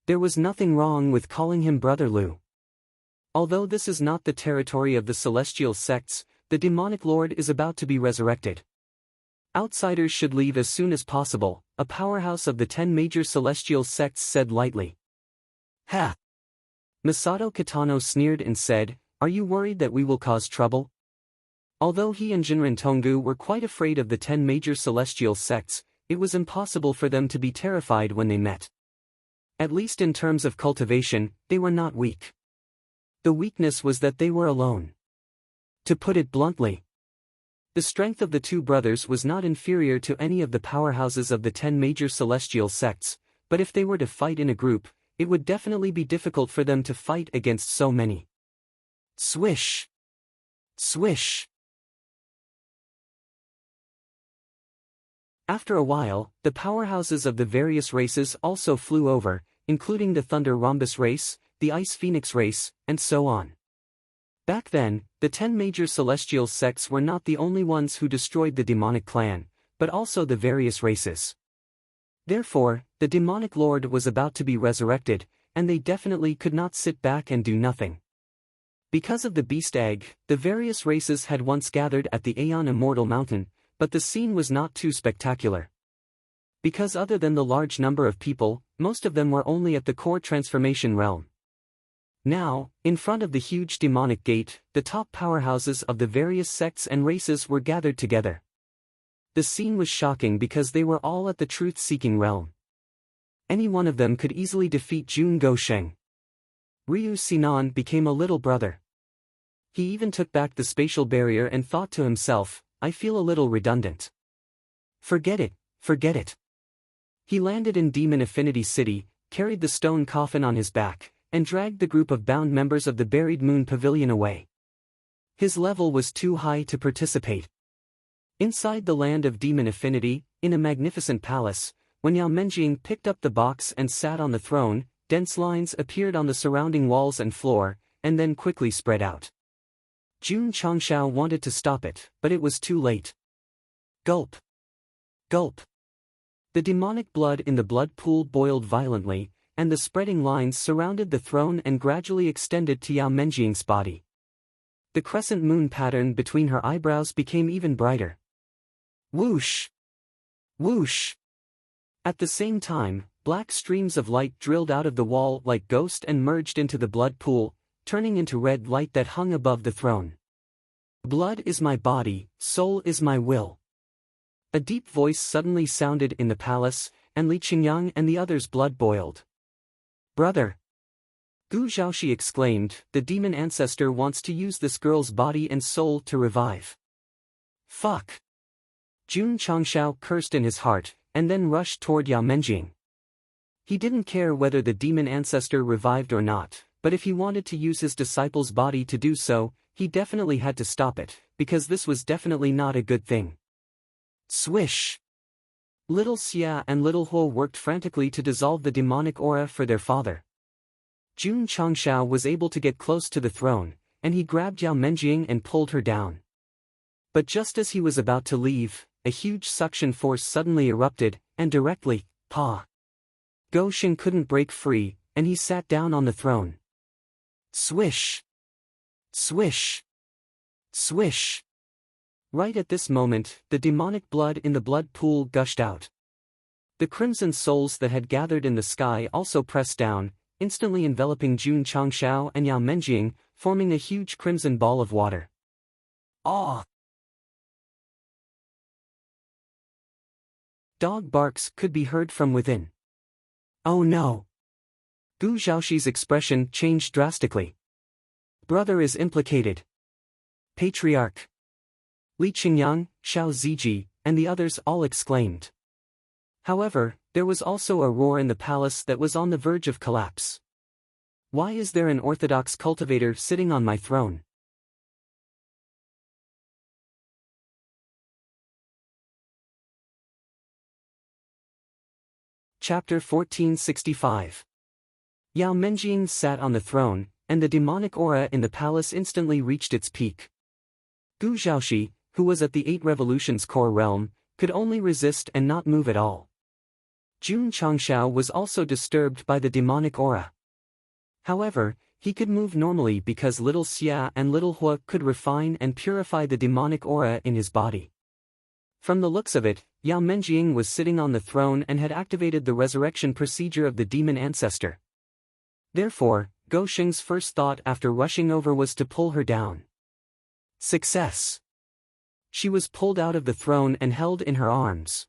There was nothing wrong with calling him Brother Lu. Although this is not the territory of the celestial sects, the demonic lord is about to be resurrected. Outsiders should leave as soon as possible, a powerhouse of the 10 major celestial sects said lightly. Ha! Masato Kitano sneered and said, "Are you worried that we will cause trouble?" Although he and Jinren Tonggu were quite afraid of the 10 major celestial sects, it was impossible for them to be terrified when they met. At least in terms of cultivation, they were not weak. The weakness was that they were alone. To put it bluntly, the strength of the two brothers was not inferior to any of the powerhouses of the 10 major celestial sects, but if they were to fight in a group, it would definitely be difficult for them to fight against so many. Swish! Swish! After a while, the powerhouses of the various races also flew over, including the Thunder Rhombus race, the Ice Phoenix race, and so on. Back then, the 10 major celestial sects were not the only ones who destroyed the demonic clan, but also the various races. Therefore, the demonic lord was about to be resurrected, and they definitely could not sit back and do nothing. Because of the beast egg, the various races had once gathered at the Aeon Immortal Mountain, but the scene was not too spectacular. Because other than the large number of people, most of them were only at the core transformation realm. Now, in front of the huge demonic gate, the top powerhouses of the various sects and races were gathered together. The scene was shocking because they were all at the truth-seeking realm. Any one of them could easily defeat Jun Gosheng. Ryu Sinan became a little brother. He even took back the spatial barrier and thought to himself, "I feel a little redundant. Forget it, forget it." He landed in Demon Affinity City, carried the stone coffin on his back, and dragged the group of bound members of the Buried Moon Pavilion away. His level was too high to participate. Inside the land of Demon Affinity, in a magnificent palace, when Yao Menjing picked up the box and sat on the throne, dense lines appeared on the surrounding walls and floor, and then quickly spread out. Jun Changshao wanted to stop it, but it was too late. Gulp. Gulp. The demonic blood in the blood pool boiled violently, and the spreading lines surrounded the throne and gradually extended to Yao Menjing's body. The crescent moon pattern between her eyebrows became even brighter. Whoosh! Whoosh! At the same time, black streams of light drilled out of the wall like ghosts and merged into the blood pool, turning into red light that hung above the throne. Blood is my body, soul is my will. A deep voice suddenly sounded in the palace, and Li Qingyang and the others' blood boiled. "Brother!" Gu Zhaoxi exclaimed, "The demon ancestor wants to use this girl's body and soul to revive." Fuck! Jun Changshao cursed in his heart, and then rushed toward Yao Menjing. He didn't care whether the demon ancestor revived or not, but if he wanted to use his disciple's body to do so, he definitely had to stop it, because this was definitely not a good thing. Swish! Little Xia and Little Huo worked frantically to dissolve the demonic aura for their father. Jun Changshao was able to get close to the throne, and he grabbed Yao Menjing and pulled her down. But just as he was about to leave, a huge suction force suddenly erupted, and directly, Gosheng couldn't break free, and he sat down on the throne. Swish! Swish! Swish! Right at this moment, the demonic blood in the blood pool gushed out. The crimson souls that had gathered in the sky also pressed down, instantly enveloping Jun Changshao and Yao Menjing, forming a huge crimson ball of water. Aw! Dog barks could be heard from within. Oh no! Gu Zhaoxi's expression changed drastically. Brother is implicated. Patriarch. Li Qingyang, Xiao Ziji, and the others all exclaimed. However, there was also a roar in the palace that was on the verge of collapse. Why is there an orthodox cultivator sitting on my throne? Chapter 1465. Yao Menjing sat on the throne, and the demonic aura in the palace instantly reached its peak. Gu Zhaoxi, who was at the 8 Revolutions core realm, could only resist and not move at all. Jun Changshao was also disturbed by the demonic aura. However, he could move normally because little Xia and little Hua could refine and purify the demonic aura in his body. From the looks of it, Yao Menjing was sitting on the throne and had activated the resurrection procedure of the demon ancestor. Therefore, Gou Sheng's first thought after rushing over was to pull her down. Success! She was pulled out of the throne and held in her arms.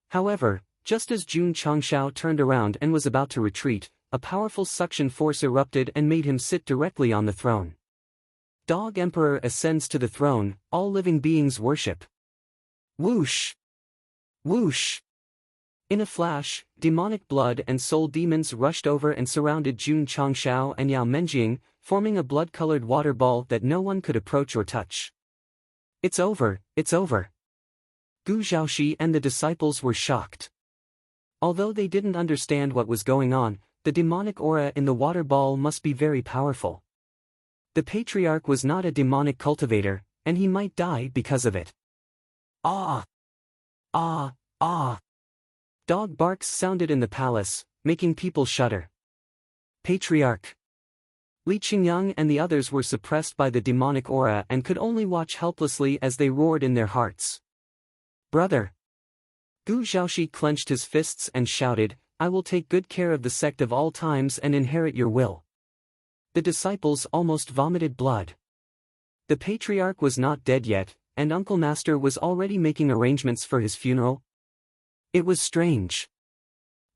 However, just as Jun Changshao turned around and was about to retreat, a powerful suction force erupted and made him sit directly on the throne. Dog Emperor ascends to the throne, all living beings worship. Whoosh! Whoosh! In a flash, demonic blood and soul demons rushed over and surrounded Jun Changshao and Yao Menjing, forming a blood-colored water ball that no one could approach or touch. It's over, it's over. Gu Zhaoxi and the disciples were shocked. Although they didn't understand what was going on, the demonic aura in the water ball must be very powerful. The patriarch was not a demonic cultivator, and he might die because of it. Ah! Ah! Ah! Dog barks sounded in the palace, making people shudder. Patriarch! Li Qingyang and the others were suppressed by the demonic aura and could only watch helplessly as they roared in their hearts. Brother! Gu Zhaoxi clenched his fists and shouted, I will take good care of the sect of all times and inherit your will. The disciples almost vomited blood. The patriarch was not dead yet, and Uncle Master was already making arrangements for his funeral. It was strange.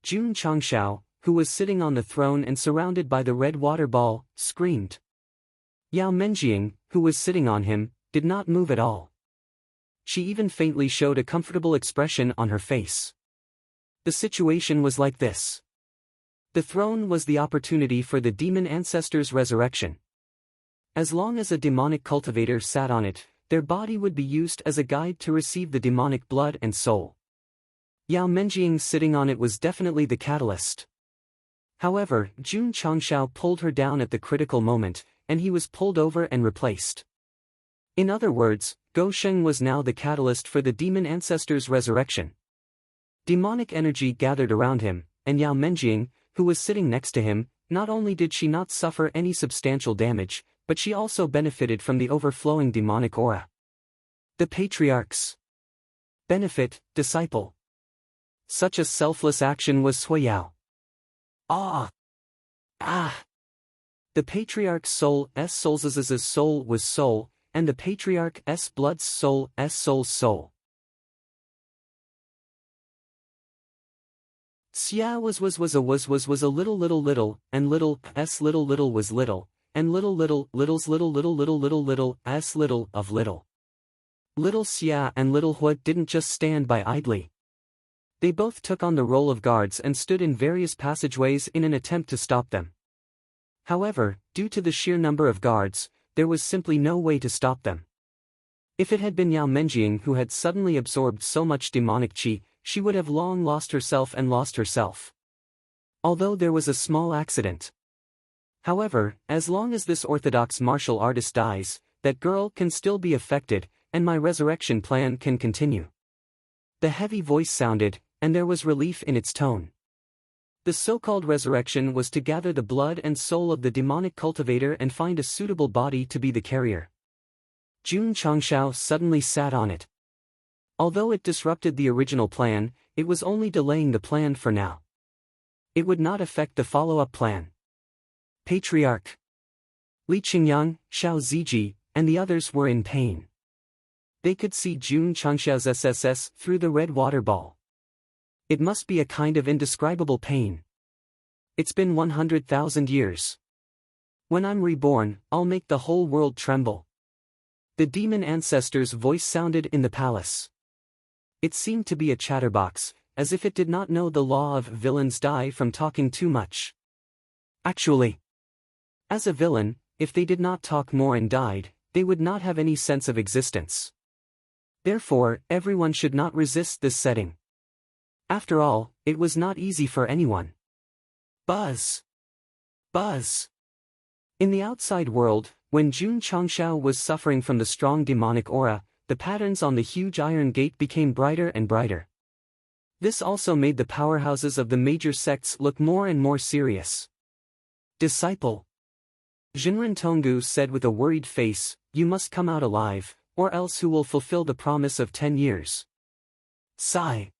Jun Changshao, who was sitting on the throne and surrounded by the red water ball, screamed. Yao Menjing, who was sitting on him, did not move at all. She even faintly showed a comfortable expression on her face. The situation was like this. The throne was the opportunity for the demon ancestors' resurrection. As long as a demonic cultivator sat on it, their body would be used as a guide to receive the demonic blood and soul. Yao Menjing sitting on it was definitely the catalyst. However, Jun Changshao pulled her down at the critical moment, and he was pulled over and replaced. In other words, Gou Sheng was now the catalyst for the demon ancestors' resurrection. Demonic energy gathered around him, and Yao Menjing, who was sitting next to him, not only did she not suffer any substantial damage, but she also benefited from the overflowing demonic aura. The patriarch's benefit, disciple. Such a selfless action was Sui Yao. Ah! Ah! The patriarch's soul's soul was soul, and the patriarch's blood's soul's soul. Xia was a little, and little was little, and little's little of little. Little Xia and little Hua didn't just stand by idly. They both took on the role of guards and stood in various passageways in an attempt to stop them. However, due to the sheer number of guards, there was simply no way to stop them. If it had been Yao Menjing who had suddenly absorbed so much demonic qi, she would have long lost herself. Although there was a small accident. However, as long as this orthodox martial artist dies, that girl can still be affected, and my resurrection plan can continue. The heavy voice sounded, and there was relief in its tone. The so-called resurrection was to gather the blood and soul of the demonic cultivator and find a suitable body to be the carrier. Jun Changshao suddenly sat on it. Although it disrupted the original plan, it was only delaying the plan for now. It would not affect the follow-up plan. Patriarch Li Qingyang, Xiao Ziji, and the others were in pain. They could see Jun Changshao's SSS through the red water ball. It must be a kind of indescribable pain. It's been 100,000 years. When I'm reborn, I'll make the whole world tremble. The demon ancestor's voice sounded in the palace. It seemed to be a chatterbox, as if it did not know the law of villains die from talking too much. Actually, as a villain, if they did not talk more and died, they would not have any sense of existence. Therefore, everyone should not resist this setting. After all, it was not easy for anyone. Buzz! Buzz! In the outside world, when Jun Changshao was suffering from the strong demonic aura, the patterns on the huge iron gate became brighter and brighter. This also made the powerhouses of the major sects look more and more serious. Disciple Jinren Tonggu said with a worried face, "You must come out alive, or else who will fulfill the promise of 10 years? Sigh.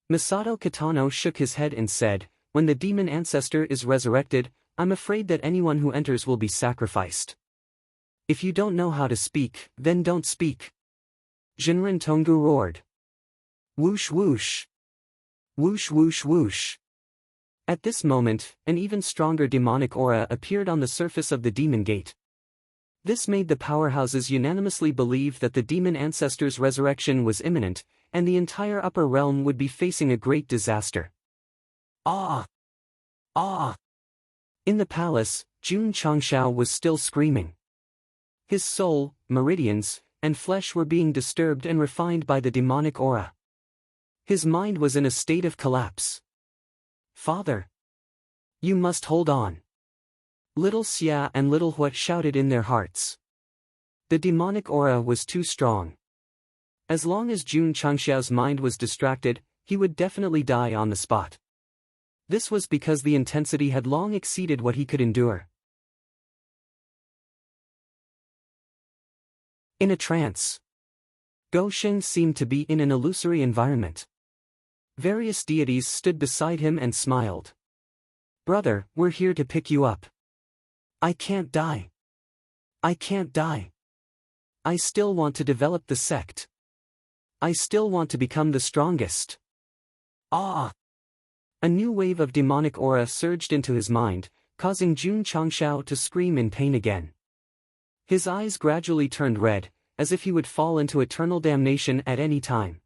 Masato Kitano shook his head and said, "When the demon ancestor is resurrected, I'm afraid that anyone who enters will be sacrificed. If you don't know how to speak, then don't speak." Jinren Tonggu roared. Whoosh whoosh. Whoosh whoosh whoosh. At this moment, an even stronger demonic aura appeared on the surface of the demon gate. This made the powerhouses unanimously believe that the demon ancestor's resurrection was imminent, and the entire upper realm would be facing a great disaster. Ah! Ah! In the palace, Jun Changshao was still screaming. His soul, meridians, and flesh were being disturbed and refined by the demonic aura. His mind was in a state of collapse. "Father! You must hold on!" Little Xia and Little Hua shouted in their hearts. The demonic aura was too strong. As long as Jun Changshao's mind was distracted, he would definitely die on the spot. This was because the intensity had long exceeded what he could endure. In a trance, Gou Sheng seemed to be in an illusory environment. Various deities stood beside him and smiled. "Brother, we're here to pick you up. I can't die. I can't die. I still want to develop the sect. I still want to become the strongest." Ah! A new wave of demonic aura surged into his mind, causing Jun Changshao to scream in pain again. His eyes gradually turned red, as if he would fall into eternal damnation at any time.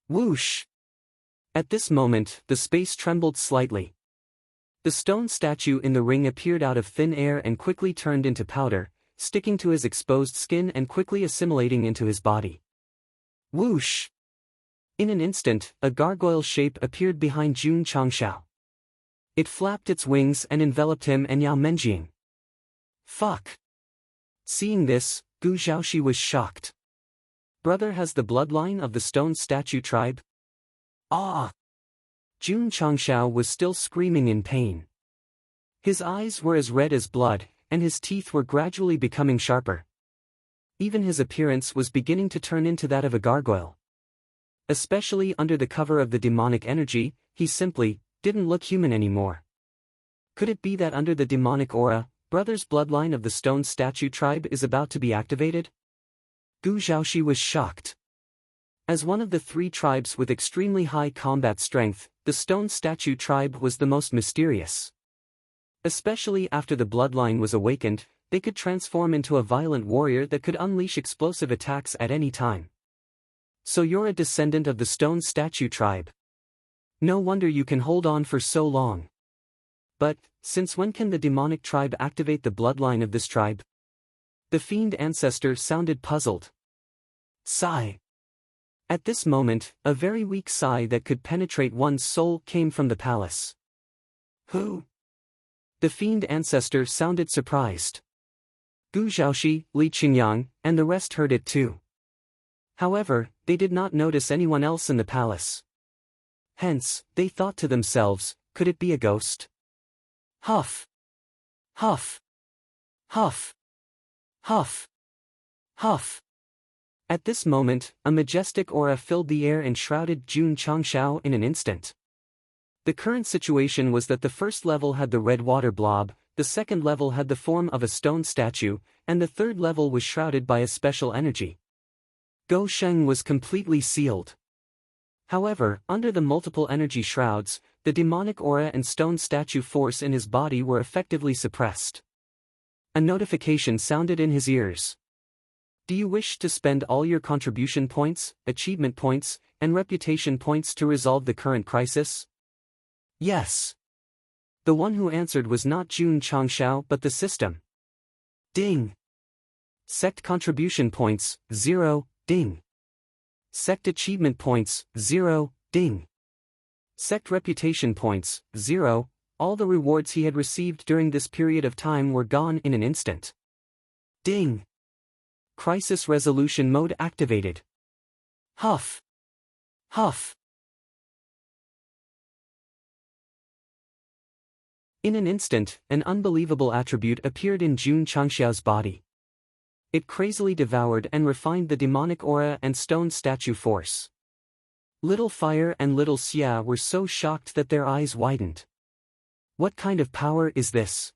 Whoosh! At this moment, the space trembled slightly. The stone statue in the ring appeared out of thin air and quickly turned into powder, sticking to his exposed skin and quickly assimilating into his body. Whoosh! In an instant, a gargoyle shape appeared behind Jun Changshao. It flapped its wings and enveloped him and Yao Menjing. Fuck! Seeing this, Gu Zhaoxi was shocked. Brother has the bloodline of the stone statue tribe? Ah! Jun Changshao was still screaming in pain. His eyes were as red as blood, and his teeth were gradually becoming sharper. Even his appearance was beginning to turn into that of a gargoyle. Especially under the cover of the demonic energy, he simply didn't look human anymore. Could it be that under the demonic aura, Brother's bloodline of the stone statue tribe is about to be activated? Gu Zhaoxi was shocked. As one of the 3 tribes with extremely high combat strength, the stone statue tribe was the most mysterious. Especially after the bloodline was awakened, they could transform into a violent warrior that could unleash explosive attacks at any time. So you're a descendant of the stone statue tribe. No wonder you can hold on for so long. But, since when can the demonic tribe activate the bloodline of this tribe? The fiend ancestor sounded puzzled. Sigh. At this moment, a very weak sigh that could penetrate one's soul came from the palace. Who? The fiend ancestor sounded surprised. Gu Zhaoxi, Li Qingyang, and the rest heard it too. However, they did not notice anyone else in the palace. Hence, they thought to themselves, could it be a ghost? Huff! Huff! Huff! Huff! Huff! At this moment, a majestic aura filled the air and shrouded Jun Changshao in an instant. The current situation was that the first level had the red water blob, the second level had the form of a stone statue, and the third level was shrouded by a special energy. Gou Sheng was completely sealed. However, under the multiple energy shrouds, the demonic aura and stone statue force in his body were effectively suppressed. A notification sounded in his ears. Do you wish to spend all your contribution points, achievement points, and reputation points to resolve the current crisis? Yes. The one who answered was not Jun Changshao but the system. Ding. Sect contribution points, 0, ding. Sect achievement points, 0, ding. Sect reputation points, 0, all the rewards he had received during this period of time were gone in an instant. Ding! Crisis resolution mode activated. Huff! Huff! In an instant, an unbelievable attribute appeared in Jun Changxiao's body. It crazily devoured and refined the demonic aura and stone statue force. Little Fire and Little Xia were so shocked that their eyes widened. What kind of power is this?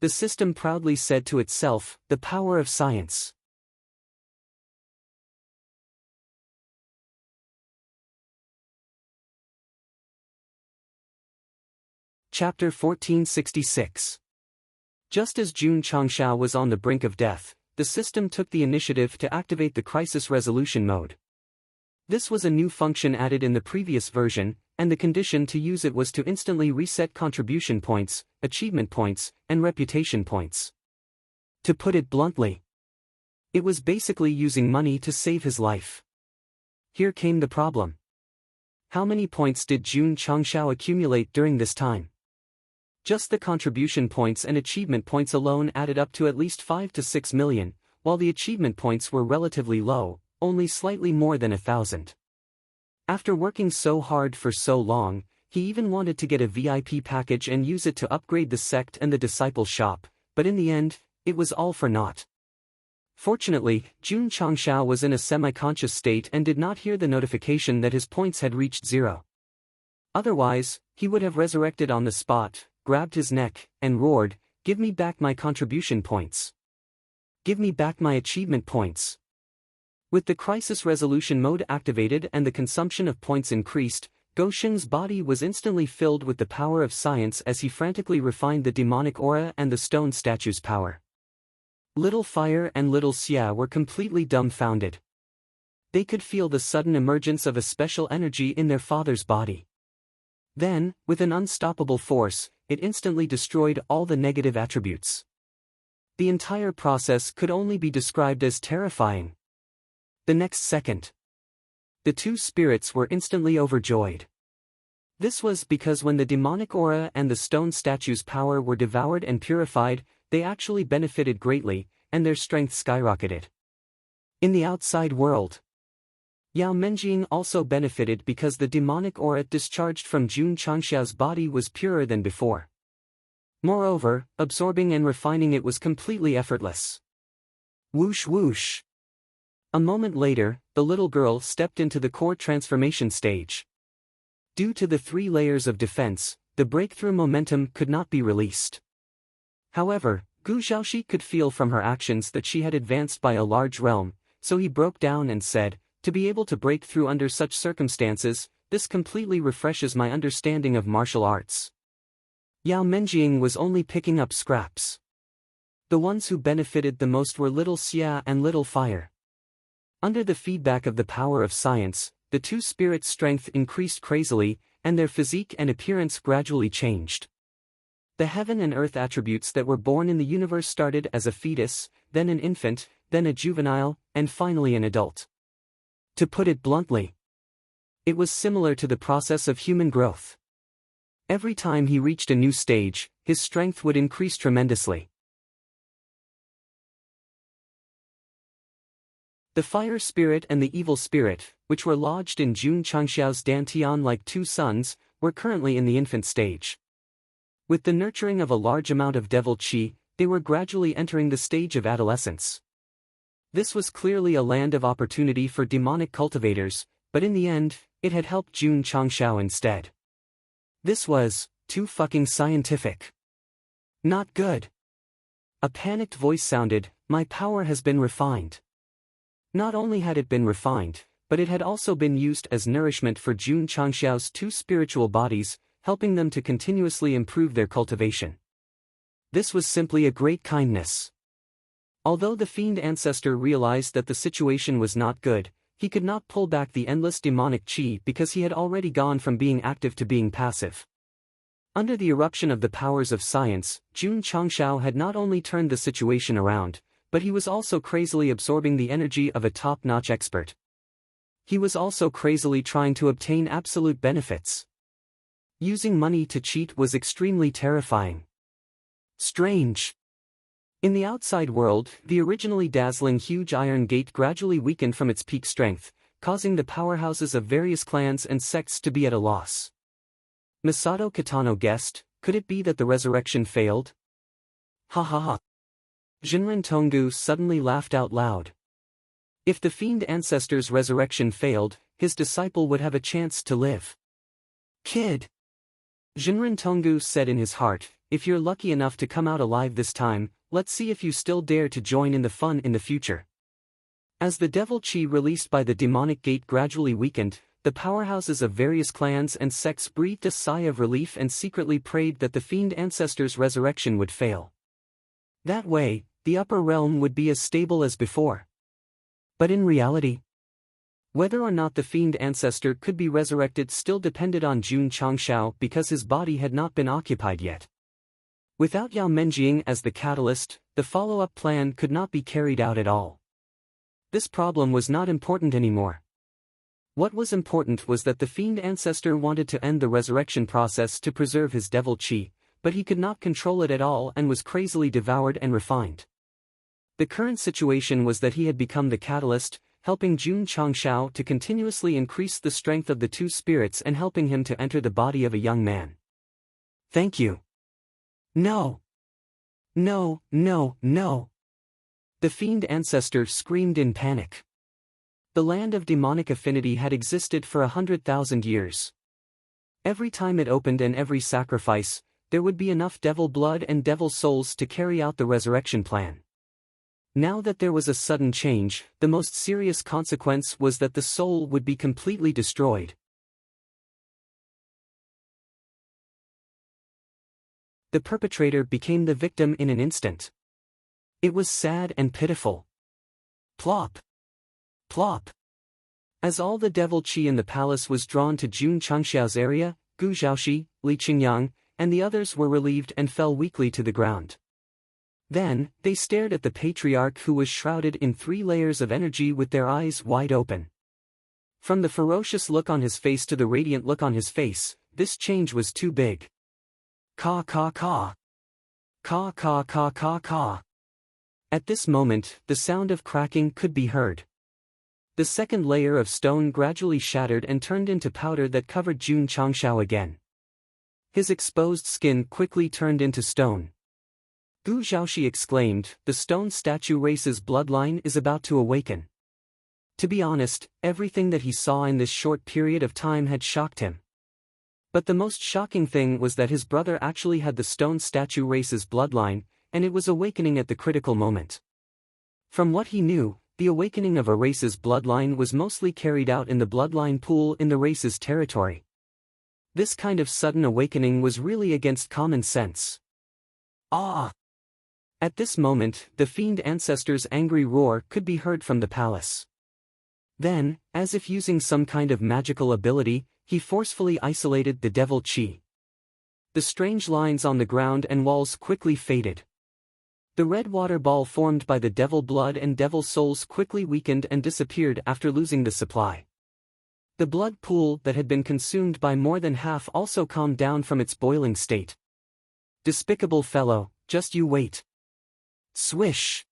The system proudly said to itself, the power of science. Chapter 1466. Just as Jun Changxiao was on the brink of death, the system took the initiative to activate the crisis resolution mode. This was a new function added in the previous version, and the condition to use it was to instantly reset contribution points, achievement points, and reputation points. To put it bluntly, it was basically using money to save his life. Here came the problem. How many points did Jun Changxiao accumulate during this time? Just the contribution points and achievement points alone added up to at least 5 to 6 million, while the achievement points were relatively low, only slightly more than 1,000. After working so hard for so long, he even wanted to get a VIP package and use it to upgrade the sect and the disciple shop, but in the end, it was all for naught. Fortunately, Jun Changxiao was in a semi-conscious state and did not hear the notification that his points had reached 0. Otherwise, he would have resurrected on the spot, grabbed his neck, and roared, "Give me back my contribution points! Give me back my achievement points!" With the crisis resolution mode activated and the consumption of points increased, Gosheng's body was instantly filled with the power of science as he frantically refined the demonic aura and the stone statue's power. Little Fire and Little Xia were completely dumbfounded. They could feel the sudden emergence of a special energy in their father's body. Then, with an unstoppable force, it instantly destroyed all the negative attributes. The entire process could only be described as terrifying. The next second, the two spirits were instantly overjoyed. This was because when the demonic aura and the stone statue's power were devoured and purified, they actually benefited greatly, and their strength skyrocketed. In the outside world, Yao Menjing also benefited because the demonic aura discharged from Jun Changxiao's body was purer than before. Moreover, absorbing and refining it was completely effortless. Whoosh whoosh. A moment later, the little girl stepped into the core transformation stage. Due to the 3 layers of defense, the breakthrough momentum could not be released. However, Gu Xiaoxi could feel from her actions that she had advanced by a large realm, so he broke down and said, "To be able to break through under such circumstances, this completely refreshes my understanding of martial arts." Yao Menjing was only picking up scraps. The ones who benefited the most were Little Xia and Little Fire. Under the feedback of the power of science, the two spirits' strength increased crazily, and their physique and appearance gradually changed. The heaven and earth attributes that were born in the universe started as a fetus, then an infant, then a juvenile, and finally an adult. To put it bluntly, it was similar to the process of human growth. Every time he reached a new stage, his strength would increase tremendously. The fire spirit and the evil spirit, which were lodged in Jun Changxiao's dantian like two sons, were currently in the infant stage. With the nurturing of a large amount of devil qi, they were gradually entering the stage of adolescence. This was clearly a land of opportunity for demonic cultivators, but in the end, it had helped Jun Changxiao instead. This was too fucking scientific. Not good. A panicked voice sounded, "My power has been refined." Not only had it been refined, but it had also been used as nourishment for Jun Changxiao's 2 spiritual bodies, helping them to continuously improve their cultivation. This was simply a great kindness. Although the fiend ancestor realized that the situation was not good, he could not pull back the endless demonic qi because he had already gone from being active to being passive. Under the eruption of the powers of science, Jun Changxiao had not only turned the situation around, but he was also crazily absorbing the energy of a top-notch expert. He was also crazily trying to obtain absolute benefits. Using money to cheat was extremely terrifying. Strange. In the outside world, the originally dazzling huge iron gate gradually weakened from its peak strength, causing the powerhouses of various clans and sects to be at a loss. Masato Kitano guessed, could it be that the resurrection failed? Ha ha ha. Jinren Tongu suddenly laughed out loud. If the fiend ancestor's resurrection failed, his disciple would have a chance to live. Kid! Jinren Tongu said in his heart, if you're lucky enough to come out alive this time, let's see if you still dare to join in the fun in the future. As the devil chi released by the demonic gate gradually weakened, the powerhouses of various clans and sects breathed a sigh of relief and secretly prayed that the fiend ancestor's resurrection would fail. That way, the upper realm would be as stable as before. But in reality, whether or not the fiend ancestor could be resurrected still depended on Jun Changshao because his body had not been occupied yet. Without Yao Menjing as the catalyst, the follow-up plan could not be carried out at all. This problem was not important anymore. What was important was that the fiend ancestor wanted to end the resurrection process to preserve his devil chi, but he could not control it at all and was crazily devoured and refined. The current situation was that he had become the catalyst, helping Jun Changshao to continuously increase the strength of the two spirits and helping him to enter the body of a young man. Thank you. No. No, no, no. The fiend ancestor screamed in panic. The land of demonic affinity had existed for 100,000 years. Every time it opened and every sacrifice, there would be enough devil blood and devil souls to carry out the resurrection plan. Now that there was a sudden change, the most serious consequence was that the soul would be completely destroyed. The perpetrator became the victim in an instant. It was sad and pitiful. Plop! Plop! As all the devil chi in the palace was drawn to Jun Changshao's area, Gu Zhaoxi, Li Qingyang, and the others were relieved and fell weakly to the ground. Then, they stared at the patriarch who was shrouded in 3 layers of energy with their eyes wide open. From the ferocious look on his face to the radiant look on his face, this change was too big. Caw caw caw. Caw caw caw caw caw. At this moment, the sound of cracking could be heard. The second layer of stone gradually shattered and turned into powder that covered Jun Changshao again. His exposed skin quickly turned into stone. Gu Zhaoxi exclaimed, the stone statue race's bloodline is about to awaken. To be honest, everything that he saw in this short period of time had shocked him. But the most shocking thing was that his brother actually had the stone statue race's bloodline, and it was awakening at the critical moment. From what he knew, the awakening of a race's bloodline was mostly carried out in the bloodline pool in the race's territory. This kind of sudden awakening was really against common sense. Ah! At this moment, the fiend ancestor's angry roar could be heard from the palace. Then, as if using some kind of magical ability, he forcefully isolated the devil chi. The strange lines on the ground and walls quickly faded. The red water ball formed by the devil blood and devil souls quickly weakened and disappeared after losing the supply. The blood pool that had been consumed by more than half also calmed down from its boiling state. Despicable fellow, just you wait. Swish!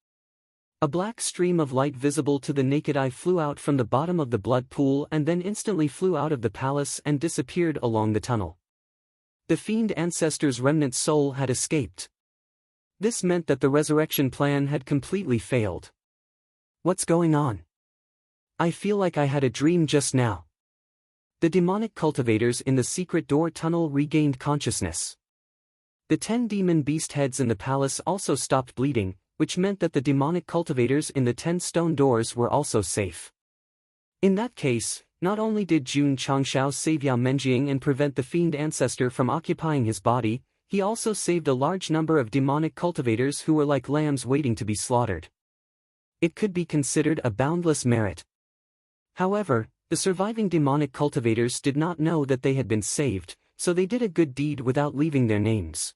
A black stream of light visible to the naked eye flew out from the bottom of the blood pool and then instantly flew out of the palace and disappeared along the tunnel. The fiend ancestor's remnant soul had escaped. This meant that the resurrection plan had completely failed. What's going on? I feel like I had a dream just now. The demonic cultivators in the secret door tunnel regained consciousness. The 10 demon beast heads in the palace also stopped bleeding, which meant that the demonic cultivators in the 10 stone doors were also safe. In that case, not only did Jun Changshao save Yao Menjing and prevent the fiend ancestor from occupying his body, he also saved a large number of demonic cultivators who were like lambs waiting to be slaughtered. It could be considered a boundless merit. However, the surviving demonic cultivators did not know that they had been saved, so they did a good deed without leaving their names.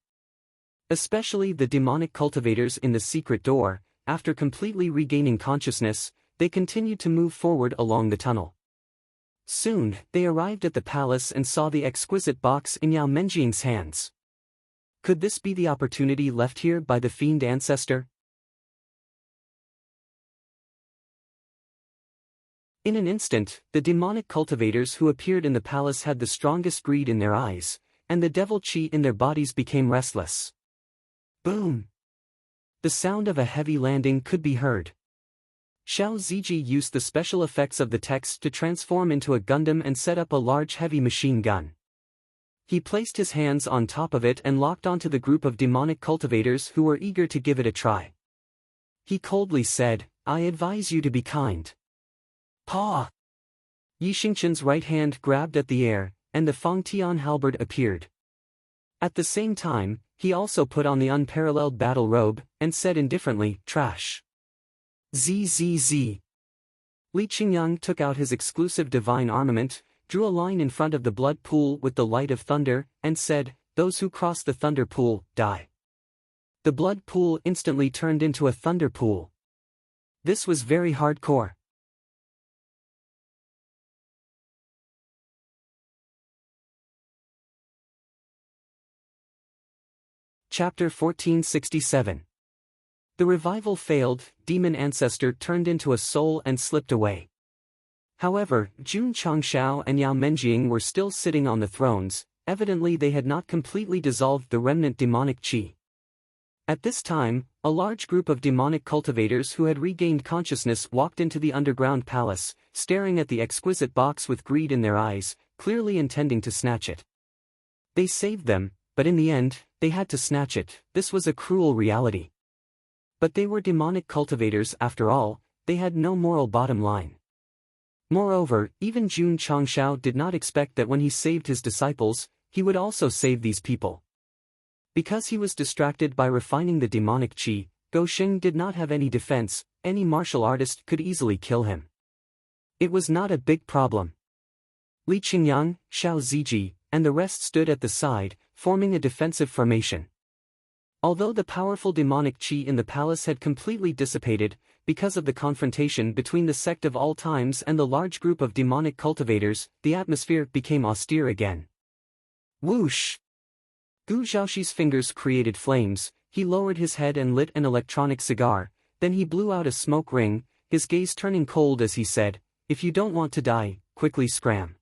Especially the demonic cultivators in the secret door, after completely regaining consciousness, they continued to move forward along the tunnel. Soon, they arrived at the palace and saw the exquisite box in Yao Menjing's hands. Could this be the opportunity left here by the fiend ancestor? In an instant, the demonic cultivators who appeared in the palace had the strongest greed in their eyes, and the devil chi in their bodies became restless. Boom! The sound of a heavy landing could be heard. Xiao Ziji used the special effects of the text to transform into a Gundam and set up a large heavy machine gun. He placed his hands on top of it and locked onto the group of demonic cultivators who were eager to give it a try. He coldly said, "I advise you to be kind." Paw! Yi Xingchen's right hand grabbed at the air, and the Fangtian halberd appeared. At the same time, he also put on the unparalleled battle robe, and said indifferently, "Trash." ZZZ. Li Qingyang took out his exclusive divine armament, drew a line in front of the blood pool with the light of thunder, and said, "Those who cross the thunder pool, die." The blood pool instantly turned into a thunder pool. This was very hardcore. Chapter 1467. The revival failed, demon ancestor turned into a soul and slipped away. However, Jun Changshao and Yao Menjing were still sitting on the thrones, evidently they had not completely dissolved the remnant demonic chi. At this time, a large group of demonic cultivators who had regained consciousness walked into the underground palace, staring at the exquisite box with greed in their eyes, clearly intending to snatch it. They saved them, but in the end, they had to snatch it. This was a cruel reality. But they were demonic cultivators after all, they had no moral bottom line. Moreover, even Jun Changshao did not expect that when he saved his disciples, he would also save these people. Because he was distracted by refining the demonic chi, Go Xing did not have any defense, any martial artist could easily kill him. It was not a big problem. Li Qingyang, Xiao Ziji, and the rest stood at the side, forming a defensive formation. Although the powerful demonic chi in the palace had completely dissipated, because of the confrontation between the sect of all times and the large group of demonic cultivators, the atmosphere became austere again. Whoosh! Gu Zhaoxi's fingers created flames, he lowered his head and lit an electronic cigar, then he blew out a smoke ring, his gaze turning cold as he said, "If you don't want to die, quickly scram."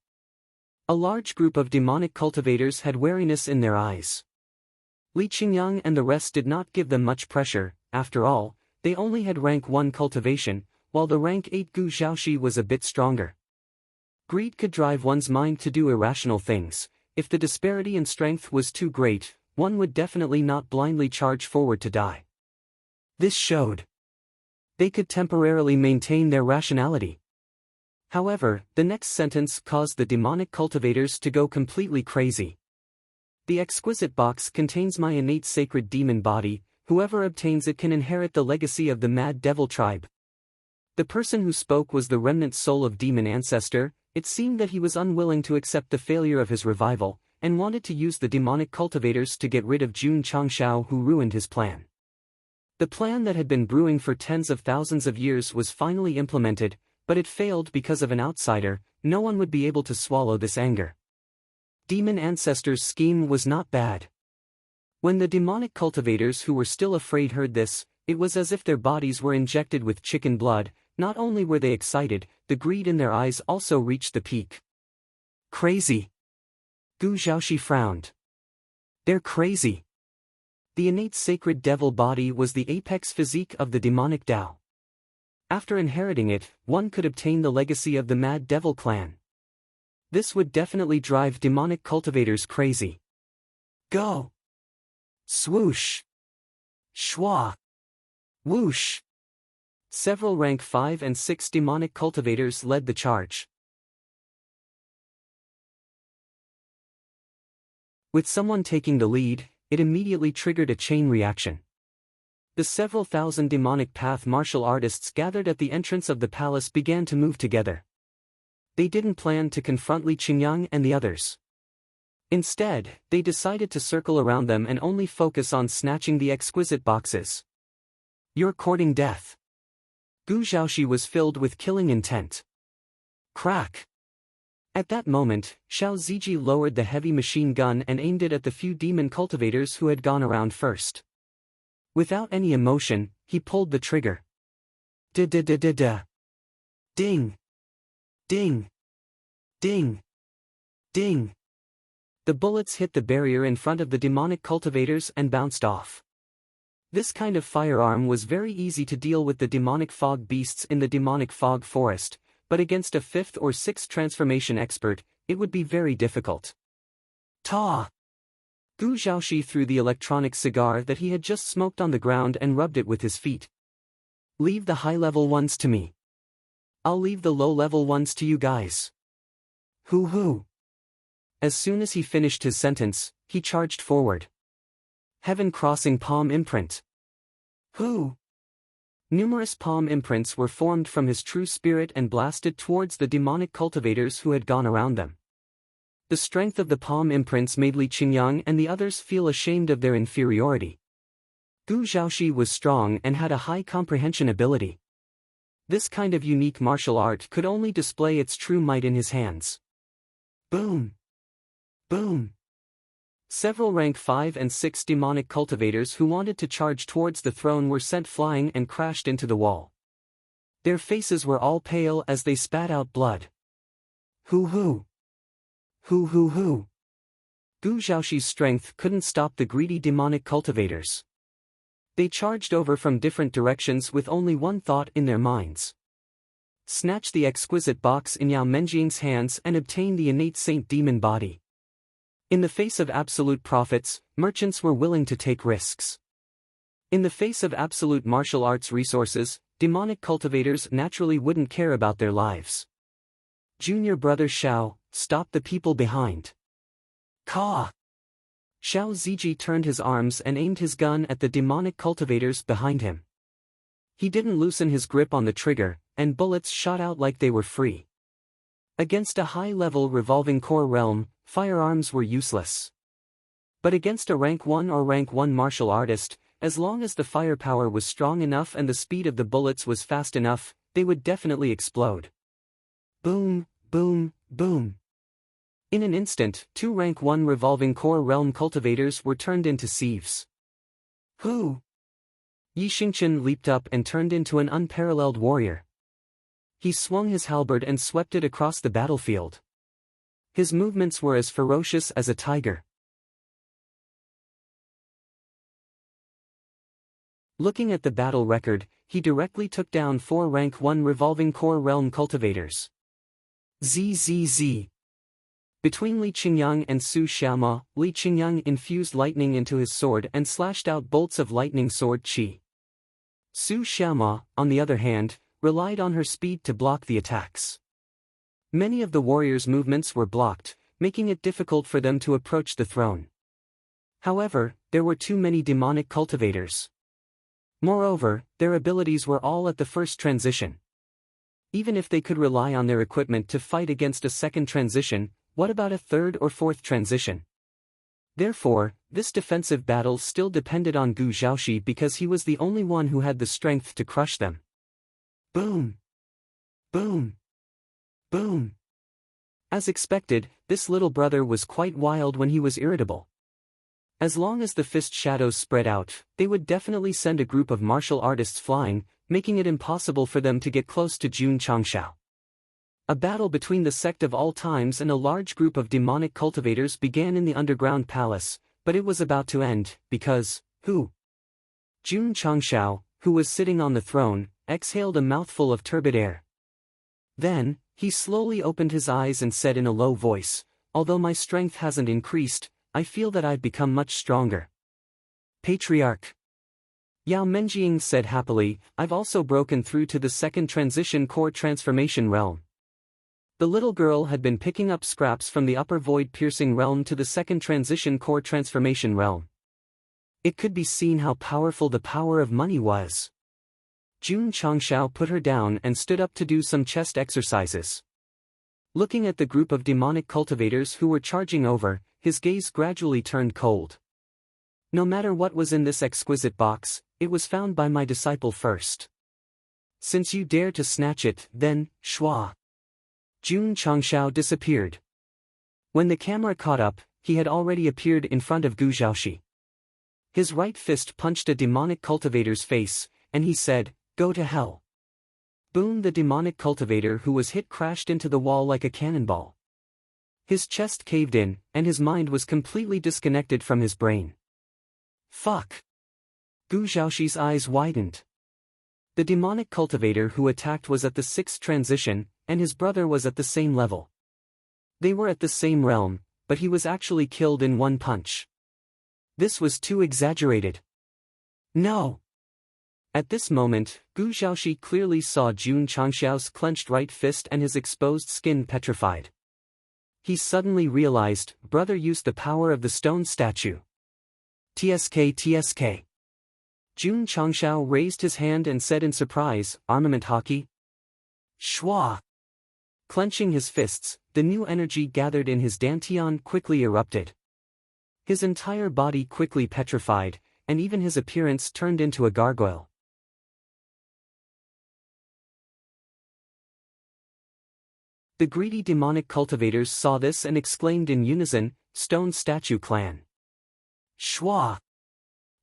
A large group of demonic cultivators had wariness in their eyes. Li Qingyang and the rest did not give them much pressure, after all, they only had rank 1 cultivation, while the rank 8 Gu Zhaoxi was a bit stronger. Greed could drive one's mind to do irrational things. If the disparity in strength was too great, one would definitely not blindly charge forward to die. This showed they could temporarily maintain their rationality. However, the next sentence caused the demonic cultivators to go completely crazy. The exquisite box contains my innate sacred demon body, whoever obtains it can inherit the legacy of the Mad Devil tribe. The person who spoke was the remnant soul of demon ancestor. It seemed that he was unwilling to accept the failure of his revival, and wanted to use the demonic cultivators to get rid of Jun Changshao who ruined his plan. The plan that had been brewing for tens of thousands of years was finally implemented, but it failed because of an outsider. No one would be able to swallow this anger. Demon ancestor's scheme was not bad. When the demonic cultivators who were still afraid heard this, it was as if their bodies were injected with chicken blood. Not only were they excited, the greed in their eyes also reached the peak. Crazy. Gu Zhaoxi frowned. They're crazy. The innate sacred devil body was the apex physique of the demonic Tao. After inheriting it, one could obtain the legacy of the Mad Devil clan. This would definitely drive demonic cultivators crazy. Go! Swoosh! Schwa! Whoosh! Several rank 5 and 6 demonic cultivators led the charge. With someone taking the lead, it immediately triggered a chain reaction. The several thousand demonic path martial artists gathered at the entrance of the palace began to move together. They didn't plan to confront Li Qingyang and the others. Instead, they decided to circle around them and only focus on snatching the exquisite boxes. You're courting death. Gu Zhaoxi was filled with killing intent. Crack! At that moment, Xiao Ziji lowered the heavy machine gun and aimed it at the few demon cultivators who had gone around first. Without any emotion, he pulled the trigger. Da-da-da-da-da. Ding! Ding! Ding! Ding! The bullets hit the barrier in front of the demonic cultivators and bounced off. This kind of firearm was very easy to deal with the demonic fog beasts in the demonic fog forest, but against a 5th or 6th transformation expert, it would be very difficult. Ta! Gu Zhaoxi threw the electronic cigar that he had just smoked on the ground and rubbed it with his feet. Leave the high-level ones to me. I'll leave the low-level ones to you guys. Hoo-hoo. As soon as he finished his sentence, he charged forward. Heaven-crossing palm imprint. Hoo! Numerous palm imprints were formed from his true spirit and blasted towards the demonic cultivators who had gone around them. The strength of the palm imprints made Li Qingyang and the others feel ashamed of their inferiority. Gu Zhaoxi was strong and had a high comprehension ability. This kind of unique martial art could only display its true might in his hands. Boom! Boom! Several rank 5 and 6 demonic cultivators who wanted to charge towards the throne were sent flying and crashed into the wall. Their faces were all pale as they spat out blood. Hoo-hoo! Hoo-hoo-hoo! Gu Zhaoxi's strength couldn't stop the greedy demonic cultivators. They charged over from different directions with only one thought in their minds. Snatch the exquisite box in Yao Menjing's hands and obtain the innate saint demon body. In the face of absolute profits, merchants were willing to take risks. In the face of absolute martial arts resources, demonic cultivators naturally wouldn't care about their lives. Junior brother Xiao, stop the people behind. Ka! Xiao Ziji turned his arms and aimed his gun at the demonic cultivators behind him. He didn't loosen his grip on the trigger, and bullets shot out like they were free. Against a high-level revolving core realm, firearms were useless. But against a rank 1 or rank 1 martial artist, as long as the firepower was strong enough and the speed of the bullets was fast enough, they would definitely explode. Boom, boom, boom. In an instant, 2 rank 1 revolving core realm cultivators were turned into sieves. Who? Yi Xingqian leaped up and turned into an unparalleled warrior. He swung his halberd and swept it across the battlefield. His movements were as ferocious as a tiger. Looking at the battle record, he directly took down 4 rank 1 revolving core realm cultivators. ZZZ. Between Li Qingyang and Su Xiaoma, Li Qingyang infused lightning into his sword and slashed out bolts of lightning sword qi. Su Xiaoma, on the other hand, relied on her speed to block the attacks. Many of the warriors' movements were blocked, making it difficult for them to approach the throne. However, there were too many demonic cultivators. Moreover, their abilities were all at the first transition. Even if they could rely on their equipment to fight against a second transition, what about a third or fourth transition? Therefore, this defensive battle still depended on Gu Zhaoxi because he was the only one who had the strength to crush them. Boom! Boom! Boom! As expected, this little brother was quite wild when he was irritable. As long as the fist shadows spread out, they would definitely send a group of martial artists flying, making it impossible for them to get close to Jun Changshao. A battle between the Sect of all times and a large group of demonic cultivators began in the underground palace, but it was about to end, because, Jun Changshao, who was sitting on the throne, exhaled a mouthful of turbid air. Then, he slowly opened his eyes and said in a low voice, "Although my strength hasn't increased, I feel that I've become much stronger." Patriarch. Yao Menjing said happily, "I've also broken through to the second transition core transformation realm." The little girl had been picking up scraps from the upper void-piercing realm to the second transition core transformation realm. It could be seen how powerful the power of money was. Jun Changshao put her down and stood up to do some chest exercises. Looking at the group of demonic cultivators who were charging over, his gaze gradually turned cold. No matter what was in this exquisite box, it was found by my disciple first. Since you dare to snatch it, then, Shua. Jun Changshao disappeared. When the camera caught up, he had already appeared in front of Gu Zhaoxi. His right fist punched a demonic cultivator's face, and he said, "Go to hell." Boom! The demonic cultivator who was hit crashed into the wall like a cannonball. His chest caved in, and his mind was completely disconnected from his brain. Fuck! Gu Zhaoxi's eyes widened. The demonic cultivator who attacked was at the 6th transition, and his brother was at the same level. They were at the same realm, but he was actually killed in one punch. This was too exaggerated. No! At this moment, Gu Zhaoxi clearly saw Jun Changshao's clenched right fist and his exposed skin petrified. He suddenly realized, brother used the power of the stone statue. TSK TSK. Jun Changshao raised his hand and said in surprise, armament hockey? Shwa! Clenching his fists, the new energy gathered in his dantian quickly erupted. His entire body quickly petrified, and even his appearance turned into a gargoyle. The greedy demonic cultivators saw this and exclaimed in unison, Stone Statue Clan. Shwa!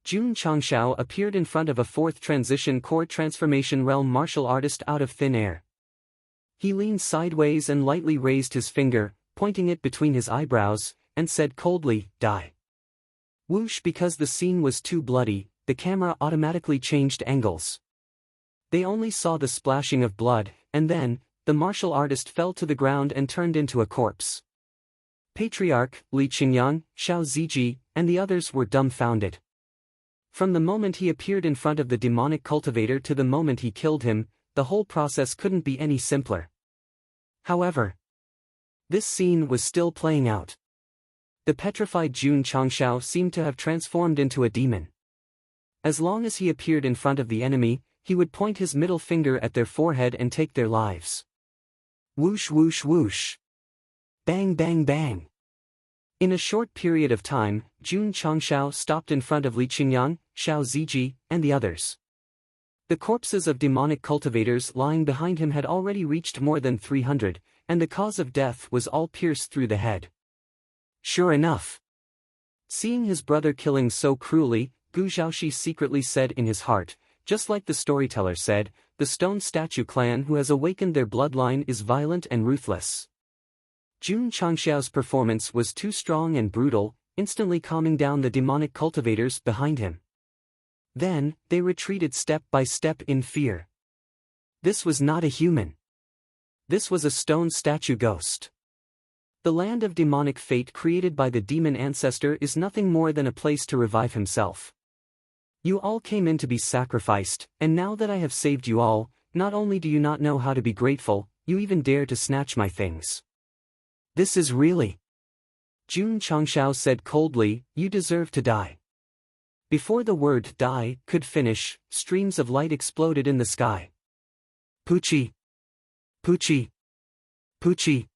Jun Changshao appeared in front of a 4th transition core transformation realm martial artist out of thin air. He leaned sideways and lightly raised his finger, pointing it between his eyebrows, and said coldly, die. Whoosh! Because the scene was too bloody, the camera automatically changed angles. They only saw the splashing of blood, and then, the martial artist fell to the ground and turned into a corpse. Patriarch, Li Qingyang, Xiao Ziji, and the others were dumbfounded. From the moment he appeared in front of the demonic cultivator to the moment he killed him, the whole process couldn't be any simpler. However, this scene was still playing out. The petrified Jun Changshao seemed to have transformed into a demon. As long as he appeared in front of the enemy, he would point his middle finger at their forehead and take their lives. Whoosh whoosh whoosh. Bang bang bang. In a short period of time, Jun Changshao stopped in front of Li Qingyang, Xiao Ziji, and the others. The corpses of demonic cultivators lying behind him had already reached more than 300, and the cause of death was all pierced through the head. Sure enough. Seeing his brother killing so cruelly, Gu Zhaoxi secretly said in his heart, just like the storyteller said, the Stone Statue Clan who has awakened their bloodline is violent and ruthless. Jun Changshao's performance was too strong and brutal, instantly calming down the demonic cultivators behind him. Then, they retreated step by step in fear. This was not a human. This was a stone statue ghost. The land of demonic fate created by the demon ancestor is nothing more than a place to revive himself. You all came in to be sacrificed, and now that I have saved you all, not only do you not know how to be grateful, you even dare to snatch my things. This is really... Jun Changshao said coldly, you deserve to die. Before the word die could finish, streams of light exploded in the sky. Puchi! Puchi! Puchi!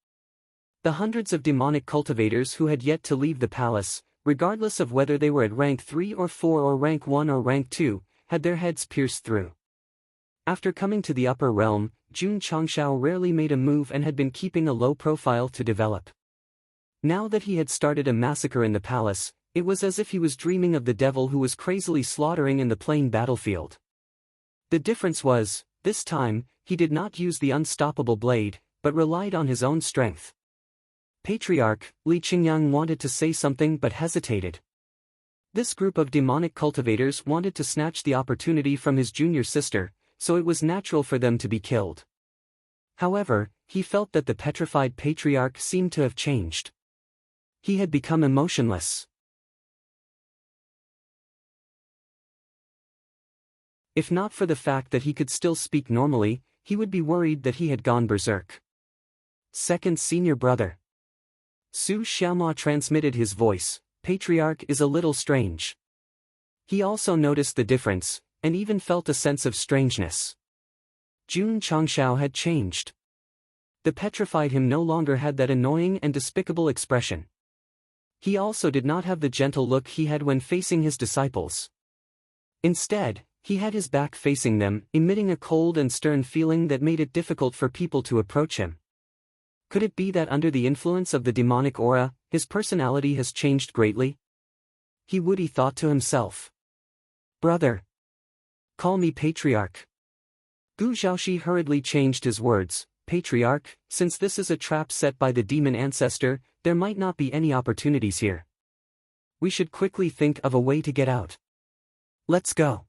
The hundreds of demonic cultivators who had yet to leave the palace, regardless of whether they were at rank 3 or 4 or rank 1 or rank 2, had their heads pierced through. After coming to the upper realm, Jun Changshao rarely made a move and had been keeping a low profile to develop. Now that he had started a massacre in the palace, it was as if he was dreaming of the devil who was crazily slaughtering in the plain battlefield. The difference was, this time, he did not use the unstoppable blade, but relied on his own strength. Patriarch, Li Qingyang wanted to say something but hesitated. This group of demonic cultivators wanted to snatch the opportunity from his junior sister, so it was natural for them to be killed. However, he felt that the petrified patriarch seemed to have changed. He had become emotionless. If not for the fact that he could still speak normally, he would be worried that he had gone berserk. Second senior brother. Su Xiaomua transmitted his voice, Patriarch is a little strange. He also noticed the difference, and even felt a sense of strangeness. Jun Changshao had changed. The petrified him no longer had that annoying and despicable expression. He also did not have the gentle look he had when facing his disciples. Instead, he had his back facing them, emitting a cold and stern feeling that made it difficult for people to approach him. Could it be that under the influence of the demonic aura, his personality has changed greatly? He thought to himself. Brother. Call me Patriarch. Gu Zhaoxi hurriedly changed his words. Patriarch, since this is a trap set by the demon ancestor, there might not be any opportunities here. We should quickly think of a way to get out. Let's go.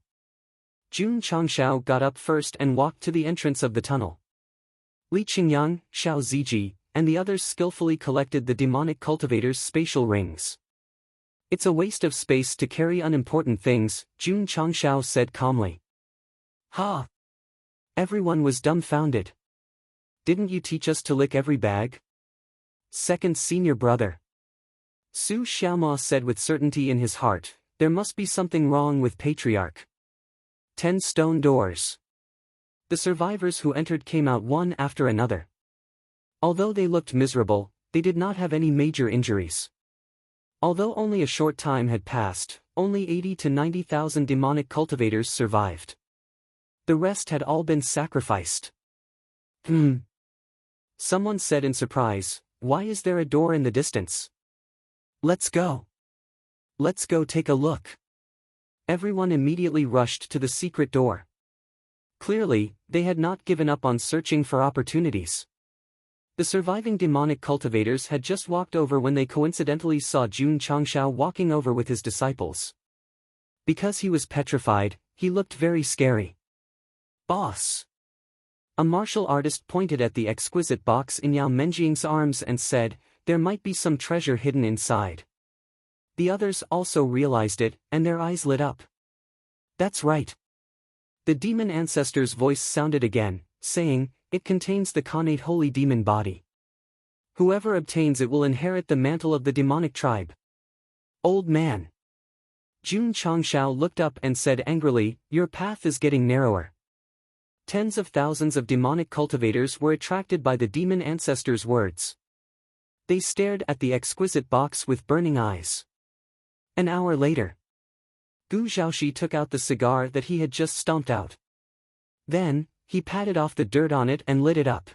Jun Changshao got up first and walked to the entrance of the tunnel. Li Qingyang, Xiao Ziji, and the others skillfully collected the demonic cultivator's spatial rings. It's a waste of space to carry unimportant things, Jun Changshao said calmly. Ha! Everyone was dumbfounded. Didn't you teach us to lick every bag? Second senior brother. Su Xiaoma said with certainty in his heart, there must be something wrong with Patriarch. 10 stone doors. The survivors who entered came out one after another. Although they looked miserable, they did not have any major injuries. Although only a short time had passed, only 80 to 90,000 demonic cultivators survived. The rest had all been sacrificed. Someone said in surprise, why is there a door in the distance? Let's go. Let's go take a look. Everyone immediately rushed to the secret door. Clearly, they had not given up on searching for opportunities. The surviving demonic cultivators had just walked over when they coincidentally saw Jun Changshao walking over with his disciples. Because he was petrified, he looked very scary. Boss! A martial artist pointed at the exquisite box in Yao Menjing's arms and said, there might be some treasure hidden inside. The others also realized it, and their eyes lit up. That's right. The demon ancestor's voice sounded again, saying, it contains the Khanate holy demon body. Whoever obtains it will inherit the mantle of the demonic tribe. Old man. Jun Changshao looked up and said angrily, your path is getting narrower. Tens of thousands of demonic cultivators were attracted by the demon ancestor's words. They stared at the exquisite box with burning eyes. An hour later, Gu Zhaoxi took out the cigar that he had just stomped out. Then, he patted off the dirt on it and lit it up.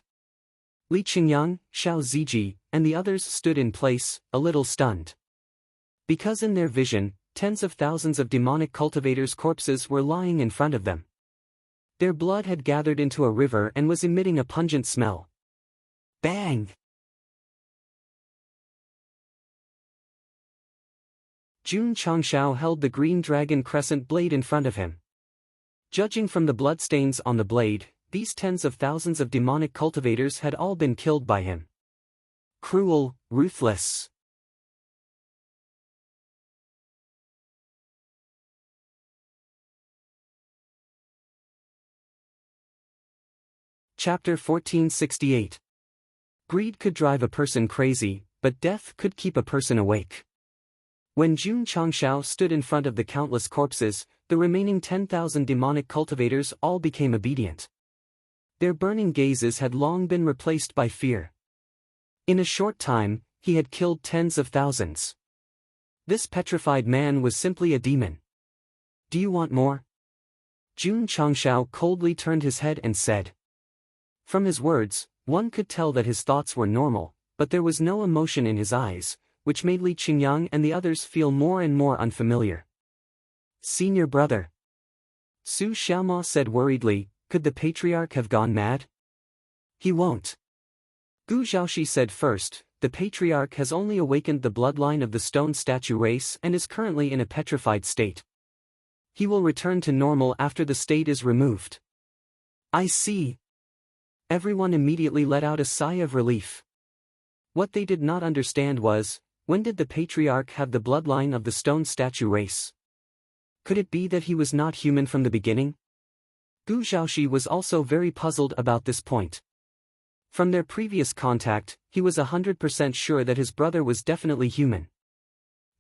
Li Qingyang, Xiao Ziji, and the others stood in place, a little stunned. Because in their vision, tens of thousands of demonic cultivators' corpses were lying in front of them. Their blood had gathered into a river and was emitting a pungent smell. Bang! Jun Changshao held the green dragon crescent blade in front of him. Judging from the bloodstains on the blade, these tens of thousands of demonic cultivators had all been killed by him. Cruel, ruthless. Chapter 1468. Greed could drive a person crazy, but death could keep a person awake. When Jun Changshao stood in front of the countless corpses, the remaining 10,000 demonic cultivators all became obedient. Their burning gazes had long been replaced by fear. In a short time, he had killed tens of thousands. This petrified man was simply a demon. Do you want more? Jun Changshao coldly turned his head and said. From his words, one could tell that his thoughts were normal, but there was no emotion in his eyes, which made Li Qingyang and the others feel more and more unfamiliar. Senior brother. Su Xiaoma said worriedly, could the patriarch have gone mad? He won't. Gu Zhaoxi said first, the patriarch has only awakened the bloodline of the stone statue race and is currently in a petrified state. He will return to normal after the state is removed. I see. Everyone immediately let out a sigh of relief. What they did not understand was, when did the patriarch have the bloodline of the stone statue race? Could it be that he was not human from the beginning? Gu Zhaoxi was also very puzzled about this point. From their previous contact, he was 100% sure that his brother was definitely human.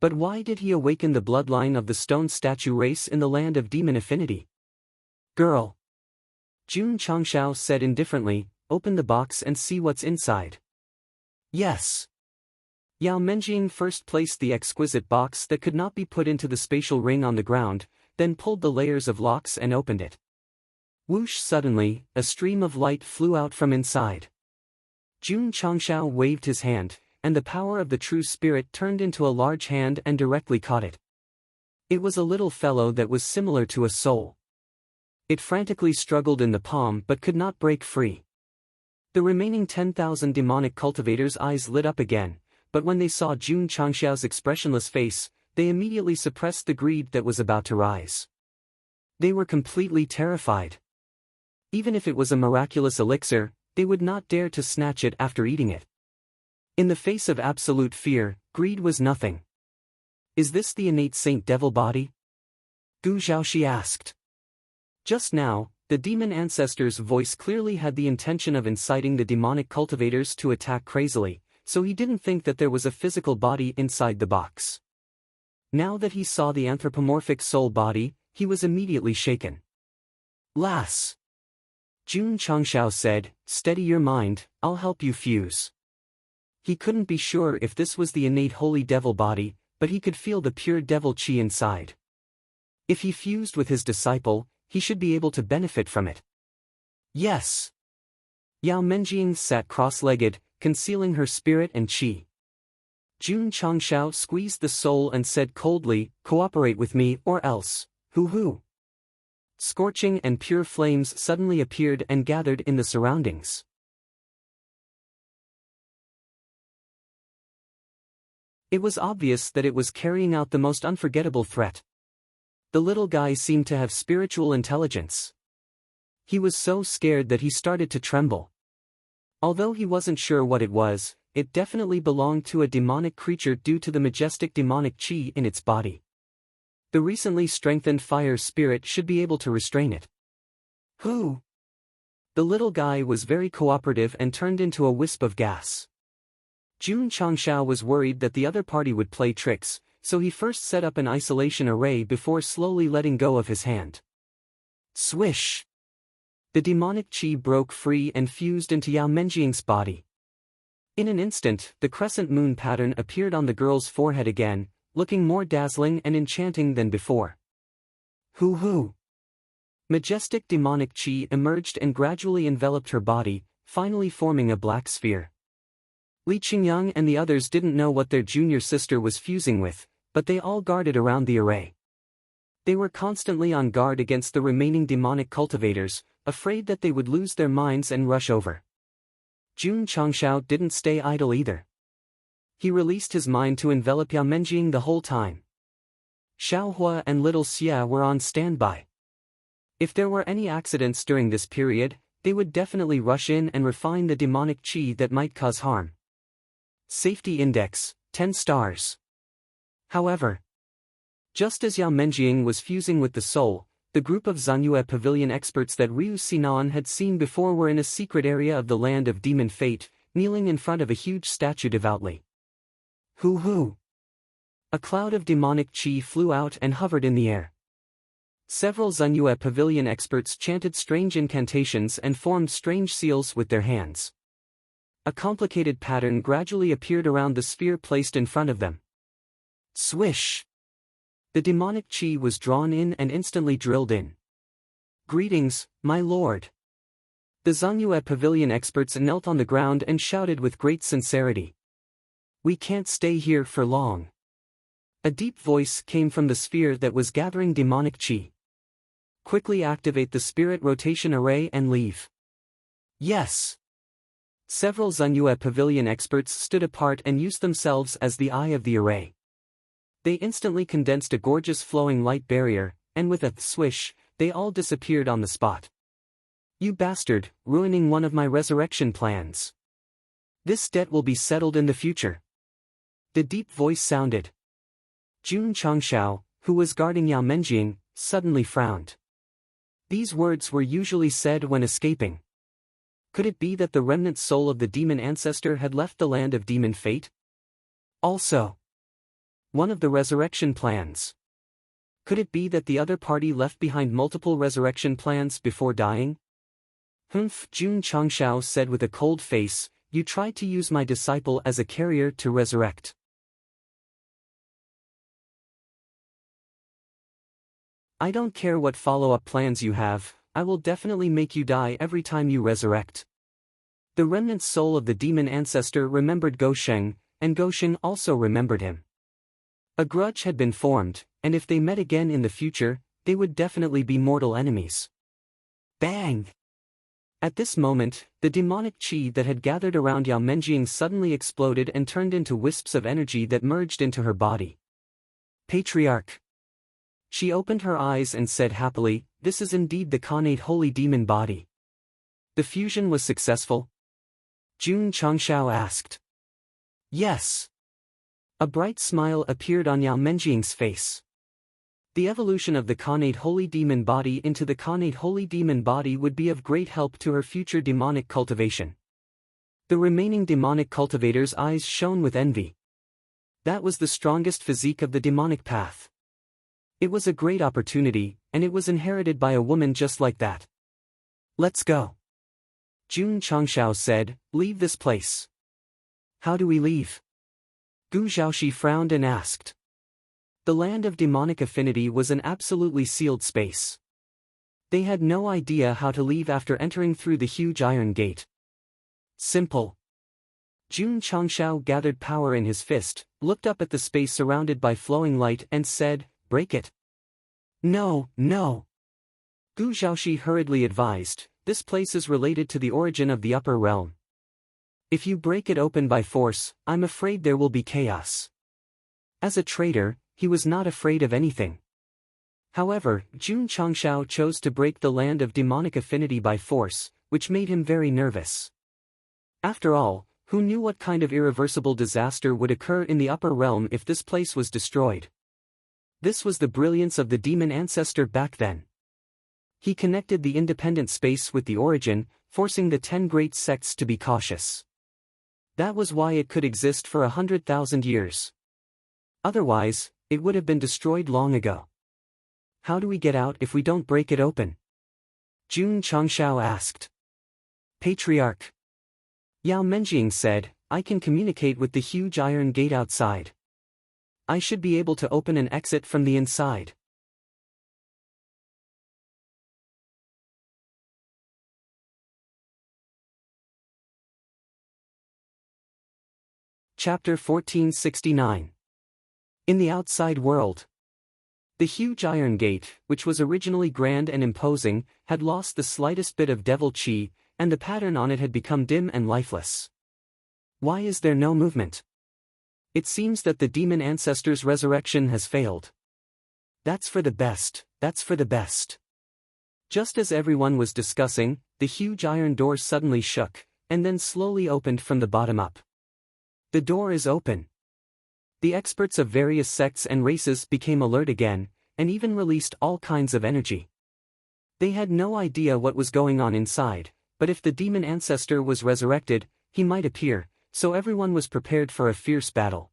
But why did he awaken the bloodline of the stone statue race in the land of demon affinity? Girl. Jun Changshao said indifferently, open the box and see what's inside. Yes. Yao Menjing first placed the exquisite box that could not be put into the spatial ring on the ground, then pulled the layers of locks and opened it. Whoosh! Suddenly, a stream of light flew out from inside. Jun Changshao waved his hand, and the power of the true spirit turned into a large hand and directly caught it. It was a little fellow that was similar to a soul. It frantically struggled in the palm but could not break free. The remaining 10,000 demonic cultivators' eyes lit up again, but when they saw Jun Changshao's expressionless face, they immediately suppressed the greed that was about to rise. They were completely terrified. Even if it was a miraculous elixir, they would not dare to snatch it after eating it. In the face of absolute fear, greed was nothing. Is this the innate Saint Devil body? Gu Zhaoxi asked. Just now, the demon ancestor's voice clearly had the intention of inciting the demonic cultivators to attack crazily, so he didn't think that there was a physical body inside the box. Now that he saw the anthropomorphic soul body, he was immediately shaken. Lass. Jun Changshao said, steady your mind, I'll help you fuse. He couldn't be sure if this was the innate holy devil body, but he could feel the pure devil qi inside. If he fused with his disciple, he should be able to benefit from it. Yes. Yao Menjing sat cross-legged, concealing her spirit and qi. Jun Changshao squeezed the soul and said coldly, cooperate with me or else, hoo. Scorching and pure flames suddenly appeared and gathered in the surroundings. It was obvious that it was carrying out the most unforgettable threat. The little guy seemed to have spiritual intelligence. He was so scared that he started to tremble. Although he wasn't sure what it was, it definitely belonged to a demonic creature due to the majestic demonic qi in its body. The recently strengthened fire spirit should be able to restrain it. Who? The little guy was very cooperative and turned into a wisp of gas. Jun Changshao was worried that the other party would play tricks, so he first set up an isolation array before slowly letting go of his hand. Swish! The demonic qi broke free and fused into Yao Menjing's body. In an instant, the crescent moon pattern appeared on the girl's forehead again, looking more dazzling and enchanting than before. Hoo. Majestic demonic qi emerged and gradually enveloped her body, finally forming a black sphere. Li Qingyang and the others didn't know what their junior sister was fusing with, but they all guarded around the array. They were constantly on guard against the remaining demonic cultivators, afraid that they would lose their minds and rush over. Jun Changshao didn't stay idle either. He released his mind to envelop Yao Menjing the whole time. Xiaohua and little Xia were on standby. If there were any accidents during this period, they would definitely rush in and refine the demonic qi that might cause harm. Safety Index, 10 stars. However, just as Yao Menjing was fusing with the soul, the group of Zanyue Pavilion experts that Ryu Sinan had seen before were in a secret area of the land of demon fate, kneeling in front of a huge statue devoutly. Hoo. A cloud of demonic qi flew out and hovered in the air. Several Zanyue Pavilion experts chanted strange incantations and formed strange seals with their hands. A complicated pattern gradually appeared around the sphere placed in front of them. Swish! The demonic qi was drawn in and instantly drilled in. Greetings, my lord. The Zanyue Pavilion experts knelt on the ground and shouted with great sincerity. We can't stay here for long. A deep voice came from the sphere that was gathering demonic qi. Quickly activate the spirit rotation array and leave. Yes. Several Zanyue Pavilion experts stood apart and used themselves as the eye of the array. They instantly condensed a gorgeous flowing light barrier, and with a swish, they all disappeared on the spot. You bastard, ruining one of my resurrection plans. This debt will be settled in the future. The deep voice sounded. Jun Changshao, who was guarding Yao Menjing, suddenly frowned. These words were usually said when escaping. Could it be that the remnant soul of the demon ancestor had left the land of demon fate? Also, one of the resurrection plans. Could it be that the other party left behind multiple resurrection plans before dying? Humph, Jun Changshao said with a cold face, you tried to use my disciple as a carrier to resurrect. I don't care what follow-up plans you have, I will definitely make you die every time you resurrect. The remnant soul of the demon ancestor remembered Go Sheng, and Go Sheng also remembered him. A grudge had been formed, and if they met again in the future, they would definitely be mortal enemies. Bang! At this moment, the demonic chi that had gathered around Yao Menjing suddenly exploded and turned into wisps of energy that merged into her body. Patriarch! She opened her eyes and said happily, "This is indeed the Khanate holy demon body." The fusion was successful? Jun Changshao asked. Yes. A bright smile appeared on Yao Menjing's face. The evolution of the Khanate holy demon body into the Khanate holy demon body would be of great help to her future demonic cultivation. The remaining demonic cultivator's eyes shone with envy. That was the strongest physique of the demonic path. It was a great opportunity, and it was inherited by a woman just like that. Let's go. Jun Changshao said, "Leave this place." How do we leave? Gu Zhaoxi frowned and asked. The land of demonic affinity was an absolutely sealed space. They had no idea how to leave after entering through the huge iron gate. Simple. Jun Changshao gathered power in his fist, looked up at the space surrounded by flowing light and said, "Break it." No, no. Gu Zhaoxi hurriedly advised, "This place is related to the origin of the upper realm. If you break it open by force, I'm afraid there will be chaos." As a trader, he was not afraid of anything. However, Jun Changshao chose to break the land of demonic affinity by force, which made him very nervous. After all, who knew what kind of irreversible disaster would occur in the upper realm if this place was destroyed? This was the brilliance of the demon ancestor back then. He connected the independent space with the origin, forcing the 10 great sects to be cautious. That was why it could exist for 100,000 years. Otherwise, it would have been destroyed long ago. How do we get out if we don't break it open? Jun Changshao asked. Patriarch. Yao Menjing said, "I can communicate with the huge iron gate outside. I should be able to open an exit from the inside." Chapter 1469. In the outside world. The huge iron gate, which was originally grand and imposing, had lost the slightest bit of devil chi, and the pattern on it had become dim and lifeless. Why is there no movement? It seems that the demon ancestor's resurrection has failed. That's for the best, that's for the best. Just as everyone was discussing, the huge iron door suddenly shook, and then slowly opened from the bottom up. The door is open. The experts of various sects and races became alert again, and even released all kinds of energy. They had no idea what was going on inside, but if the demon ancestor was resurrected, he might appear, so everyone was prepared for a fierce battle.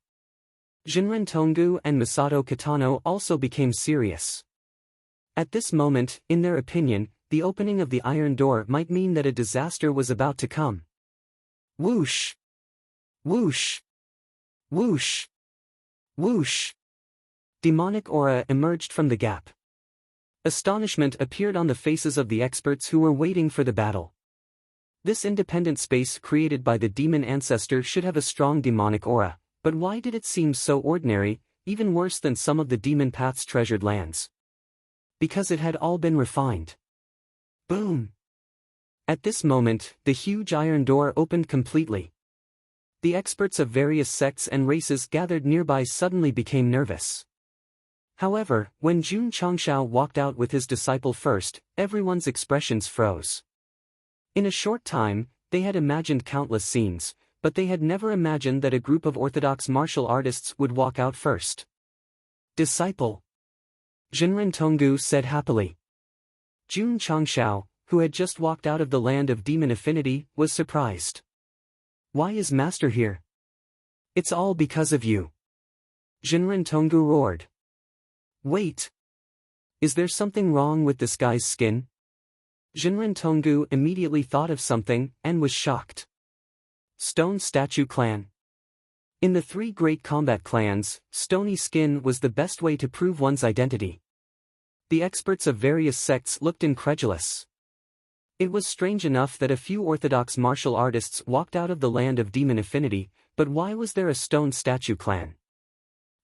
Jinren Tonggu and Masato Kitano also became serious. At this moment, in their opinion, the opening of the iron door might mean that a disaster was about to come. Whoosh! Whoosh! Whoosh! Whoosh! Demonic aura emerged from the gap. Astonishment appeared on the faces of the experts who were waiting for the battle. This independent space created by the demon ancestor should have a strong demonic aura, but why did it seem so ordinary, even worse than some of the demon path's treasured lands? Because it had all been refined. Boom! At this moment, the huge iron door opened completely. The experts of various sects and races gathered nearby suddenly became nervous. However, when Jun Changshao walked out with his disciple first, everyone's expressions froze. In a short time, they had imagined countless scenes, but they had never imagined that a group of orthodox martial artists would walk out first. Disciple. Jinren Tonggu said happily. Jun Changshao, who had just walked out of the land of demon affinity, was surprised. Why is Master here? It's all because of you. Jinren Tonggu roared. Wait. Is there something wrong with this guy's skin? Jinren Tonggu immediately thought of something, and was shocked. Stone Statue Clan. In the 3 great combat clans, stony skin was the best way to prove one's identity. The experts of various sects looked incredulous. It was strange enough that a few orthodox martial artists walked out of the land of demon affinity, but why was there a stone statue clan?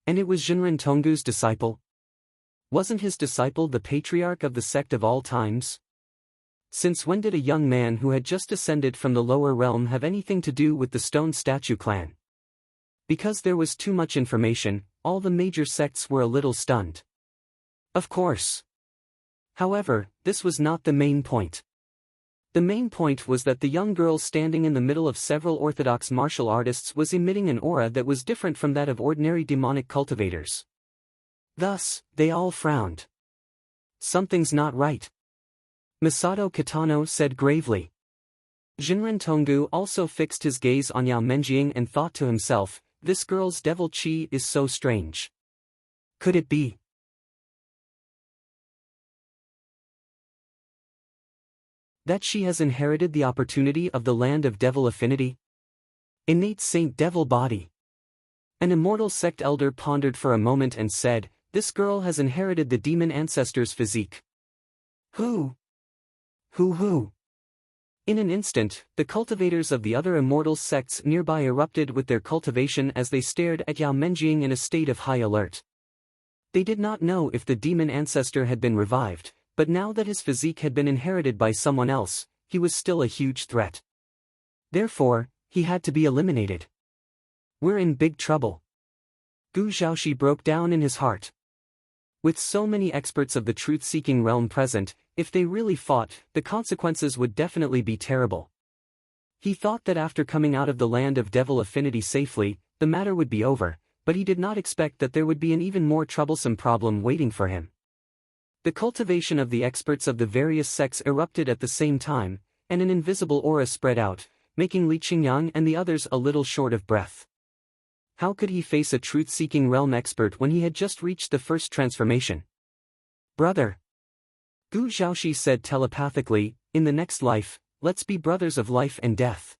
And it was Jinren Tonggu's disciple? Wasn't his disciple the patriarch of the sect of all times? Since when did a young man who had just ascended from the lower realm have anything to do with the stone statue clan? Because there was too much information, all the major sects were a little stunned. Of course. However, this was not the main point. The main point was that the young girl standing in the middle of several orthodox martial artists was emitting an aura that was different from that of ordinary demonic cultivators. Thus, they all frowned. Something's not right. Masato Kitano said gravely. Jinren Tonggu also fixed his gaze on Yao Menjing and thought to himself, this girl's devil chi is so strange. Could it be that she has inherited the opportunity of the land of devil affinity? Innate Saint Devil body. An immortal sect elder pondered for a moment and said, this girl has inherited the demon ancestor's physique. Who? In an instant, the cultivators of the other immortal sects nearby erupted with their cultivation as they stared at Yao Menjing in a state of high alert. They did not know if the demon ancestor had been revived, but now that his physique had been inherited by someone else, he was still a huge threat. Therefore, he had to be eliminated. We're in big trouble. Gu Zhaoxi broke down in his heart. With so many experts of the truth-seeking realm present, if they really fought, the consequences would definitely be terrible. He thought that after coming out of the land of devil affinity safely, the matter would be over, but he did not expect that there would be an even more troublesome problem waiting for him. The cultivation of the experts of the various sects erupted at the same time, and an invisible aura spread out, making Li Qingyang and the others a little short of breath. How could he face a truth-seeking realm expert when he had just reached the first transformation? Brother. Gu Zhaoxi said telepathically, in the next life, let's be brothers of life and death.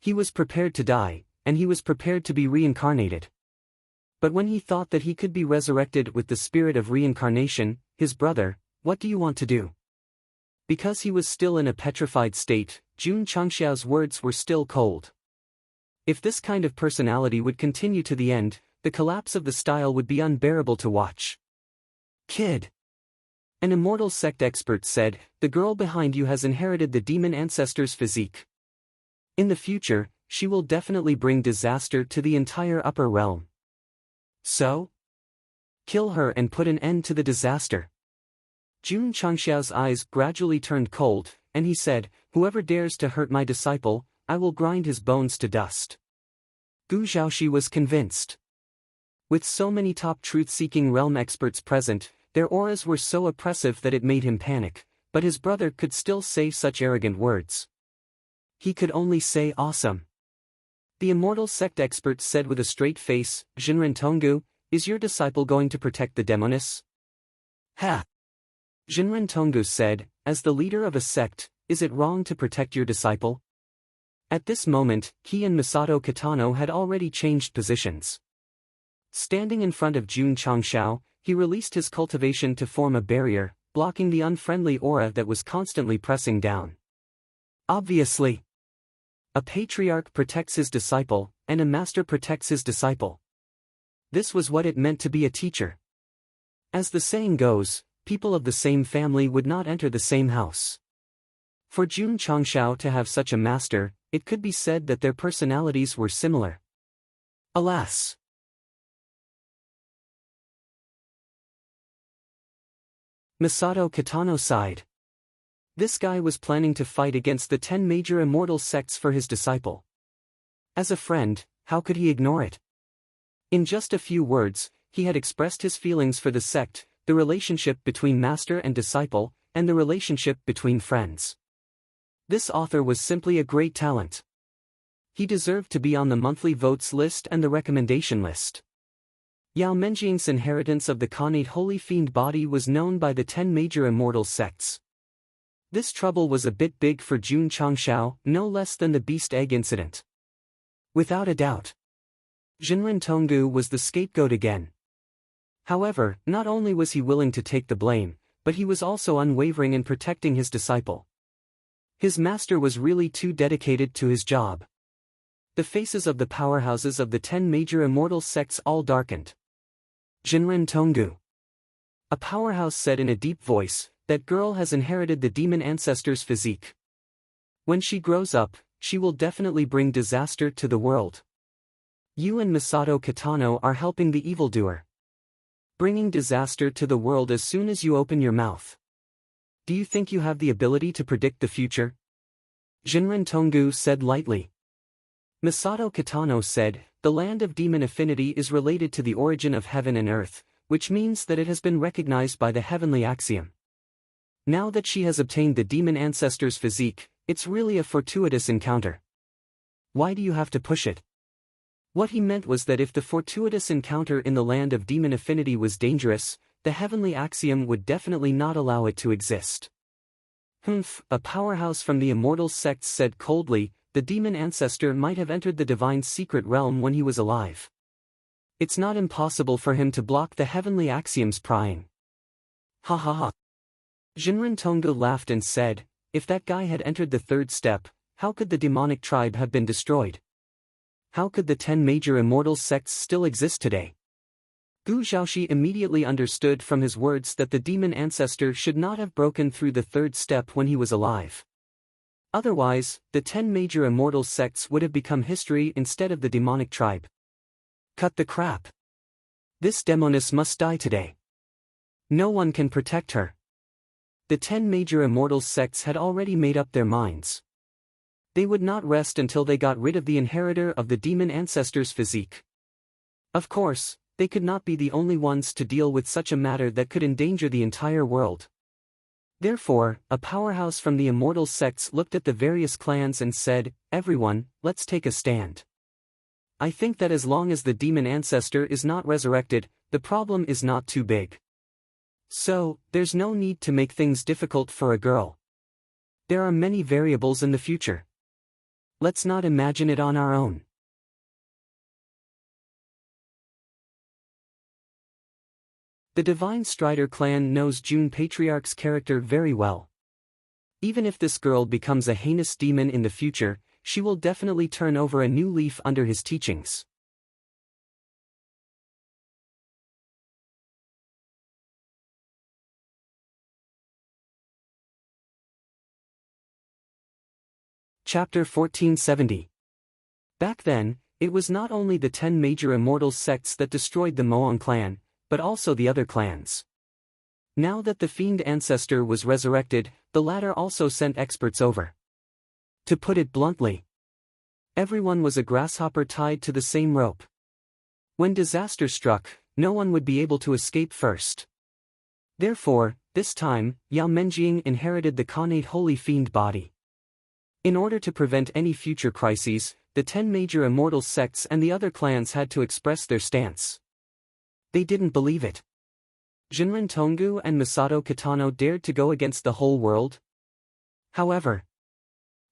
He was prepared to die, and he was prepared to be reincarnated. But when he thought that he could be resurrected with the spirit of reincarnation, his brother, what do you want to do? Because he was still in a petrified state, Jun Changxiao's words were still cold. If this kind of personality would continue to the end, the collapse of the style would be unbearable to watch. Kid. An immortal sect expert said, the girl behind you has inherited the demon ancestor's physique. In the future, she will definitely bring disaster to the entire upper realm. So? Kill her and put an end to the disaster. Jun Changxiao's eyes gradually turned cold, and he said, whoever dares to hurt my disciple, I will grind his bones to dust. Gu Zhaoxi was convinced. With so many top truth-seeking realm experts present, their auras were so oppressive that it made him panic, but his brother could still say such arrogant words. He could only say awesome. The immortal sect expert said with a straight face, Jinren Tonggu, is your disciple going to protect the demoness? Ha! Jinren Tonggu said, as the leader of a sect, is it wrong to protect your disciple? At this moment, he and Masato Kitano had already changed positions. Standing in front of Jun Changxiao, he released his cultivation to form a barrier, blocking the unfriendly aura that was constantly pressing down. Obviously, a patriarch protects his disciple, and a master protects his disciple. This was what it meant to be a teacher. As the saying goes, people of the same family would not enter the same house. For Jun Changxiao to have such a master, it could be said that their personalities were similar. Alas! Masato Kitano sighed. This guy was planning to fight against the 10 major immortal sects for his disciple. As a friend, how could he ignore it? In just a few words, he had expressed his feelings for the sect, the relationship between master and disciple, and the relationship between friends. This author was simply a great talent. He deserved to be on the monthly votes list and the recommendation list. Yao Menjing's inheritance of the Khanate Holy Fiend body was known by the 10 major immortal sects. This trouble was a bit big for Jun Changxiao, no less than the Beast Egg incident. Without a doubt, Jinren Tonggu was the scapegoat again. However, not only was he willing to take the blame, but he was also unwavering in protecting his disciple. His master was really too dedicated to his job. The faces of the powerhouses of the 10 major immortal sects all darkened. Jinren Tonggu. A powerhouse said in a deep voice, "That girl has inherited the demon ancestor's physique. When she grows up, she will definitely bring disaster to the world. You and Masato Kitano are helping the evildoer. Bringing disaster to the world as soon as you open your mouth. Do you think you have the ability to predict the future?" Jinren Tonggu said lightly. Masato Kitano said, "The land of demon affinity is related to the origin of heaven and earth, which means that it has been recognized by the heavenly axiom. Now that she has obtained the demon ancestor's physique, it's really a fortuitous encounter. Why do you have to push it?" What he meant was that if the fortuitous encounter in the land of demon affinity was dangerous, the heavenly axiom would definitely not allow it to exist. "Humph," a powerhouse from the immortal sects said coldly, "the demon ancestor might have entered the divine secret realm when he was alive. It's not impossible for him to block the heavenly axiom's prying." Ha ha ha. Jinren Tonggu laughed and said, "If that guy had entered the third step, how could the demonic tribe have been destroyed? How could the 10 major immortal sects still exist today?" Gu Zhaoxi immediately understood from his words that the demon ancestor should not have broken through the third step when he was alive. Otherwise, the 10 major immortal sects would have become history instead of the demonic tribe. Cut the crap. This demoness must die today. No one can protect her. The 10 major immortal sects had already made up their minds. They would not rest until they got rid of the inheritor of the demon ancestor's physique. Of course, they could not be the only ones to deal with such a matter that could endanger the entire world. Therefore, a powerhouse from the immortal sects looked at the various clans and said, "Everyone, let's take a stand. I think that as long as the demon ancestor is not resurrected, the problem is not too big. So, there's no need to make things difficult for a girl. There are many variables in the future. Let's not imagine it on our own." The Divine Strider clan knows June Patriarch's character very well. Even if this girl becomes a heinous demon in the future, she will definitely turn over a new leaf under his teachings. Chapter 1470. Back then, it was not only the 10 major immortal sects that destroyed the Moong clan, but also the other clans. Now that the fiend ancestor was resurrected, the latter also sent experts over. To put it bluntly, everyone was a grasshopper tied to the same rope. When disaster struck, no one would be able to escape first. Therefore, this time, Yao Menjing inherited the Khanate holy fiend body. In order to prevent any future crises, the 10 major immortal sects and the other clans had to express their stance. They didn't believe it. Jinren Tonggu and Masato Kitano dared to go against the whole world? However,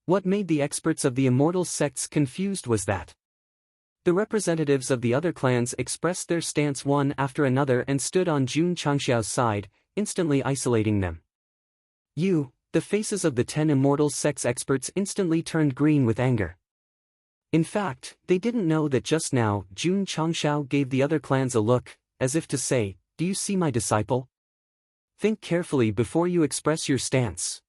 what made the experts of the immortal sects confused was that the representatives of the other clans expressed their stance one after another and stood on Jun Changxiao's side, instantly isolating them. The faces of the 10 immortal sects experts instantly turned green with anger. In fact, they didn't know that just now Jun Changxiao gave the other clans a look, as if to say, "Do you see my disciple? Think carefully before you express your stance."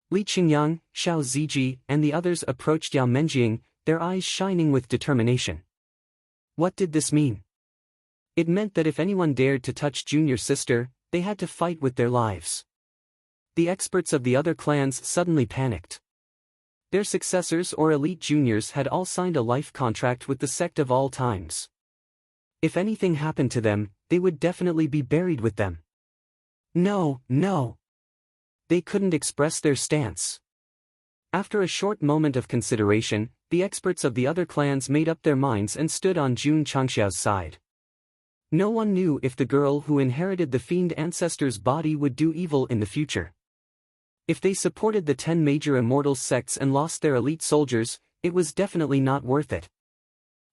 Li Qingyang, Xiao Ziji, and the others approached Yao Menjing, their eyes shining with determination. What did this mean? It meant that if anyone dared to touch Junior sister, they had to fight with their lives. The experts of the other clans suddenly panicked. Their successors or elite juniors had all signed a life contract with the sect of all times. If anything happened to them, they would definitely be buried with them. No. They couldn't express their stance. After a short moment of consideration, the experts of the other clans made up their minds and stood on Jun Changxiao's side. No one knew if the girl who inherited the fiend ancestor's body would do evil in the future. If they supported the 10 major immortal sects and lost their elite soldiers, it was definitely not worth it.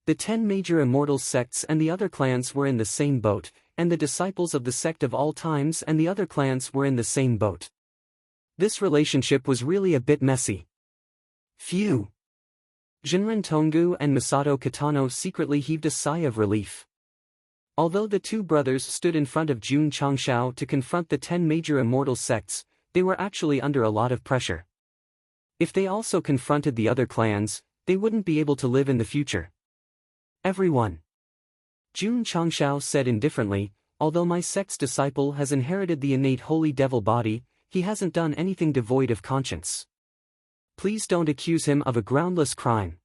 The 10 major immortal sects and the other clans were in the same boat, and the disciples of the sect of all times and the other clans were in the same boat. This relationship was really a bit messy. Phew. Jinren Tonggu and Masato Kitano secretly heaved a sigh of relief. Although the two brothers stood in front of Jun Changshao to confront the 10 major immortal sects, they were actually under a lot of pressure. If they also confronted the other clans, they wouldn't be able to live in the future. Everyone. Jun Changshao said indifferently, although my sect's disciple has inherited the innate holy devil body, he hasn't done anything devoid of conscience. Please don't accuse him of a groundless crime.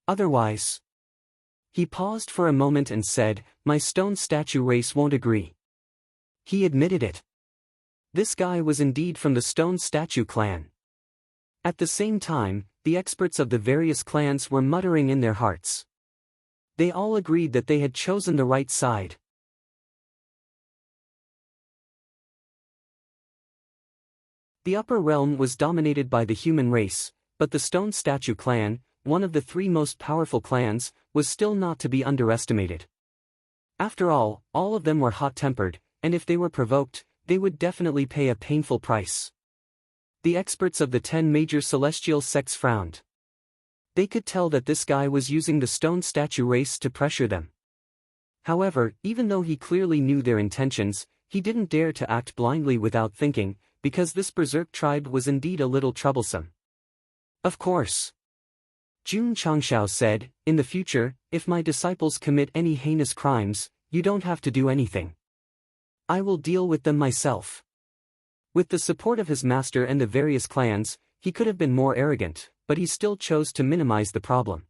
Otherwise. He paused for a moment and said, my stone statue race won't agree. He admitted it. This guy was indeed from the stone statue clan. At the same time, the experts of the various clans were muttering in their hearts. They all agreed that they had chosen the right side. The upper realm was dominated by the human race, but the stone statue clan, one of the 3 most powerful clans, was still not to be underestimated. After all of them were hot-tempered, and if they were provoked, they would definitely pay a painful price. The experts of the 10 major celestial sects frowned. They could tell that this guy was using the stone statue race to pressure them. However, even though he clearly knew their intentions, he didn't dare to act blindly without thinking, because this berserk tribe was indeed a little troublesome. Of course. Jun Changshao said, in the future, if my disciples commit any heinous crimes, you don't have to do anything. I will deal with them myself. With the support of his master and the various clans, he could have been more arrogant, but he still chose to minimize the problem.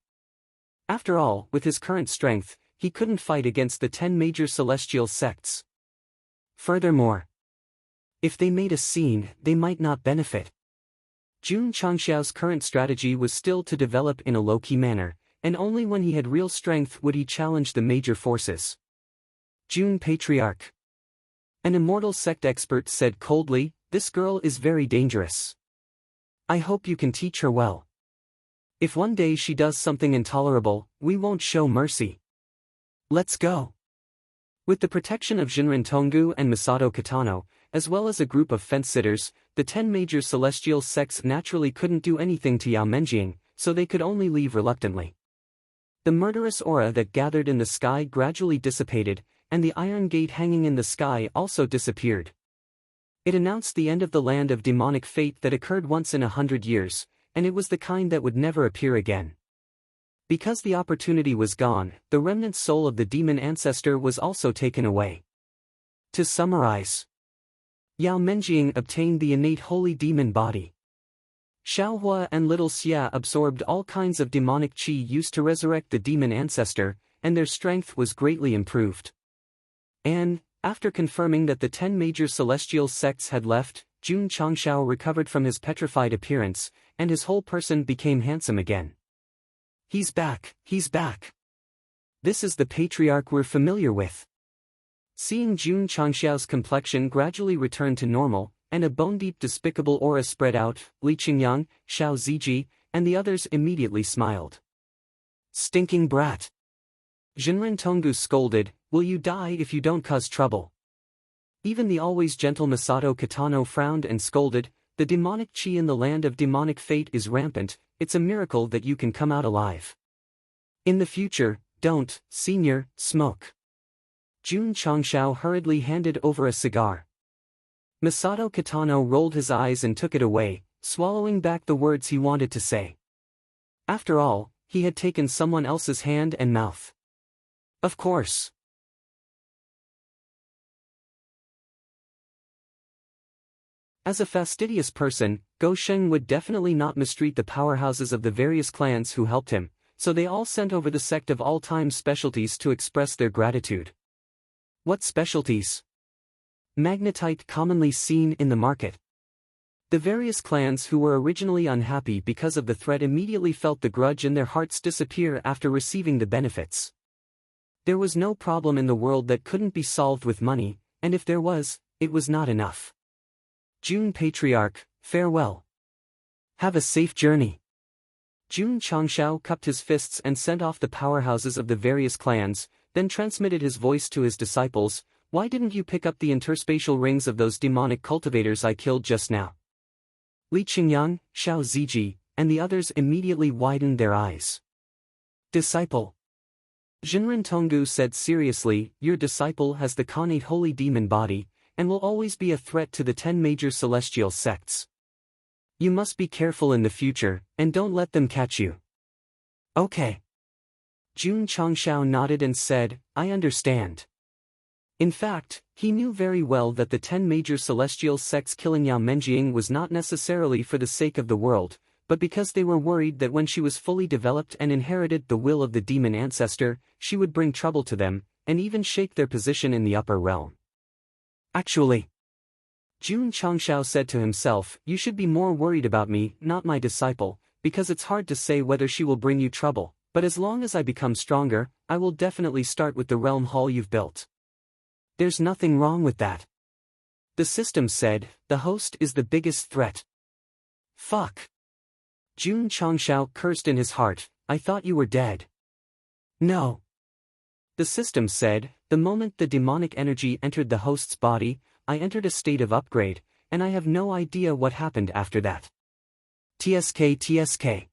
After all, with his current strength, he couldn't fight against the 10 major celestial sects. Furthermore, if they made a scene, they might not benefit. Jun Changshao's current strategy was still to develop in a low-key manner, and only when he had real strength would he challenge the major forces. Jun Patriarch. An immortal sect expert said coldly, this girl is very dangerous. I hope you can teach her well. If one day she does something intolerable, we won't show mercy. Let's go. With the protection of Jinren Tonggu and Masato Kitano, as well as a group of fence-sitters, the 10 major celestial sects naturally couldn't do anything to Yao Menjing, so they could only leave reluctantly. The murderous aura that gathered in the sky gradually dissipated, and the iron gate hanging in the sky also disappeared. It announced the end of the land of demonic fate that occurred once in 100 years, and it was the kind that would never appear again. Because the opportunity was gone, the remnant soul of the demon ancestor was also taken away. To summarize, Yao Menjing obtained the innate holy demon body. Xiaohua and Little Xia absorbed all kinds of demonic qi used to resurrect the demon ancestor, and their strength was greatly improved. And, after confirming that the 10 major celestial sects had left, Jun Changshao recovered from his petrified appearance, and his whole person became handsome again. He's back, he's back. This is the patriarch we're familiar with. Seeing Jun Changshao's complexion gradually return to normal, and a bone-deep despicable aura spread out, Li Qingyang, Xiao Ziji, and the others immediately smiled. Stinking brat. Jinren Tonggu scolded, will you die if you don't cause trouble? Even the always gentle Masato Kitano frowned and scolded, the demonic qi in the land of demonic fate is rampant, it's a miracle that you can come out alive. In the future, don't, senior, smoke. Jun Changshao hurriedly handed over a cigar. Masato Kitano rolled his eyes and took it away, swallowing back the words he wanted to say. After all, he had taken someone else's hand and mouth. Of course. As a fastidious person, Go Sheng would definitely not mistreat the powerhouses of the various clans who helped him, so they all sent over the sect of all-time specialties to express their gratitude. What specialties? Magnetite commonly seen in the market. The various clans who were originally unhappy because of the threat immediately felt the grudge in their hearts disappear after receiving the benefits. There was no problem in the world that couldn't be solved with money, and if there was, it was not enough. Jun Patriarch, farewell. Have a safe journey. Jun Changshao cupped his fists and sent off the powerhouses of the various clans, then transmitted his voice to his disciples, why didn't you pick up the interspatial rings of those demonic cultivators I killed just now? Li Qingyang, Xiao Ziji, and the others immediately widened their eyes. Disciple. Jinren Tonggu said seriously, your disciple has the connate holy demon body, and will always be a threat to the 10 major celestial sects. You must be careful in the future, and don't let them catch you. Okay. Jun Changshao nodded and said, I understand. In fact, he knew very well that the 10 major celestial sects killing Yao Menjing was not necessarily for the sake of the world, but because they were worried that when she was fully developed and inherited the will of the demon ancestor, she would bring trouble to them, and even shake their position in the upper realm. Actually, Jun Changshao said to himself, you should be more worried about me, not my disciple, because it's hard to say whether she will bring you trouble, but as long as I become stronger, I will definitely start with the realm hall you've built. There's nothing wrong with that. The system said, the host is the biggest threat. Fuck. Jun Changshao cursed in his heart, I thought you were dead. No. The system said, the moment the demonic energy entered the host's body, I entered a state of upgrade, and I have no idea what happened after that. TSK.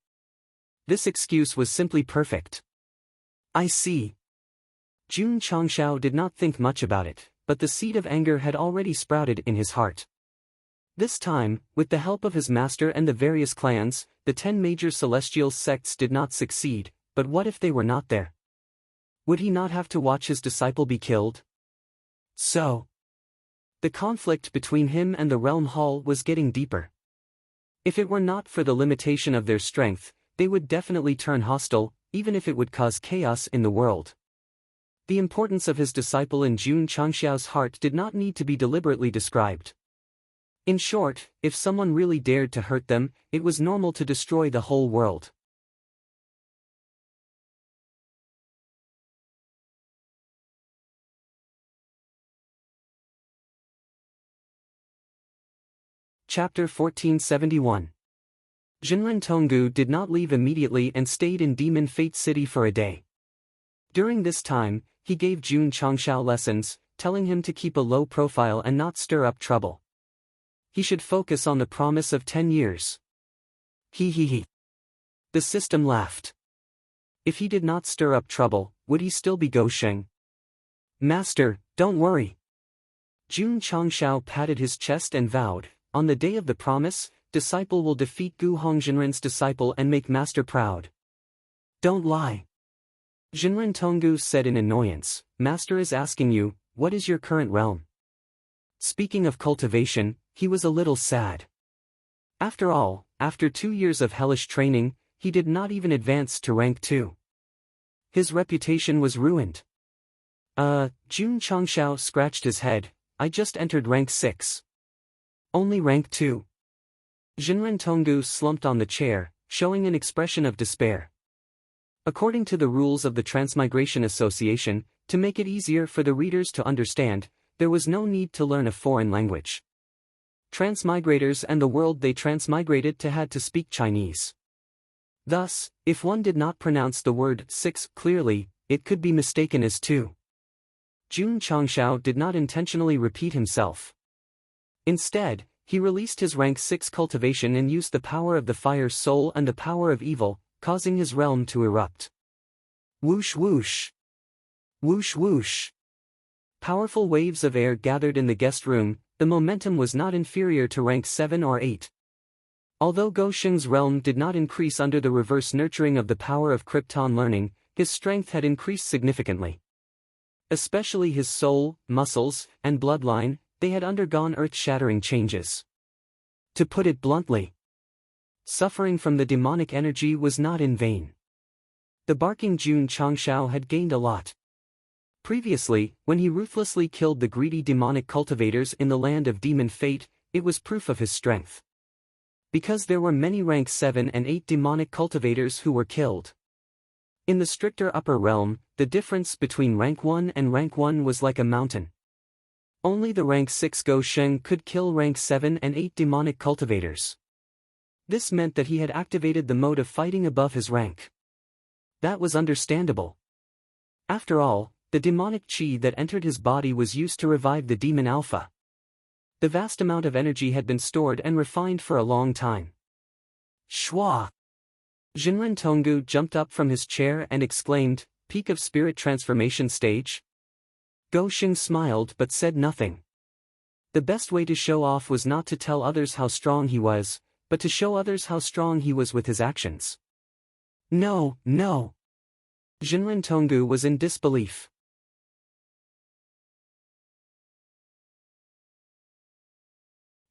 This excuse was simply perfect. I see. Jun Changshao did not think much about it, but the seed of anger had already sprouted in his heart. This time, with the help of his master and the various clans, the 10 major celestial sects did not succeed, but what if they were not there? Would he not have to watch his disciple be killed? So, the conflict between him and the realm hall was getting deeper. If it were not for the limitation of their strength, they would definitely turn hostile, even if it would cause chaos in the world. The importance of his disciple in Jun Changxiao's heart did not need to be deliberately described. In short, if someone really dared to hurt them, it was normal to destroy the whole world. Chapter 1471. Jinren Tonggu did not leave immediately and stayed in Demon Fate City for a day. During this time, he gave Jun Changshao lessons, telling him to keep a low profile and not stir up trouble. He should focus on the promise of 10 years. He. The system laughed. If he did not stir up trouble, would he still be Go Sheng? Master, don't worry. Jun Changshao patted his chest and vowed, on the day of the promise, disciple will defeat Gu Hongjinren's disciple and make master proud. Don't lie. Jinren Tonggu said in annoyance, Master is asking you, what is your current realm? Speaking of cultivation, he was a little sad. After all, after 2 years of hellish training, he did not even advance to rank 2. His reputation was ruined. Jun Changshao scratched his head, I just entered rank 6. Only rank 2. Jinren Tonggu slumped on the chair, showing an expression of despair. According to the rules of the Transmigration Association, to make it easier for the readers to understand, there was no need to learn a foreign language. Transmigrators and the world they transmigrated to had to speak Chinese. Thus, if one did not pronounce the word 6 clearly, it could be mistaken as 2. Jun Changshao did not intentionally repeat himself. Instead, he released his rank 6 cultivation and used the power of the fire soul and the power of evil, causing his realm to erupt. Whoosh whoosh. Whoosh whoosh. Powerful waves of air gathered in the guest room, the momentum was not inferior to rank 7 or 8. Although Go Sheng's realm did not increase under the reverse nurturing of the power of Krypton learning, his strength had increased significantly. Especially his soul, muscles, and bloodline, they had undergone earth-shattering changes. To put it bluntly, suffering from the demonic energy was not in vain. The barking Jun Changshao had gained a lot. Previously, when he ruthlessly killed the greedy demonic cultivators in the land of demon fate, it was proof of his strength. Because there were many rank 7 and 8 demonic cultivators who were killed. In the stricter upper realm, the difference between rank 1 and rank 1 was like a mountain. Only the rank 6 Go Sheng could kill rank 7 and 8 demonic cultivators. This meant that he had activated the mode of fighting above his rank. That was understandable. After all, the demonic chi that entered his body was used to revive the demon alpha. The vast amount of energy had been stored and refined for a long time. Shwa! Jinren Tonggu jumped up from his chair and exclaimed, "Peak of spirit transformation stage?" Go Xing smiled but said nothing. The best way to show off was not to tell others how strong he was, but to show others how strong he was with his actions. No, no. Jinren Tonggu was in disbelief.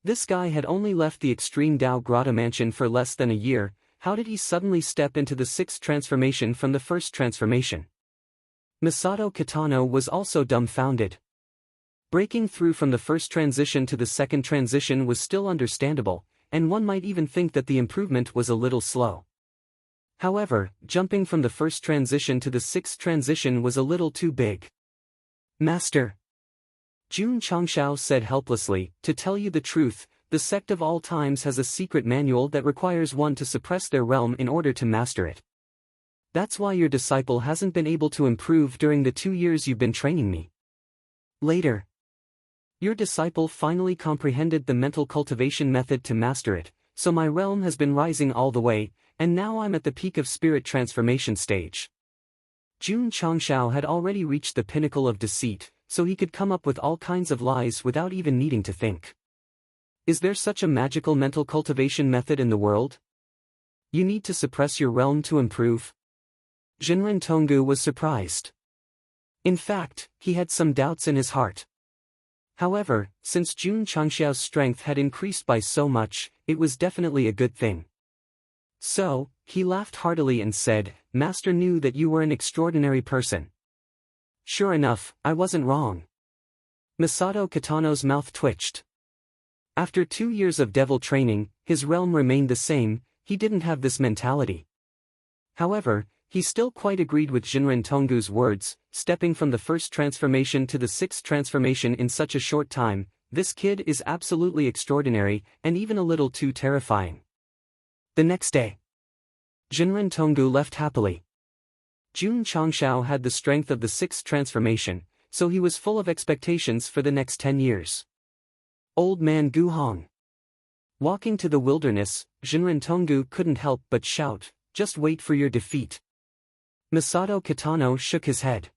This guy had only left the extreme Dao Grotto mansion for less than a year. How did he suddenly step into the sixth transformation from the first transformation? Masato Kitano was also dumbfounded. Breaking through from the first transition to the second transition was still understandable, and one might even think that the improvement was a little slow. However, jumping from the first transition to the sixth transition was a little too big. Master, Jun Changshao said helplessly, to tell you the truth, the sect of all times has a secret manual that requires one to suppress their realm in order to master it. That's why your disciple hasn't been able to improve during the 2 years you've been training me. Later, your disciple finally comprehended the mental cultivation method to master it, so my realm has been rising all the way, and now I'm at the peak of spirit transformation stage. Jun Changshao had already reached the pinnacle of deceit, so he could come up with all kinds of lies without even needing to think. Is there such a magical mental cultivation method in the world? You need to suppress your realm to improve? Jinren Tonggu was surprised. In fact, he had some doubts in his heart. However, since Jun Changshao's strength had increased by so much, it was definitely a good thing. So, he laughed heartily and said, "Master knew that you were an extraordinary person." Sure enough, I wasn't wrong. Masato Kitano's mouth twitched. After 2 years of devil training, his realm remained the same. He didn't have this mentality. However, he still quite agreed with Jinren Tonggu's words, stepping from the first transformation to the sixth transformation in such a short time. This kid is absolutely extraordinary, and even a little too terrifying. The next day, Jinren Tonggu left happily. Jun Changshao had the strength of the sixth transformation, so he was full of expectations for the next 10 years. Old man Gu Hong. Walking to the wilderness, Jinren Tonggu couldn't help but shout, "Just wait for your defeat." Masato Kitano shook his head.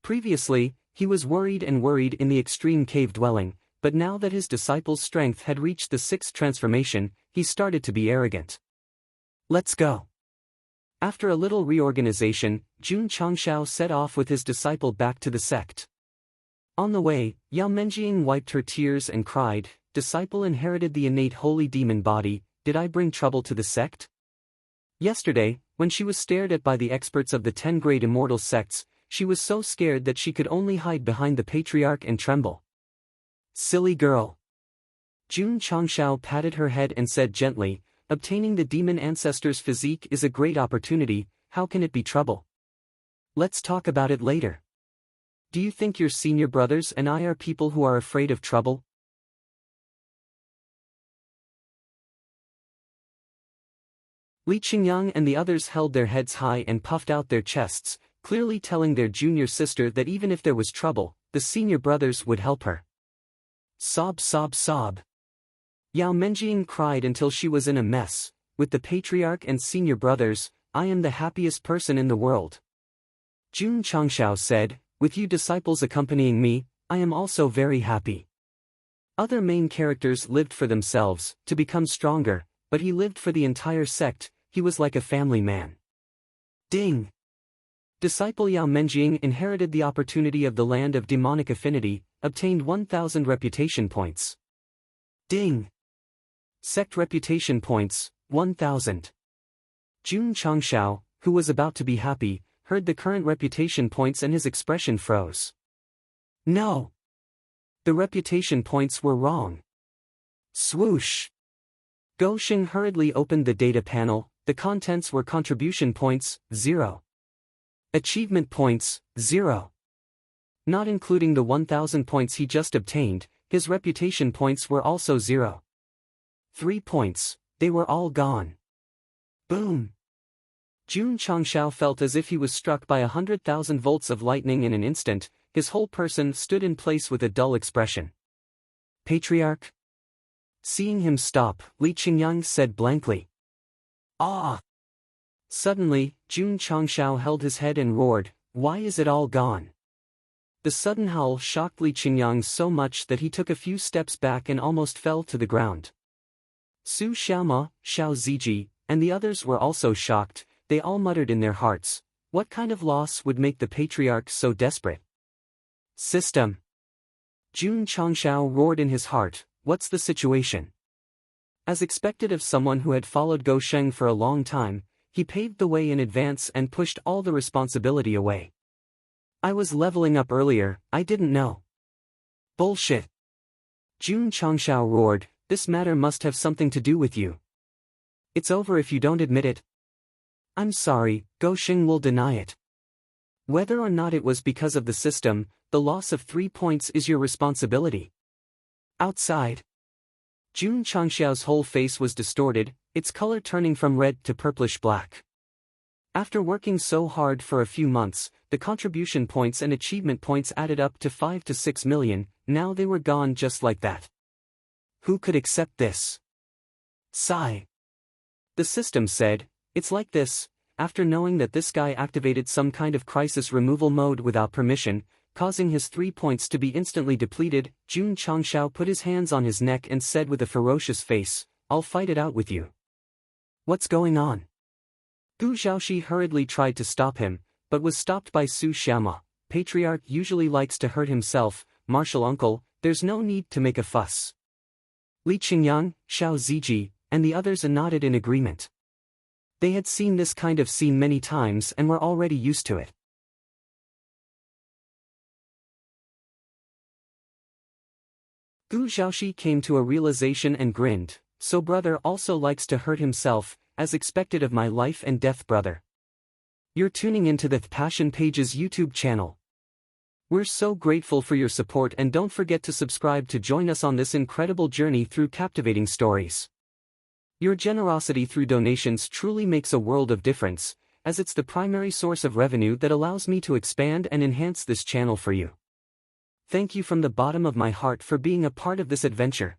Previously, he was worried in the extreme cave dwelling, but now that his disciple's strength had reached the sixth transformation, he started to be arrogant. Let's go. After a little reorganization, Jun Changshao set off with his disciple back to the sect. On the way, Yao Menjing wiped her tears and cried, "Disciple inherited the innate holy demon body, did I bring trouble to the sect?" Yesterday, when she was stared at by the experts of the 10 great immortal sects, she was so scared that she could only hide behind the patriarch and tremble. Silly girl. Jun Changshao patted her head and said gently, "Obtaining the demon ancestor's physique is a great opportunity, how can it be trouble? Let's talk about it later. Do you think your senior brothers and I are people who are afraid of trouble?" Li Qingyang and the others held their heads high and puffed out their chests, clearly telling their junior sister that even if there was trouble, the senior brothers would help her. Sob sob sob. Yao Menjing cried until she was in a mess. With the patriarch and senior brothers, I am the happiest person in the world. Jun Changshao said, with you disciples accompanying me, I am also very happy. Other main characters lived for themselves, to become stronger, but he lived for the entire sect. He was like a family man. Ding! Disciple Yao Menjing inherited the opportunity of the land of demonic affinity, obtained 1,000 reputation points. Ding! Sect reputation points, 1,000. Jun Changshao, who was about to be happy, heard the current reputation points and his expression froze. No! The reputation points were wrong. Swoosh! Go Xing hurriedly opened the data panel. The contents were contribution points, 0. Achievement points, 0. Not including the 1,000 points he just obtained, his reputation points were also 0. 3 points, they were all gone. Boom! Jun Changshao felt as if he was struck by 100,000 volts of lightning in an instant. His whole person stood in place with a dull expression. Patriarch? Seeing him stop, Li Qingyang said blankly. Ah! Suddenly, Jun Changshao held his head and roared, "Why is it all gone?" The sudden howl shocked Li Qingyang so much that he took a few steps back and almost fell to the ground. Su Xiaoma, Xiao Ziji, and the others were also shocked. They all muttered in their hearts, what kind of loss would make the patriarch so desperate? System! Jun Changshao roared in his heart, what's the situation? As expected of someone who had followed Go Sheng for a long time, he paved the way in advance and pushed all the responsibility away. I was leveling up earlier, I didn't know. Bullshit! Jun Changshao roared, this matter must have something to do with you. It's over if you don't admit it. I'm sorry, Go Sheng will deny it. Whether or not it was because of the system, the loss of 3 points is your responsibility. Outside. Jun Changshao's whole face was distorted, its color turning from red to purplish black. After working so hard for a few months, the contribution points and achievement points added up to 5 to 6 million, now they were gone just like that. Who could accept this? Sigh. The system said, it's like this, after knowing that this guy activated some kind of crisis removal mode without permission, causing his 3 points to be instantly depleted, Jun Changshao put his hands on his neck and said with a ferocious face, I'll fight it out with you. What's going on? Gu Zhaoxi hurriedly tried to stop him, but was stopped by Su Xiaoma. Patriarch usually likes to hurt himself, martial uncle, there's no need to make a fuss. Li Qingyang, Xiao Ziji, and the others nodded in agreement. They had seen this kind of scene many times and were already used to it. Gu Zhaoxi came to a realization and grinned, so brother also likes to hurt himself, as expected of my life and death brother. You're tuning into the Passion Pages YouTube channel. We're so grateful for your support and don't forget to subscribe to join us on this incredible journey through captivating stories. Your generosity through donations truly makes a world of difference, as it's the primary source of revenue that allows me to expand and enhance this channel for you. Thank you from the bottom of my heart for being a part of this adventure.